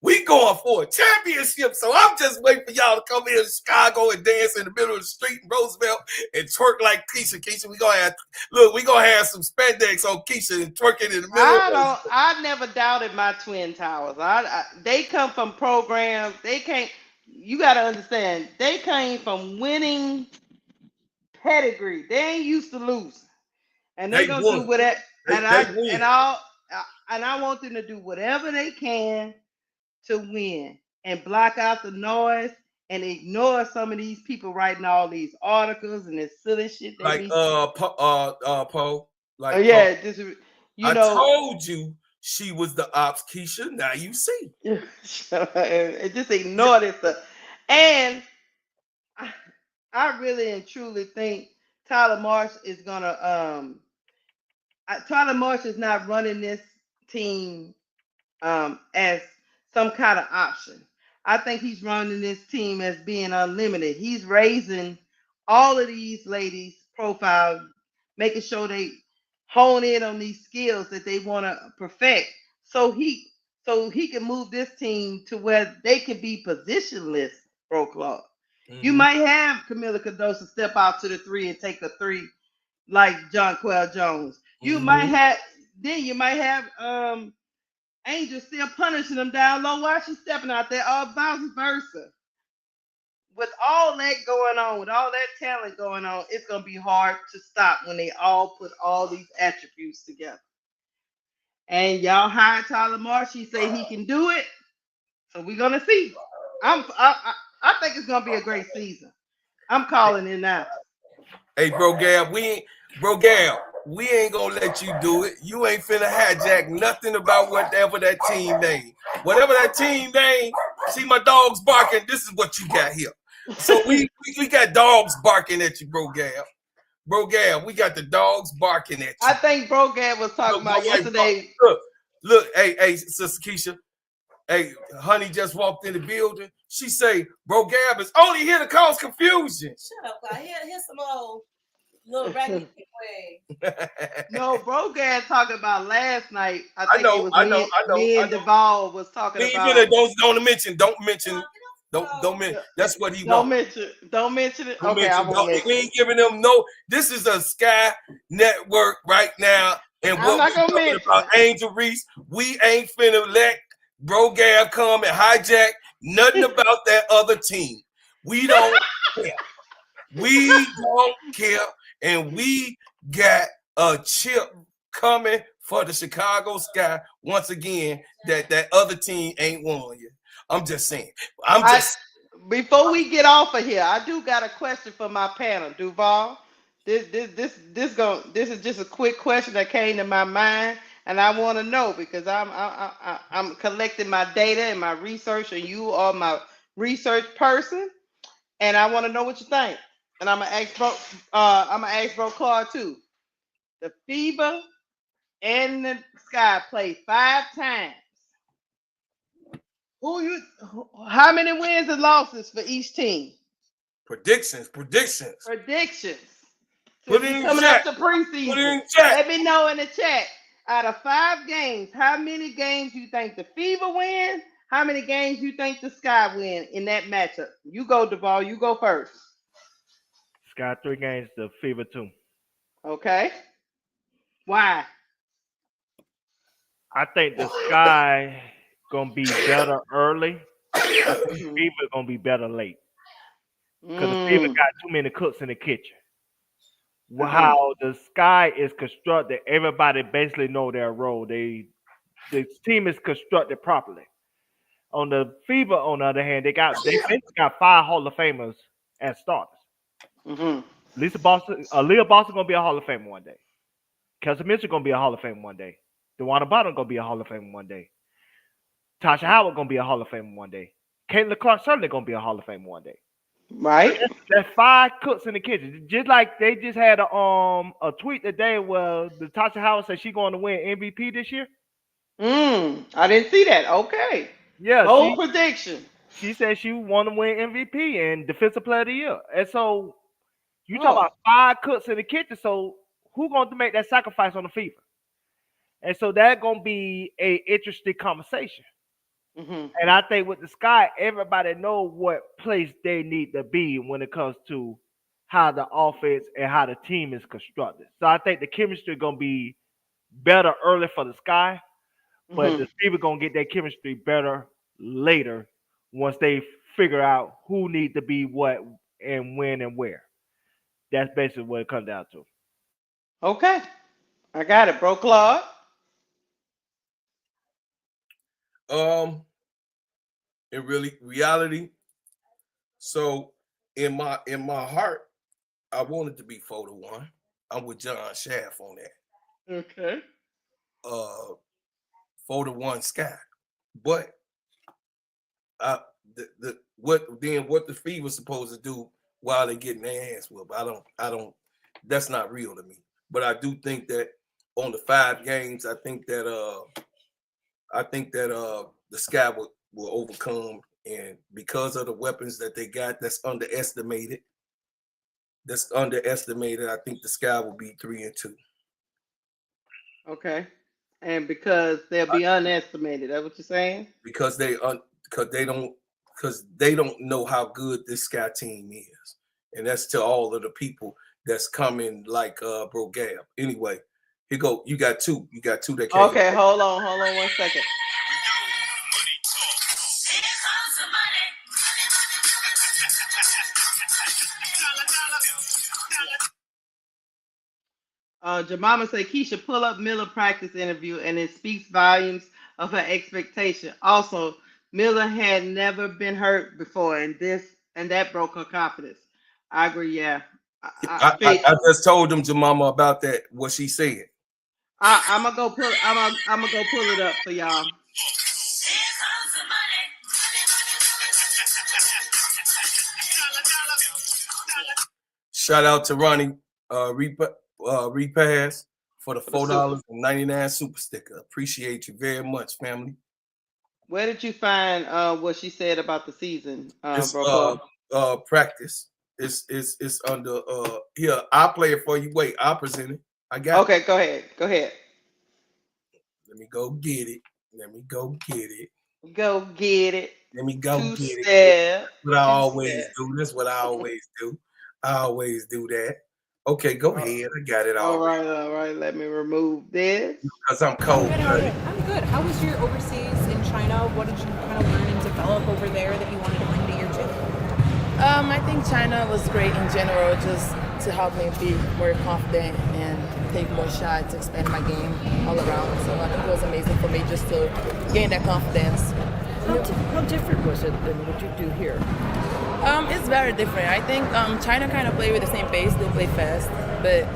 we going for a championship. So I'm just waiting for y'all to come here to Chicago and dance in the middle of the street in Roosevelt and twerk like Keisha. Keisha, we gonna have some spandex on Keisha and twerking in the middle of Roosevelt. I never doubted my twin towers. They come from programs. They can't. You got to understand. They came from winning pedigree. They ain't used to losing, and they They gonna do won. whatever. And They I and win. I and I want them to do whatever they can to win and block out the noise and ignore some of these people writing all these articles and this silly shit they Like be. Poe. Oh Like Poe. yeah, just you I know, told you she was the ops, Keisha. Now you see. and just ignore this stuff. And I, I really and truly think Tyler Marsh is gonna. Tyler Marsh is not running this team as some kind of option. I think he's running this team as being unlimited. He's raising all of these ladies' profile, making sure hone in on these skills that they want to perfect, so he can move this team to where they can be positionless. Bro, Claude. You Mm-hmm. might have Camila Cadosa step out to the three and take a three like John Quell Jones. You might Mm-hmm. have then you might have Angel still punishing them down low while she's stepping out there, or vice versa. With all that going on, with all that talent going on, it's gonna be hard to stop when they all put all these attributes together. And y'all hired Tyler Marsh. He say he can do it, so we're gonna see. I think it's gonna be a great season. I'm calling it now. Hey, we ain't gonna let you do it. You ain't finna hijack nothing about whatever that team name. Whatever that team name, see my dogs barking, this is what you got here. So we got dogs barking at you, Bro Gab, we got the dogs barking at you. I think Brogad was talking about yesterday. Look, hey, Sister Keisha. Hey, honey just walked in the building. She say, Bro Gab is only here to cause confusion. Shut up, guy. Here's some old little raggedy way. No, Brogad talking about last night. I think it was me and Duvall was talking about. Don't mention. That's what he Don't wants. mention. Don't mention it. Don't Okay, mention, I won't mention. we ain't giving them no. This is a Sky Network right now, and I'm not gonna talking mention about Angel Reese. We ain't finna let Bro Gab come and hijack nothing about that other team. We don't care. We don't care, and we got a chip coming for the Chicago Sky once again that other team ain't won yet. I'm just saying. Before we get off of here, I do got a question for my panel, Duval. This is just a quick question that came to my mind, and I want to know because I'm collecting my data and my research, and you are my research person, and I want to know what you think. And I'm gonna ask Bro Claude too. The Fever and the Sky played 5 times. How many wins and losses for each team? Predictions. Predictions. Put Since it we in coming chat. up to preseason, Put it in chat. let me know in the chat. Out of 5 games, how many games you think the Fever win? How many games you think the Sky win in that matchup? You go, Duval. You go first. Sky 3 games, the Fever 2. Okay. Why? I think the Sky gonna be better early. I think Fever gonna be better late. Because the Fever got too many cooks in the kitchen. How the Sky is constructed, everybody basically know their role. The team is constructed properly. On the Fever, on the other hand, they basically got 5 Hall of Famers as starters. Lisa Boston, Aaliyah Boston gonna be a Hall of Famer one day. Kelsey Mitchell gonna be a Hall of Famer one day. DeWanna Bottom gonna be a Hall of Famer one day. Tasha Howard gonna be a Hall of Famer one day. Caitlin Clark certainly gonna be a Hall of Famer one day. Right. There's 5 cooks in the kitchen. Just like they just had a tweet today where the Tasha Howard said she's going to win MVP this year. I didn't see that. Okay. Yeah, Bold prediction. she said she want to win MVP and Defensive Player of the Year. And so you talk about 5 cooks in the kitchen. So who going to make that sacrifice on the Fever? And so that's going to be a interesting conversation. And I think with the Sky, everybody know what place they need to be when it comes to how the offense and how the team is constructed. So I think the chemistry going to be better early for the Sky, but the Fever going to get their chemistry better later once they figure out who need to be what and when and where. That's basically what it comes down to. Okay. I got it, Bro Claude. In reality, so in my heart, I wanted to be 4-1. I'm with John Shaft on that. Okay. 4-1 Sky, but what the Fever supposed to do while they getting their hands whooped? I don't. That's not real to me. But I do think that on the 5 games, I think that the Sky will overcome, and because of the weapons that they got, that's underestimated. I think the Sky will be 3-2. Okay. And because they'll be unestimated. That what you're saying? because they don't know how good this Sky team is, and that's to all of the people that's coming like Bro Gab. Anyway, here go. You got two. You got two that came. Okay, hold on 1 second. Money talk. Here comes the money. Money, money, money, money. Jemima said Keisha pull up Miller practice interview and it speaks volumes of her expectation. Also, Miller had never been hurt before, and that broke her confidence. I agree. Yeah, I think I just told them Jemima about that. What she said. I'm gonna go pull. I'm gonna go pull it up for y'all. Here comes the money. Money, money, money. Shout out to Ronnie Repass for the For the soup. $4.99 super sticker. Appreciate you very much, family. Where did you find what she said about the season, It's bro? Paul? practice. It's under here. I'll play it for you. Wait, I'll present it. I got it. Okay, go ahead. Go ahead. Let me go get it. Let me go get it. Go get it. Let me go Two get it. step. What I Two always step. do. That's what I always do. I always do that. Okay, go ahead. I got it All already. right, all right. Let me remove this. Because I'm cold. Good, how are you? I'm good. How was your overseas in China? What did you kind of learn and develop over there that you wanted to bring to year two? I think China was great in general, just to help me be more confident and take more shots, expand my game all around. So I think it was amazing for me just to gain that confidence. How different was it than what you do here? It's very different. I think China kind of play with the same pace, they play fast, but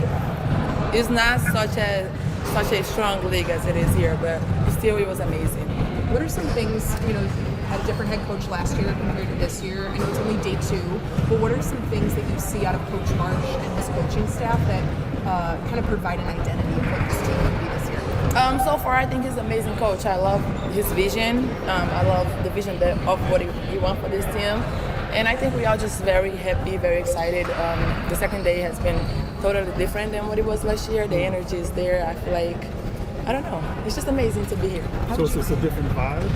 it's not such a strong league as it is here. But still, it was amazing. What are some things, you had a different head coach last year compared to this year? I know it's only day two, but what are some things that you see out of Coach Marsh and his coaching staff that kind of provide an identity of what this team can be this year? So far, I think he's an amazing coach. I love his vision. I love the vision of what he wants for this team. And I think we are just very happy, very excited. The second day has been totally different than what it was last year. The energy is there. I feel like, I don't know, it's just amazing to be here. So it's a different vibe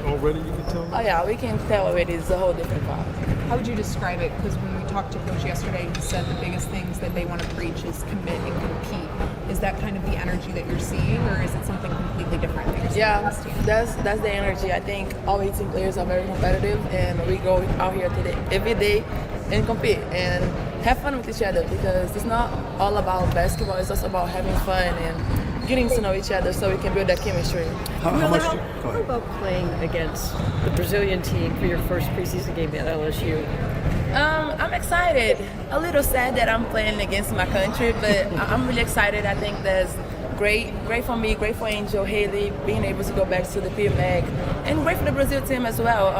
already, you can tell? Oh yeah, we can tell already it's a whole different vibe. How would you describe it? Because when we talked to Coach yesterday, he said the biggest things that they want to preach is commit and compete. Is that kind of the energy that you're seeing, or is it something completely different that you're seeing Yeah, on this team? that's the energy. I think all 18 players are very competitive, and we go out here today every day and compete and have fun with each other, because it's not all about basketball. It's also about having fun and getting to know each other so we can build that chemistry. How about playing against the Brazilian team for your first preseason game at LSU? I'm excited. A little sad that I'm playing against my country, but I'm really excited. I think that's great for me, great for Angel, Haley, being able to go back to the PMAC, and great for the Brazil team as well,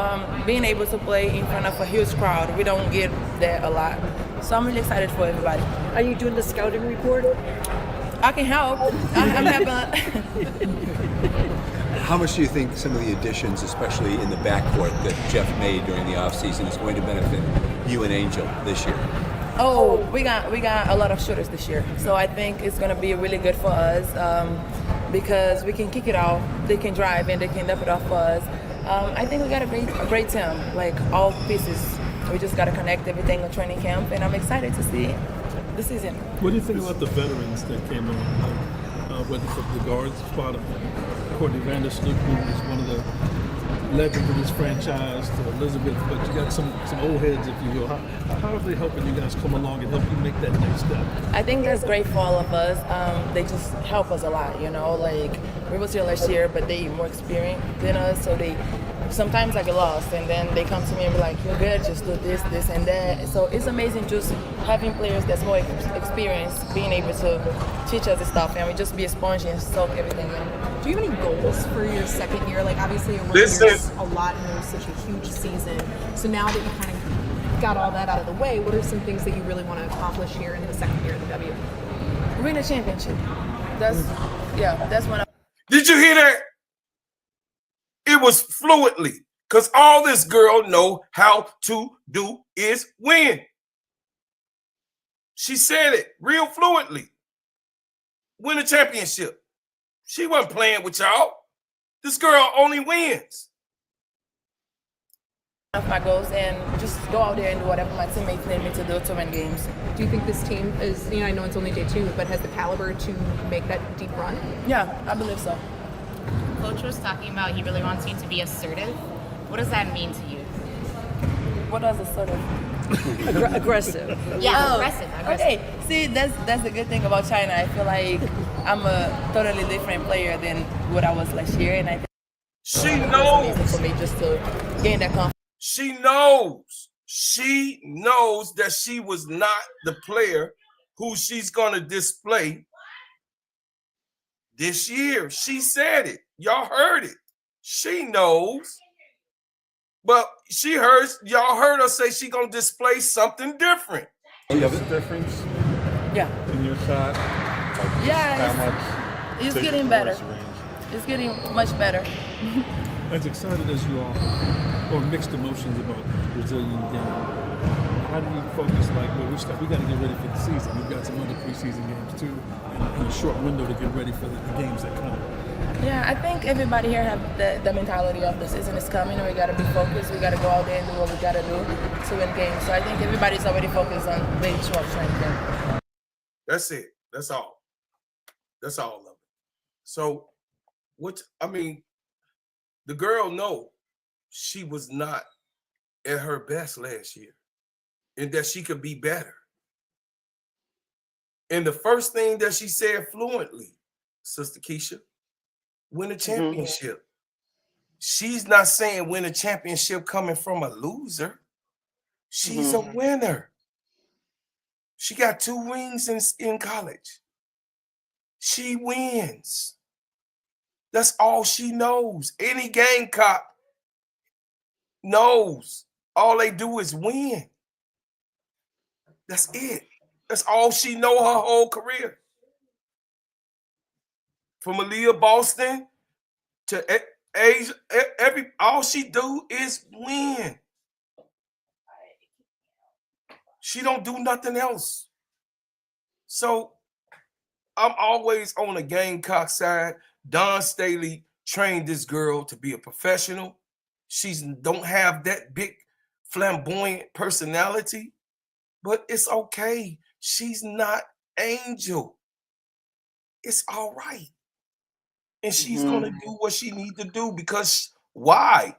being able to play in front of a huge crowd. We don't get that a lot. So I'm really excited for everybody. Are you doing the scouting report? I can help. I'm having How much do you think some of the additions, especially in the backcourt, that Jeff made during the offseason is going to benefit you and Angel this year? Oh, we got a lot of shooters this year, so I think it's gonna be really good for us because we can kick it out, they can drive, and they can dump it off for us. I think we got a great team, like all pieces. We just gotta connect everything on training camp, and I'm excited to see the season. What do you think about the veterans that came on? Whether from the guard spot of Courtney Vandersloot, who is one of the legends of this franchise, to Elizabeth, but you got some old heads, if you will. How are they helping you guys come along and help you make that next step? I think that's great for all of us. They just help us a lot, like we was here last year, but they more experienced than us, so they sometimes I get lost, and then they come to me and be like, "You're good, just do this, this, and that." So it's amazing just having players that's more experienced, being able to teach us the stuff, and we just be a sponge and soak everything in. Do you have any goals for your second year? Like, obviously, your Listen. year's a lot and it was such a huge season. So now that you kind of got all that out of the way, what are some things that you really want to accomplish here in the second year of the W? Win a championship. That's one of. Did you hear that? It was fluently, because all this girl know how to do is win. She said it real fluently. Win a championship. She wasn't playing with y'all. This girl only wins. Of my goals and just go out there and do whatever my teammates need me to do to win games. Do you think this team is, I know it's only day 2, but has the caliber to make that deep run? Yeah, I believe so. Coach was talking about he really wants you to be assertive. What does that mean to you? What does assertive? Aggressive. Yeah, aggressive. Okay, see, that's the good thing about China. I feel like I'm a totally different player than what I was last year, and I think she knows. It's amazing for me just to gain that confidence. She knows. She knows that she was not the player who she's going to display this year. She said it. Y'all heard it. She knows. But y'all heard her say she going to display something different. What's the difference Yeah. in your shot? Yeah, it's getting better. It's getting much better. As excited as you are, or mixed emotions about the Brazilian game, how do you focus we got to get ready for the season? We've got some other preseason games too, and a short window to get ready for the games that come. Yeah, I think everybody here have the mentality of the season is coming and we got to be focused. We got to go out there and do what we got to do to win games. So I think everybody's already focused on being short training camp. That's it. That's all. That's all of it. So, the girl know she was not at her best last year and that she could be better. And the first thing that she said fluently, Sister Keisha, win a championship. Mm-hmm. She's not saying win a championship coming from a loser. She's a winner. She got 2 rings in college. She wins. That's all she knows. Any Gamecock knows all they do is win. That's it. That's all she know her whole career. From Aaliyah Boston to Asia, all she do is win. She don't do nothing else. So I'm always on the Gamecock side. Don Staley trained this girl to be a professional. She don't have that big flamboyant personality, but it's okay. She's not Angel. It's all right. And she's going to do what she needs to do because why?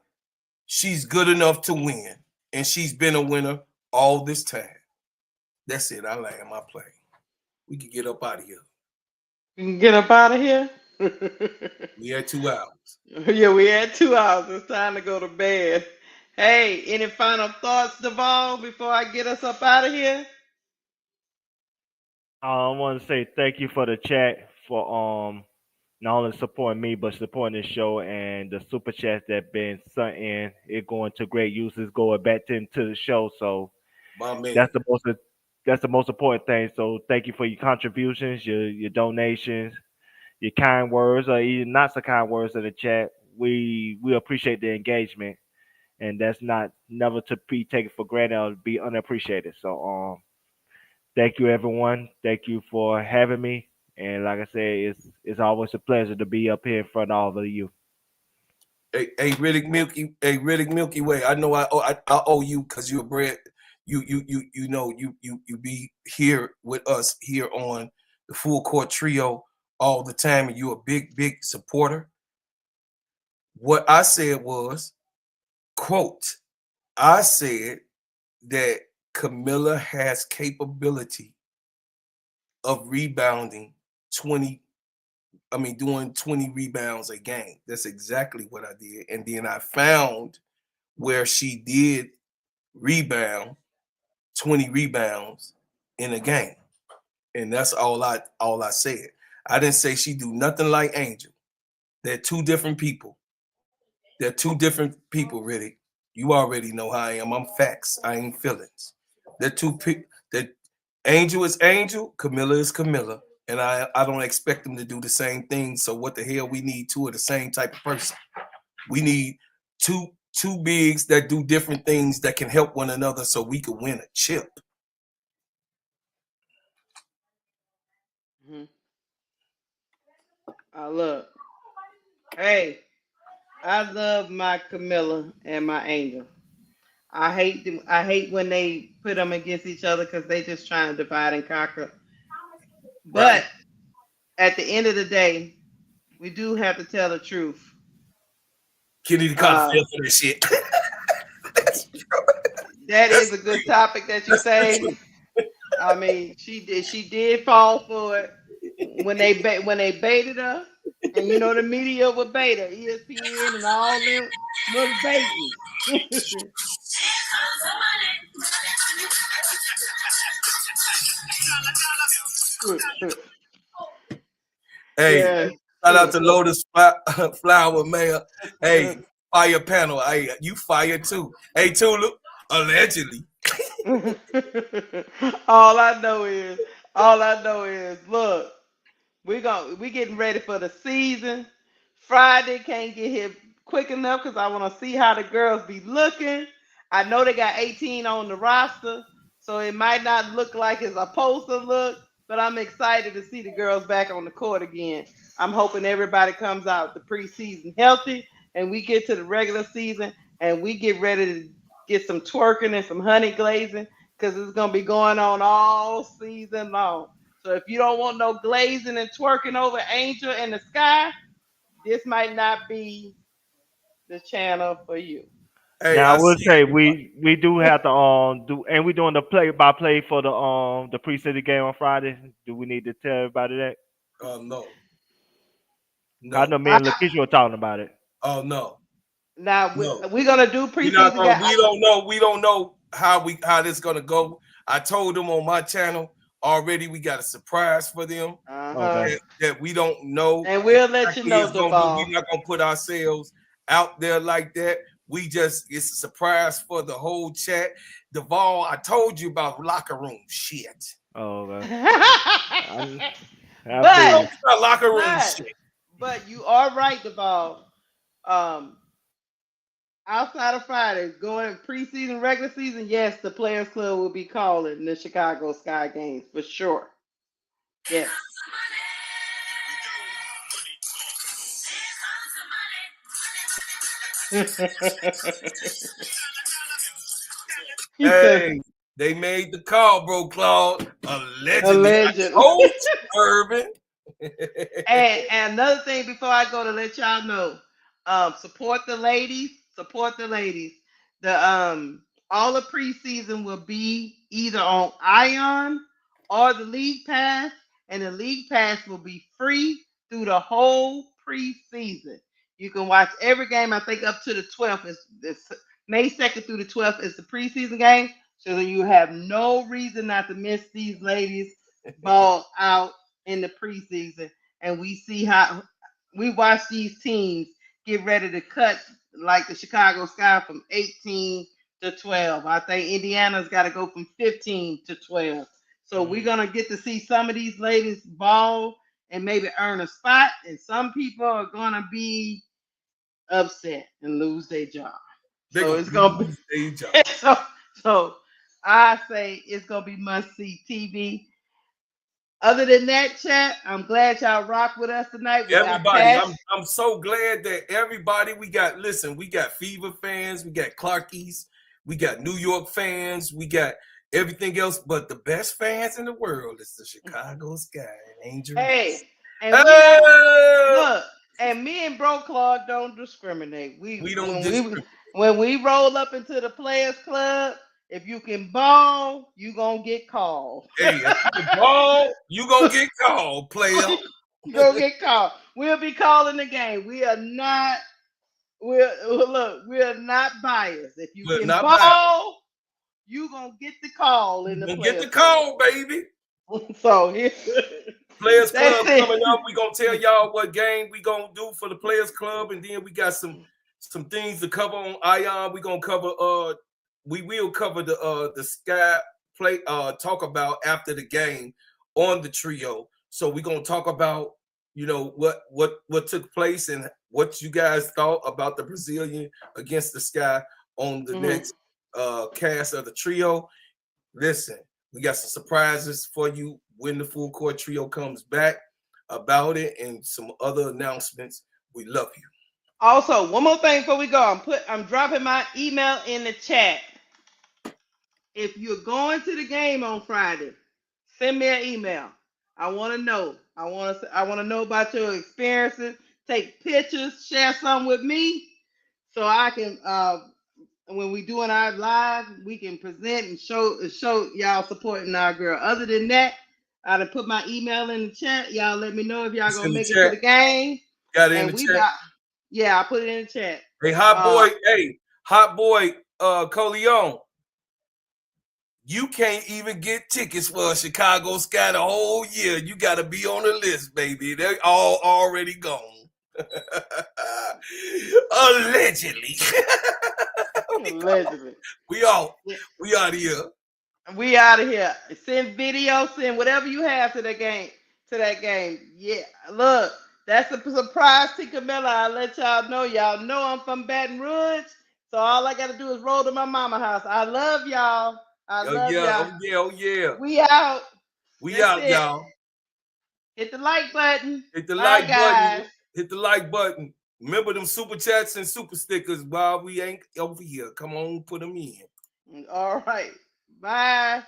She's good enough to win. And she's been a winner all this time. That's it. I land my plane. We can get up out of here. We can get up out of here? We had 2 hours. Yeah, we had 2 hours. It's time to go to bed. Hey, any final thoughts, Devon, before I get us up out of here? I want to say thank you for the chat for not only supporting me but supporting the show and the super chats that been sent in. It going to great uses, going back into the show. So that's the most important thing. So thank you for your contributions, your donations, your kind words, or even not so kind words in the chat. We appreciate the engagement, and that's never to be taken for granted or be unappreciated. So thank you, everyone. Thank you for having me. And like I said, it's always a pleasure to be up here in front of all of you. Hey, Riddick Milky Way. I know I owe you because you're bred. You be here with us here on the Full Court Trio all the time, and you're a big supporter. What I said was, quote, I said that Camilla has capability of rebounding doing 20 rebounds a game. That's exactly what I did. And then I found where she did rebound 20 rebounds in a game. And that's all I said. I didn't say she do nothing like Angel. They're 2 different people. They're 2 different people, really. You already know how I am. I'm facts. I ain't feelings. They're 2 people. Angel is Angel, Camilla is Camilla. And I don't expect them to do the same thing. So what the hell we need 2 of the same type of person? We need two bigs that do different things that can help one another so we can win a chip. Look, hey, I love my Camilla and my Angel. I hate when they put them against each other because they just trying to divide and conquer. Right. But at the end of the day, we do have to tell the truth. Kenny caught a Uh, feel for this shit. that That's is the a good truth. topic that you That's the truth. say. I mean, she did fall for it when they baited her, and you know the media was bait her, ESPN and all them was baiting. Hey, Yeah. shout out to Lotus Flower Mayor. Hey, fire panel. Hey, you fire too. Hey, Tulu, allegedly. all I know is, look. We getting ready for the season. Friday can't get here quick enough because I want to see how the girls be looking. I know they got 18 on the roster, so it might not look like it's supposed to look, but I'm excited to see the girls back on the court again. I'm hoping everybody comes out the preseason healthy and we get to the regular season and we get ready to get some twerking and some honey glazing because it's gonna be going on all season long. So if you don't want no glazing and twerking over Angel in the sky, this might not be the channel for you. Hey, Now I I will see say everybody. we do have to do, and we doing the play by play for the preseason game on Friday. Do we need to tell everybody that? Oh no, I know no. me and Lakeisha were talking about it. Oh no, Now no. we're gonna do We not preseason gonna. guy. We don't know. We don't know how this gonna go. I told them on my channel already. We got a surprise for them Uh-huh. Okay. that we don't know And we'll let you exactly know, it's gonna be. Duval. We're not gonna put ourselves out there like that. We just it's a surprise for the whole chat. Duvall, I told you about locker room shit. Oh, okay. I I but told feel you about locker room but shit. but you are right, Duval. Um, outside of Friday, going preseason, regular season, yes, the Players Club will be calling the Chicago Sky games for sure. Yes. He said, Hey, they made the call, bro, Claude. Allegedly, I allegedly. told you, Irvin. And another thing before I go to let y'all know, support the ladies. Support the ladies. The all the preseason will be either on Ion or the League Pass, and the League Pass will be free through the whole preseason. You can watch every game. I think up to the 12th is May 2nd through the 12th is the preseason game. So that you have no reason not to miss these ladies ball out in the preseason, and we see how we watch these teams get ready to cut like the Chicago Sky from 18 to 12. I think Indiana's got to go from 15 to 12. So we're gonna get to see some of these ladies ball and maybe earn a spot, and some people are gonna be upset and lose their job. They're So gonna it's gonna lose their job. be so I say it's gonna be must see TV. Other than that, chat, I'm glad y'all rock with us tonight. We got Everybody, Cash. I'm so glad that everybody we got. Listen, we got Fever fans, we got Clarkies, we got New York fans, we got everything else, but the best fans in the world is the Chicago Sky and Angel Reese. Hey, and we not Oh, look, and me and Bro Claude don't discriminate. we don't discriminate. When we roll up into the Players Club, if you can ball, you gonna get called. Hey, if you can ball, you gonna get called, player. You gonna get called. We'll be calling the game. We are not. We are not biased. If you But can not bad. ball, you gonna get the call in You the gonna get the Players Club. call, baby. So here, Players that's Club coming up. it. We gonna tell y'all what game we gonna do for the Players Club, and then we got some things to cover on Ion. We gonna cover we will cover the Sky play talk about after the game on the trio. So we gonna talk about what took place and what you guys thought about the Brazilian against the Sky on the next cast of the trio. Listen, we got some surprises for you when the full court trio comes back. about it and some other announcements. We love you. Also, one more thing before we go. I'm dropping my email in the chat. If you're going to the game on Friday, send me an email. I want to know. I want to know about your experiences. Take pictures, share some with me, so I can. When we doing our live, we can present and show y'all supporting our girl. Other than that, I done put my email in the chat. Y'all let me know if y'all It's gonna in the make it to chat. the game. Got it in And the we chat. got, yeah, I put it in the chat. Hey, hot boy, Coleon. You can't even get tickets for a Chicago Sky the whole year. You got to be on the list, baby. They're all already gone. Allegedly. Allegedly. We out. Yeah. We out of here. We out of here. Send video, send whatever you have to that game. Yeah. Look, that's a surprise Tinkermiller. I'll let y'all know. Y'all know I'm from Baton Rouge. So all I gotta do is roll to my mama house. I love y'all. I love y'all. Oh yeah. We out. We That's out, it. y'all. Hit the like button. Hit the Bye, like guys. button. Hit the like button. Remember them super chats and super stickers while we ain't over here. Come on, put them in. All right. Bye.